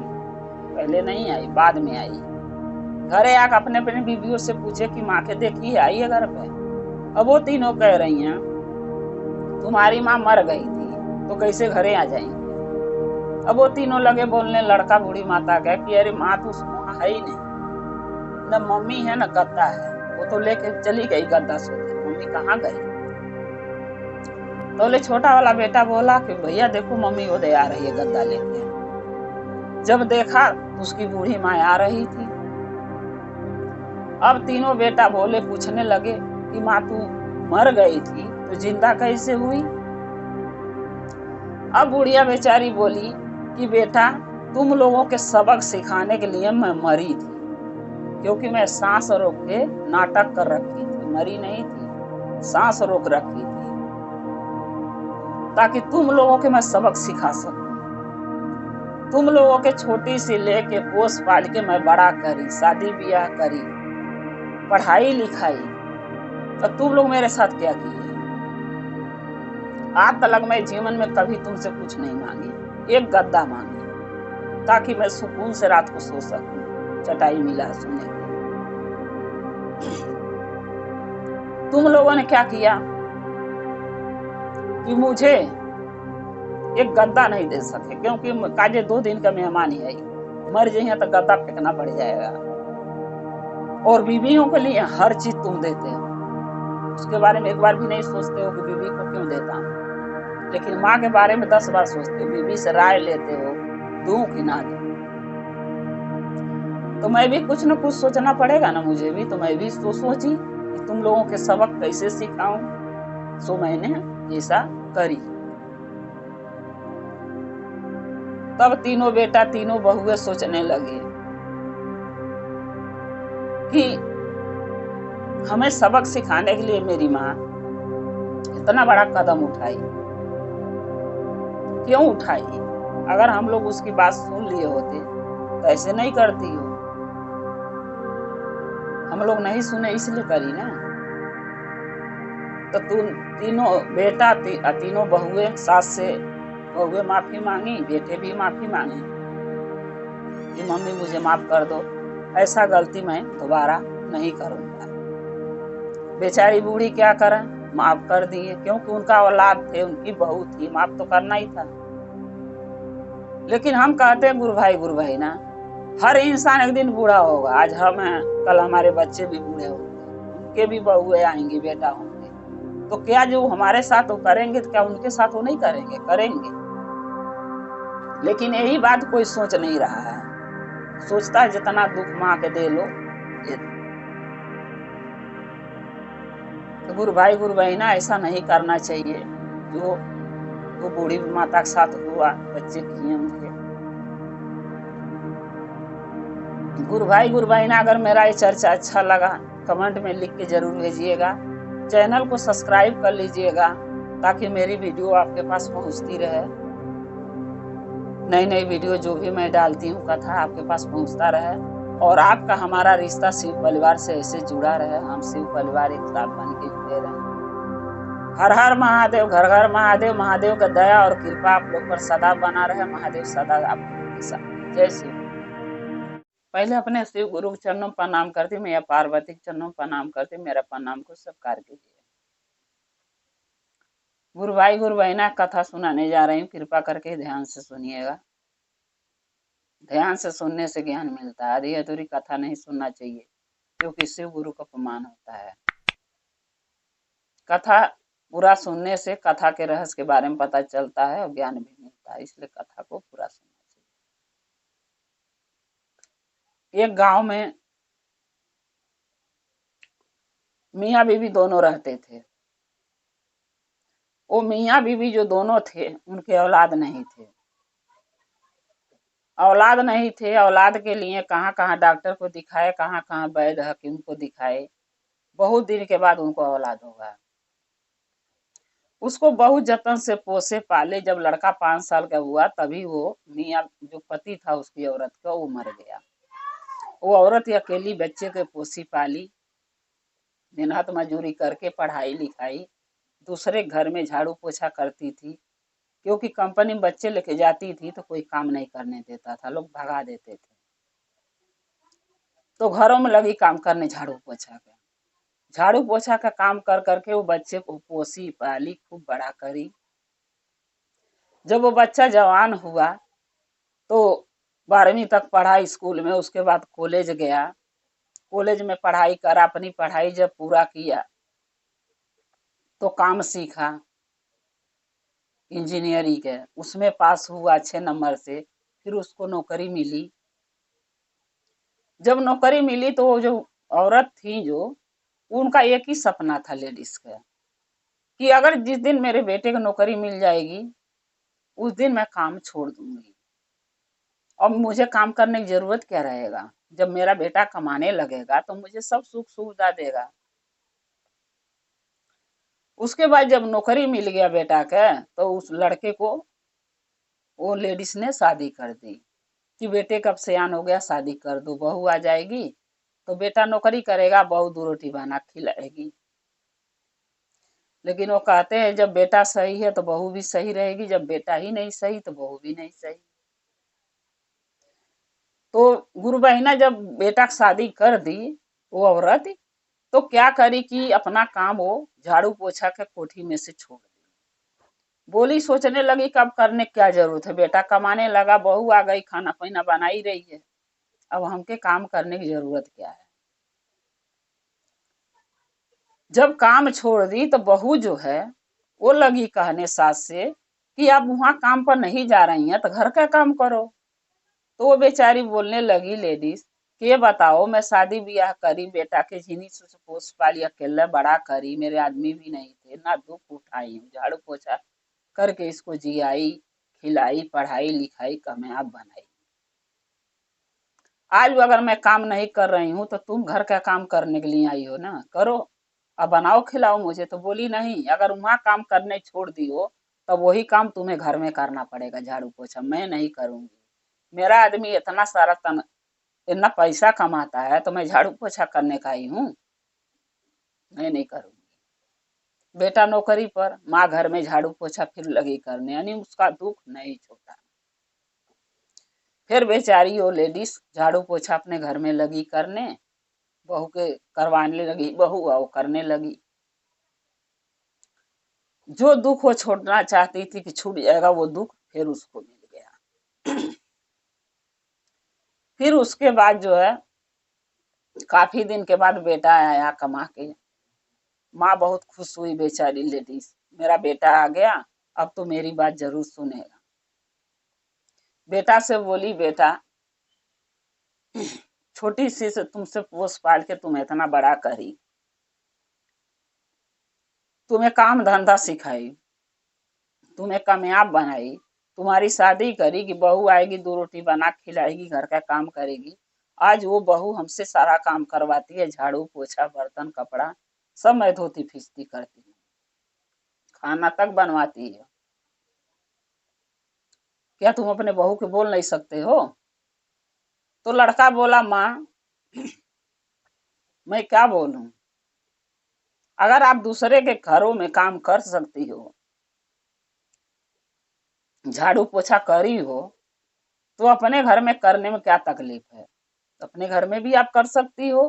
पहले नहीं आई, बाद में आई। घरे आकर अपने अपने बीवियों से पूछे कि माँ के देखी आई है घर पे। अब वो तीनों कह रही हैं तुम्हारी माँ मर गई थी तो कैसे घरे आ जाएंगे। अब वो तीनों लगे बोलने, लड़का बूढ़ी माता का कि अरे माँ तो वहाँ है ही नहीं, न मम्मी है न गद्दा है, वो तो लेके चली गई गद्दा सोते, मम्मी कहाँ गई। तो छोटा वाला बेटा बोला कि भैया देखो मम्मी वो दे आ रही है गद्दा लेके। जब देखा तो उसकी बूढ़ी माँ आ रही थी। अब तीनों बेटा बोले, पूछने लगे कि माँ तू मर गई थी तो जिंदा कैसे हुई। अब बुढ़िया बेचारी बोली कि बेटा तुम लोगों के सबक सिखाने के लिए मैं मरी थी, क्योंकि मैं सांस रोक के नाटक कर रखी थी, मरी नहीं थी, सांस रोक रखी थी, ताकि तुम लोगों के मैं सबक सिखा सकूं। तुम लोगों के छोटी सी लेके पोस पाल के मैं बड़ा करी, शादी ब्याह करी, पढ़ाई लिखाई, तो तुम लोग मेरे साथ क्या किए। आज तक मैं जीवन में कभी तुमसे कुछ नहीं मांगी, एक गद्दा मांगी ताकि मैं सुकून से रात को सो सकूं, चटाई मिला सोने की। तुम लोगों ने क्या किया कि मुझे एक गद्दा नहीं दे सके, क्योंकि काजे 2 दिन का मेहमान ही है, मर जाइए तो गद्दा फेंकना पड़ जाएगा। और बीवियों के लिए हर चीज तुम देते हो, उसके बारे में एक बार भी नहीं सोचते हो कि बीवी को क्यों देता हूँ, लेकिन माँ के बारे में 10 बार सोचते हो, बीवी से राय लेते हो दूं कि ना दूं। तो मैं भी कुछ न कुछ सोचना पड़ेगा ना मुझे भी, तो मैं भी सोची कि तुम लोगों के सबक कैसे सिखाऊं, सो मैंने ऐसा करी। तब तीनों बेटा तीनों बहुएं सोचने लगे कि हमें सबक सिखाने के लिए मेरी माँ इतना बड़ा कदम उठाई, क्यों उठाई? अगर हम लोग उसकी बात सुन लिए होते तो ऐसे नहीं करती हो। हम लोग नहीं सुने इसलिए करी ना। तो तुम तीनों बेटा तीनों बहुए, सास से बहुए माफी मांगी, बेटे भी माफी मांगे कि मम्मी मुझे माफ कर दो, ऐसा गलती मैं दोबारा नहीं करूंगा। बेचारी बूढ़ी क्या करें, माफ कर दिए, क्योंकि उनका औलाद थे, उनकी बहू थी, माफ तो करना ही था। लेकिन हम कहते हैं गुरु भाई ना, हर इंसान एक दिन बूढ़ा होगा। आज हम हैं, कल हमारे बच्चे भी बूढ़े होंगे, उनके भी बहुए आएंगे, बेटा होंगे। तो क्या जो हमारे साथ वो करेंगे तो क्या उनके साथ वो नहीं करेंगे? करेंगे। लेकिन यही बात कोई सोच नहीं रहा है। सोचता है जितना दुख माँ के दे लो। तो गुरु भाई ना, ऐसा नहीं करना चाहिए जो वो बूढ़ी माता के साथ हुआ, बच्चे किए उनके। गुरु भाई ना, अगर मेरा ये चर्चा अच्छा लगा कमेंट में लिख के जरूर भेजिएगा। चैनल को सब्सक्राइब कर लीजिएगा ताकि मेरी वीडियो आपके पास पहुंचती रहे। नई नई वीडियो जो भी मैं डालती हूँ कथा आपके पास पहुंचता रहे, और आपका हमारा रिश्ता शिव परिवार से ऐसे जुड़ा रहे। हम शिव परिवार एक साथ बन के जुड़े रहे। हर हर महादेव, घर घर महादेव। महादेव का दया और कृपा आप लोग पर सदा बना रहे। महादेव सदा आप लोगों के साथ। जय शिव। पहले अपने शिव गुरु के चरणों पर प्रणाम करती, मैं पार्वती के चरणों पर प्रणाम करती, मेरा प्रणाम को स्वीकार कीजिए। गुरु भाई ना, कथा सुनाने जा रही हूँ, कृपा करके ध्यान से सुनिएगा। ध्यान से सुनने से ज्ञान मिलता है। आधी अधूरी कथा नहीं सुनना चाहिए, क्योंकि शिव गुरु का अपमान होता है। कथा पूरा सुनने से कथा के रहस्य के बारे में पता चलता है और ज्ञान भी मिलता है, इसलिए कथा को पूरा सुनना चाहिए। एक गांव में मियाँ बीवी दोनों रहते थे। वो मियाँ बीवी जो दोनों थे, उनके औलाद नहीं थे। औलाद नहीं थे, औलाद के लिए कहाँ कहाँ डॉक्टर को दिखाए, कहाँ कहाँ वैद्य हकीम को दिखाए। बहुत दिन के बाद उनको औलाद होगा। उसको बहुत जतन से पोसे पाले। जब लड़का 5 साल का हुआ तभी वो मियाँ जो पति था उसकी औरत का, वो मर गया। वो औरत अकेली बच्चे के पोसी पाली, मेहनत मजदूरी करके पढ़ाई लिखाई, दूसरे घर में झाड़ू पोछा करती थी, क्योंकि कंपनी में बच्चे लेके जाती थी तो कोई काम नहीं करने देता था, लोग भगा देते थे। तो घरों में लगी काम करने, झाड़ू पोछा का काम कर करके वो बच्चे को पोसी पाली, खूब बड़ा करी। जब वो बच्चा जवान हुआ तो 12वीं तक पढ़ा स्कूल में, उसके बाद कॉलेज गया। कॉलेज में पढ़ाई करा, अपनी पढ़ाई जब पूरा किया तो काम सीखा इंजीनियरिंग के, उसमें पास हुआ अच्छे नंबर से। फिर उसको नौकरी मिली। जब नौकरी मिली तो वो जो औरत थी जो, उनका एक ही सपना था लेडीज का, कि अगर जिस दिन मेरे बेटे को नौकरी मिल जाएगी उस दिन मैं काम छोड़ दूंगी। अब मुझे काम करने की जरूरत क्या रहेगा, जब मेरा बेटा कमाने लगेगा तो मुझे सब सुख सुविधा देगा। उसके बाद जब नौकरी मिल गया बेटा के, तो उस लड़के को वो लेडीज ने शादी कर दी कि बेटे कब सयान हो गया, शादी कर दो, बहू आ जाएगी तो बेटा नौकरी करेगा, बहू 2 रोटी बना खिलाएगी। लेकिन वो कहते हैं जब बेटा सही है तो बहू भी सही रहेगी, जब बेटा ही नहीं सही तो बहू भी नहीं सही। तो गुरु बहिना जब बेटा की शादी कर दी वो औरत, तो क्या करी कि अपना काम वो झाड़ू पोछा के कोठी में से छोड़ दी। बोली सोचने लगी कब करने क्या जरूरत है, बेटा कमाने लगा, बहू आ गई, खाना पीना बना ही रही है, अब हमके काम करने की जरूरत क्या है। जब काम छोड़ दी तो बहू जो है वो लगी कहने सास से कि आप वहां काम पर नहीं जा रही हैं तो घर का काम करो। तो वो बेचारी बोलने लगी लेडीज कि ये बताओ, मैं शादी ब्याह करी, बेटा के झिनी से पोस पाली, अकेला बड़ा करी, मेरे आदमी भी नहीं थे, ना दुख उठाई हूँ, झाड़ू पोछा करके इसको जियाई खिलाई, पढ़ाई लिखाई कामयाब बनाई। आज अगर मैं काम नहीं कर रही हूँ तो तुम घर का काम करने के लिए आई हो ना, करो, अब बनाओ खिलाओ मुझे। तो बोली नहीं, अगर वहां काम करने छोड़ दियो तब वही काम तुम्हें घर में करना पड़ेगा, झाड़ू पोछा। मैं नहीं करूंगी। मेरा आदमी इतना सारा इतना पैसा कमाता है तो मैं झाड़ू पोछा करने का ही हूँ। मैं नहीं करूंगी। बेटा नौकरी पर, माँ घर में झाड़ू पोछा फिर लगी करने, यानी उसका दुख नहीं छोटा। फिर बेचारी वो लेडीज झाड़ू पोछा अपने घर में लगी करने, बहू के करवाने लगी, बहू वो करने लगी। जो दुख वो छोड़ना चाहती थी कि छूट जाएगा, वो दुख फिर उसको मिल गया। फिर उसके बाद जो है, काफी दिन के बाद बेटा आया कमा के। माँ बहुत खुश हुई बेचारी लेडीज, मेरा बेटा आ गया, अब तो मेरी बात जरूर सुनेगा। बेटा से बोली, बेटा छोटी सी से तुमसे पोस पाल के तुम्हें इतना बड़ा करी, तुम्हें काम धंधा सिखाई, तुम्हें कामयाब बनाई, तुम्हारी शादी करी कि बहू आएगी, 2 रोटी बना खिलाएगी, घर का काम करेगी। आज वो बहू हमसे सारा काम करवाती है, झाड़ू पोछा बर्तन कपड़ा सब मैं धोती फीसती करती हूँ, खाना तक बनवाती है। क्या तुम अपने बहू के बोल नहीं सकते हो? तो लड़का बोला, माँ मैं क्या बोलूं, अगर आप दूसरे के घरों में काम कर सकती हो, झाड़ू पोछा करी हो, तो अपने घर में करने में क्या तकलीफ है? अपने घर में भी आप कर सकती हो,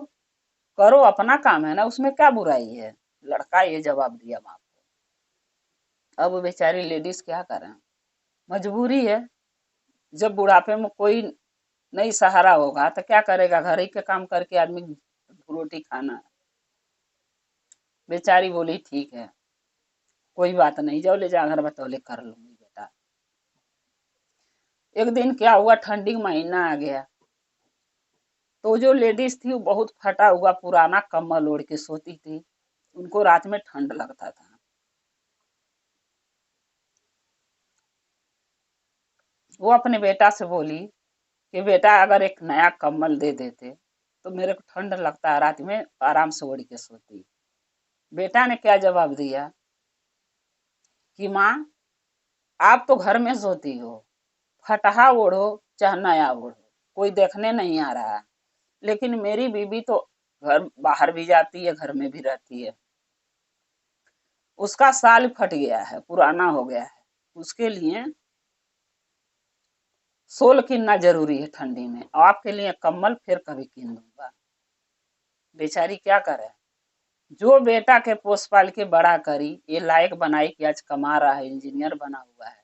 करो, अपना काम है ना, उसमें क्या बुराई है? लड़का ये जवाब दिया माँ को। अब बेचारी लेडीज क्या करें, मजबूरी है। जब बुढ़ापे में कोई नहीं सहारा होगा तो क्या करेगा, घर ही के काम करके आदमी रोटी खाना है। बेचारी बोली, ठीक है, कोई बात नहीं, जाओ ले जा घर बतौले कर लूंगी बेटा। एक दिन क्या हुआ, ठंडी महीना आ गया, तो जो लेडीज थी वो बहुत फटा हुआ पुराना कम्बल ओढ़ के सोती थी, उनको रात में ठंड लगता था। वो अपने बेटा से बोली कि बेटा अगर एक नया कम्बल दे देते तो मेरे को ठंड लगता है, रात में आराम से ओढ़ के सोती। बेटा ने क्या जवाब दिया कि माँ आप तो घर में सोती हो, फटहा ओढ़ो चाहे नया ओढ़ो, कोई देखने नहीं आ रहा है, लेकिन मेरी बीबी तो घर बाहर भी जाती है, घर में भी रहती है, उसका साल फट गया है, पुराना हो गया है, उसके लिए सोल किनना जरूरी है ठंडी में, आपके लिए कम्बल फिर कभी किन दूंगा। बेचारी क्या करे, जो बेटा के पोस पाल के बड़ा करी, ये लायक बनाई कि आज कमा रहा है, इंजीनियर बना हुआ है,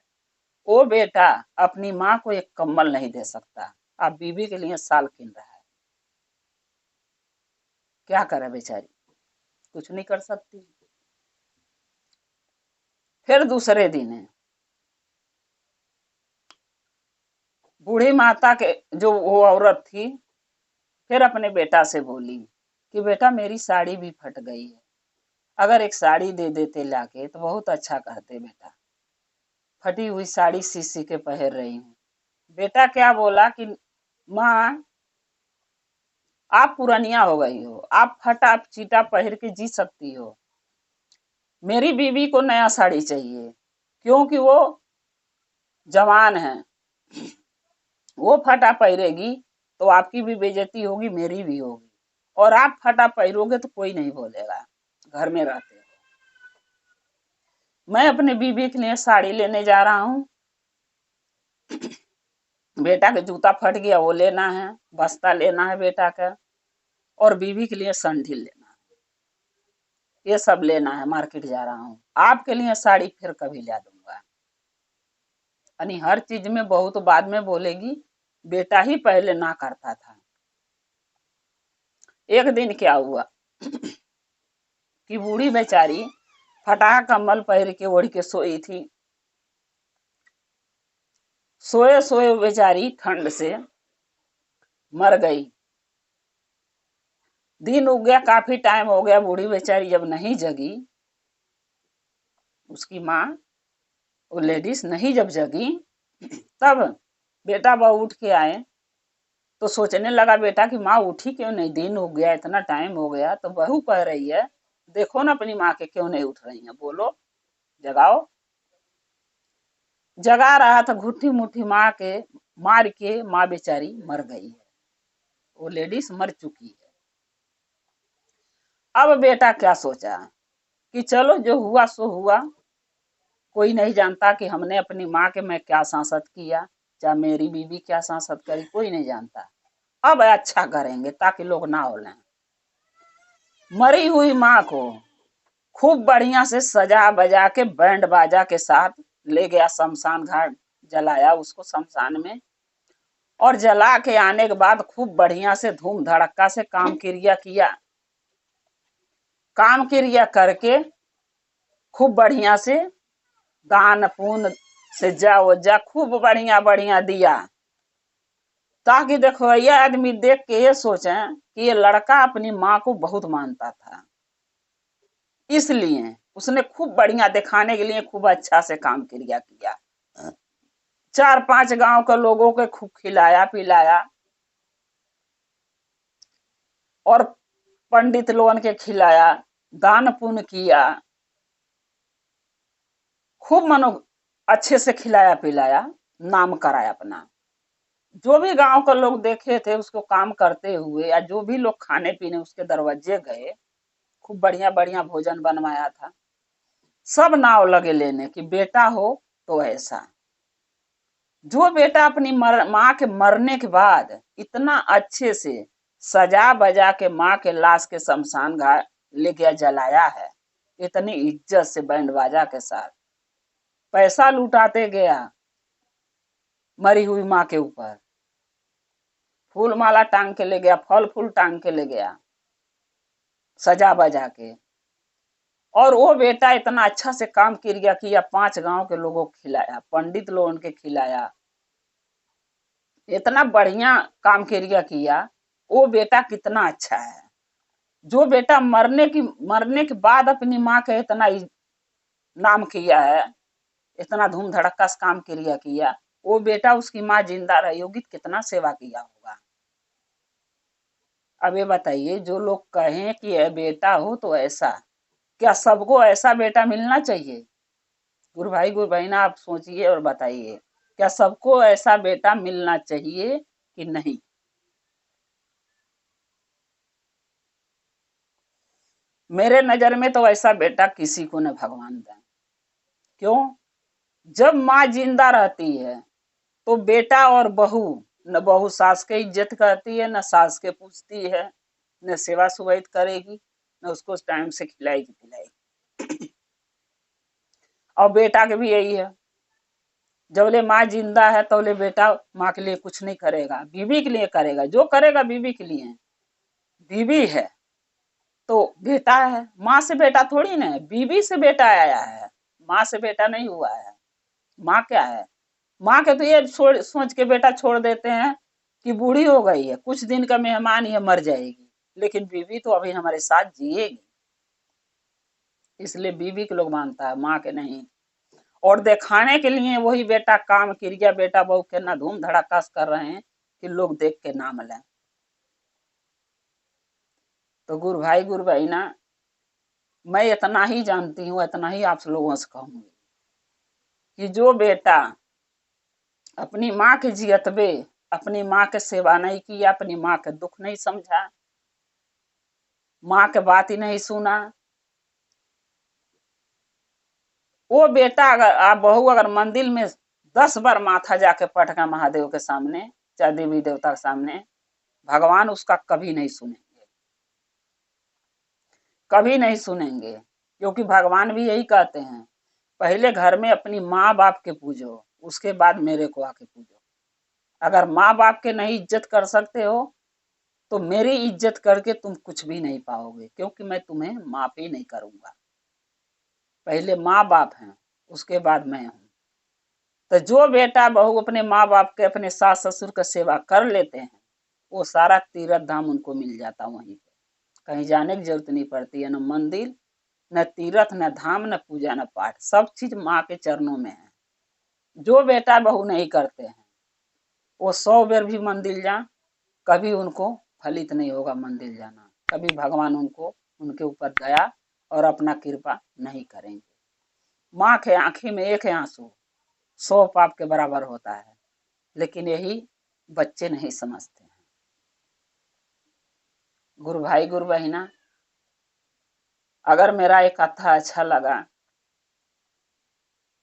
वो बेटा अपनी माँ को एक कम्बल नहीं दे सकता, आप बीबी के लिए साल किन रहा है। क्या करे बेचारी, कुछ नहीं कर सकती। फिर दूसरे दिन है, बूढ़ी माता के जो वो औरत थी फिर अपने बेटा से बोली कि बेटा मेरी साड़ी भी फट गई है, अगर एक साड़ी दे देते लाके तो बहुत अच्छा करते बेटा, फटी हुई साड़ी सी सी के पहन रही हूँ। बेटा क्या बोला कि माँ आप पुरानिया हो गई हो, आप फटा चीटा पहन के जी सकती हो, मेरी बीवी को नया साड़ी चाहिए, क्योंकि वो जवान है, वो फटा पहरेगी तो आपकी भी बेइज्जती होगी, मेरी भी होगी, और आप फटा पहरोगे तो कोई नहीं बोलेगा, घर में रहते हो। मैं अपने बीबी के लिए साड़ी लेने जा रहा हूँ, बेटा के जूता फट गया वो लेना है, बस्ता लेना है बेटा का, और बीबी के लिए संडील लेना है, ये सब लेना है, मार्केट जा रहा हूँ, आपके लिए साड़ी फिर कभी ला दूंगा। यानी हर चीज में बहू तो बाद में बोलेगी, बेटा ही पहले ना करता था। एक दिन क्या हुआ कि बूढ़ी बेचारी फटा कम्बल पहन के ओढ़ के सोई थी, सोए सोए बेचारी ठंड से मर गई। दिन उग गया, काफी टाइम हो गया, बूढ़ी बेचारी जब नहीं जगी, उसकी माँ वो लेडीज नहीं जब जगी, तब बेटा बहू उठ के आए, तो सोचने लगा बेटा कि माँ उठी क्यों नहीं, दिन हो गया, इतना टाइम हो गया, तो बहू कह रही है देखो ना अपनी माँ के क्यों नहीं उठ रही है, बोलो जगाओ। जगा रहा था, घुट्टी मुट्ठी मार के माँ बेचारी मर गई है, वो लेडीज मर चुकी है। अब बेटा क्या सोचा कि चलो जो हुआ सो हुआ, कोई नहीं जानता कि हमने अपनी माँ के मैं क्या सांसद किया, चाहे मेरी बीवी क्या सांसद करी, कोई नहीं जानता। अब अच्छा करेंगे ताकि लोग ना बोलें। मरी हुई माँ को खूब बढ़िया से सजा बजा के बैंड बाजा के साथ ले गया शमशान घाट, जलाया उसको शमशान में। और जला के आने के बाद खूब बढ़िया से धूम धड़क्का से काम क्रिया किया। काम क्रिया करके खूब बढ़िया से दान पुण्य सिज्जा वज्जा खूब बढ़िया बढ़िया दिया, ताकि देखो ये आदमी देख के ये सोचे कि ये लड़का अपनी माँ को बहुत मानता था, इसलिए उसने खूब बढ़िया दिखाने के लिए खूब अच्छा से काम क्रिया किया। 4-5 गांव के लोगों के खूब खिलाया पिलाया, और पंडित लोगन के खिलाया, दान पुण्य किया, खूब मनो अच्छे से खिलाया पिलाया, नाम कराया अपना। जो भी गांव के लोग देखे थे उसको काम करते हुए, या जो भी लोग खाने पीने उसके दरवाजे गए, खूब बढ़िया बढ़िया भोजन बनवाया था। सब नाव लगे लेने कि बेटा हो तो ऐसा। जो बेटा अपनी माँ के मरने के बाद इतना अच्छे से सजा बजा के माँ के लाश के शमशान घाट ले गया, जलाया है, इतनी इज्जत से बैंड बाजा के साथ, पैसा लुटाते गया मरी हुई माँ के ऊपर, फूल माला टांग के ले गया, फल फूल टांग के ले गया, सजा बजा के। और वो बेटा इतना अच्छा से काम क्रिया किया, 5 गांव के लोगों को खिलाया, पंडित लोगों के खिलाया, इतना बढ़िया काम क्रिया किया। वो बेटा कितना अच्छा है। जो बेटा मरने के बाद अपनी माँ का इतना नाम किया है, इतना धूम धड़क्का से काम क्रिया किया, वो बेटा उसकी माँ जिंदा रही होगी तो कितना सेवा किया होगा। अब ये बताइए, जो लोग कहें कि ये बेटा हो तो ऐसा, क्या सबको ऐसा बेटा मिलना चाहिए? गुरु भाई गुरु बहना आप सोचिए और बताइए, क्या सबको ऐसा बेटा मिलना चाहिए कि नहीं? मेरे नजर में तो ऐसा बेटा किसी को न भगवान दें। क्यों? जब माँ जिंदा रहती है तो बेटा और बहू, न बहू सास के इज्जत करती है, न सास के पूछती है, न सेवा सुवित करेगी, न उसको टाइम से खिलाएगी पिलाएगी। और बेटा के भी यही है, जबले माँ जिंदा है तबले बेटा माँ के लिए कुछ नहीं करेगा, बीवी के लिए करेगा, जो करेगा बीवी के लिए। बीवी है तो बेटा है, माँ से बेटा थोड़ी ना है, बीवी से बेटा आया है, माँ से बेटा नहीं हुआ है। माँ क्या है? माँ के तो ये सोच के बेटा छोड़ देते हैं कि बूढ़ी हो गई है, कुछ दिन का मेहमान ही मर जाएगी, लेकिन बीवी तो अभी हमारे साथ जिएगी, इसलिए बीवी के लोग मानता है, माँ के नहीं। और दिखाने के लिए वही बेटा काम क्रिया, बेटा बहू के ना धूम धड़ाका कर रहे हैं कि लोग देख के नाम लें। तो गुरु भाई गुरु बहना, मैं इतना ही जानती हूँ, इतना ही आप लोगों से कहूंगी कि जो बेटा अपनी माँ के जियतबे अपनी माँ के सेवा नहीं किया, अपनी माँ के दुख नहीं समझा, माँ के बात ही नहीं सुना, वो बेटा अगर बहू अगर मंदिर में 10 बार माथा जाके पटका महादेव के सामने, चाहे देवी देवता के सामने, भगवान उसका कभी नहीं सुनेंगे, कभी नहीं सुनेंगे। क्योंकि भगवान भी यही कहते हैं, पहले घर में अपनी माँ बाप के पूजो, उसके बाद मेरे को आके पूजो। अगर माँ बाप के नहीं इज्जत कर सकते हो तो मेरी इज्जत करके तुम कुछ भी नहीं पाओगे, क्योंकि मैं तुम्हें माफ ही नहीं करूंगा। पहले माँ बाप हैं, उसके बाद मैं हूं। तो जो बेटा बहू अपने माँ बाप के, अपने सास ससुर का सेवा कर लेते हैं, वो सारा तीर्थ धाम उनको मिल जाता वहीं पे, कहीं जाने की जरूरत नहीं पड़ती है, न मंदिर, न तीर्थ, न धाम, न पूजा, न पाठ, सब चीज माँ के चरणों में है। जो बेटा बहू नहीं करते हैं वो 100 बेर भी मंदिर जा, कभी उनको फलित नहीं होगा मंदिर जाना, कभी भगवान उनको, उनके ऊपर दया और अपना कृपा नहीं करेंगे। माँ के आंखें में एक आंसू 100 पाप के बराबर होता है, लेकिन यही बच्चे नहीं समझते हैं। गुरु भाई गुरु बहिना, अगर मेरा ये कथा अच्छा लगा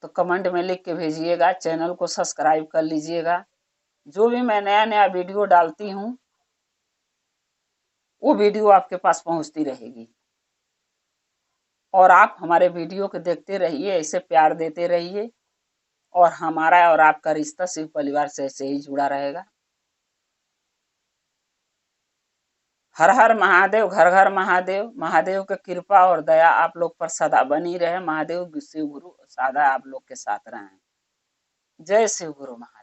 तो कमेंट में लिख के भेजिएगा, चैनल को सब्सक्राइब कर लीजिएगा। जो भी मैं नया नया वीडियो डालती हूँ वो वीडियो आपके पास पहुंचती रहेगी, और आप हमारे वीडियो को देखते रहिए, ऐसे प्यार देते रहिए, और हमारा और आपका रिश्ता शिव परिवार से ऐसे ही जुड़ा रहेगा। हर हर महादेव, घर घर महादेव। महादेव की कृपा और दया आप लोग पर सदा बनी रहे। महादेव शिव गुरु सदा आप लोग के साथ रहें। जय शिव गुरु महादेव।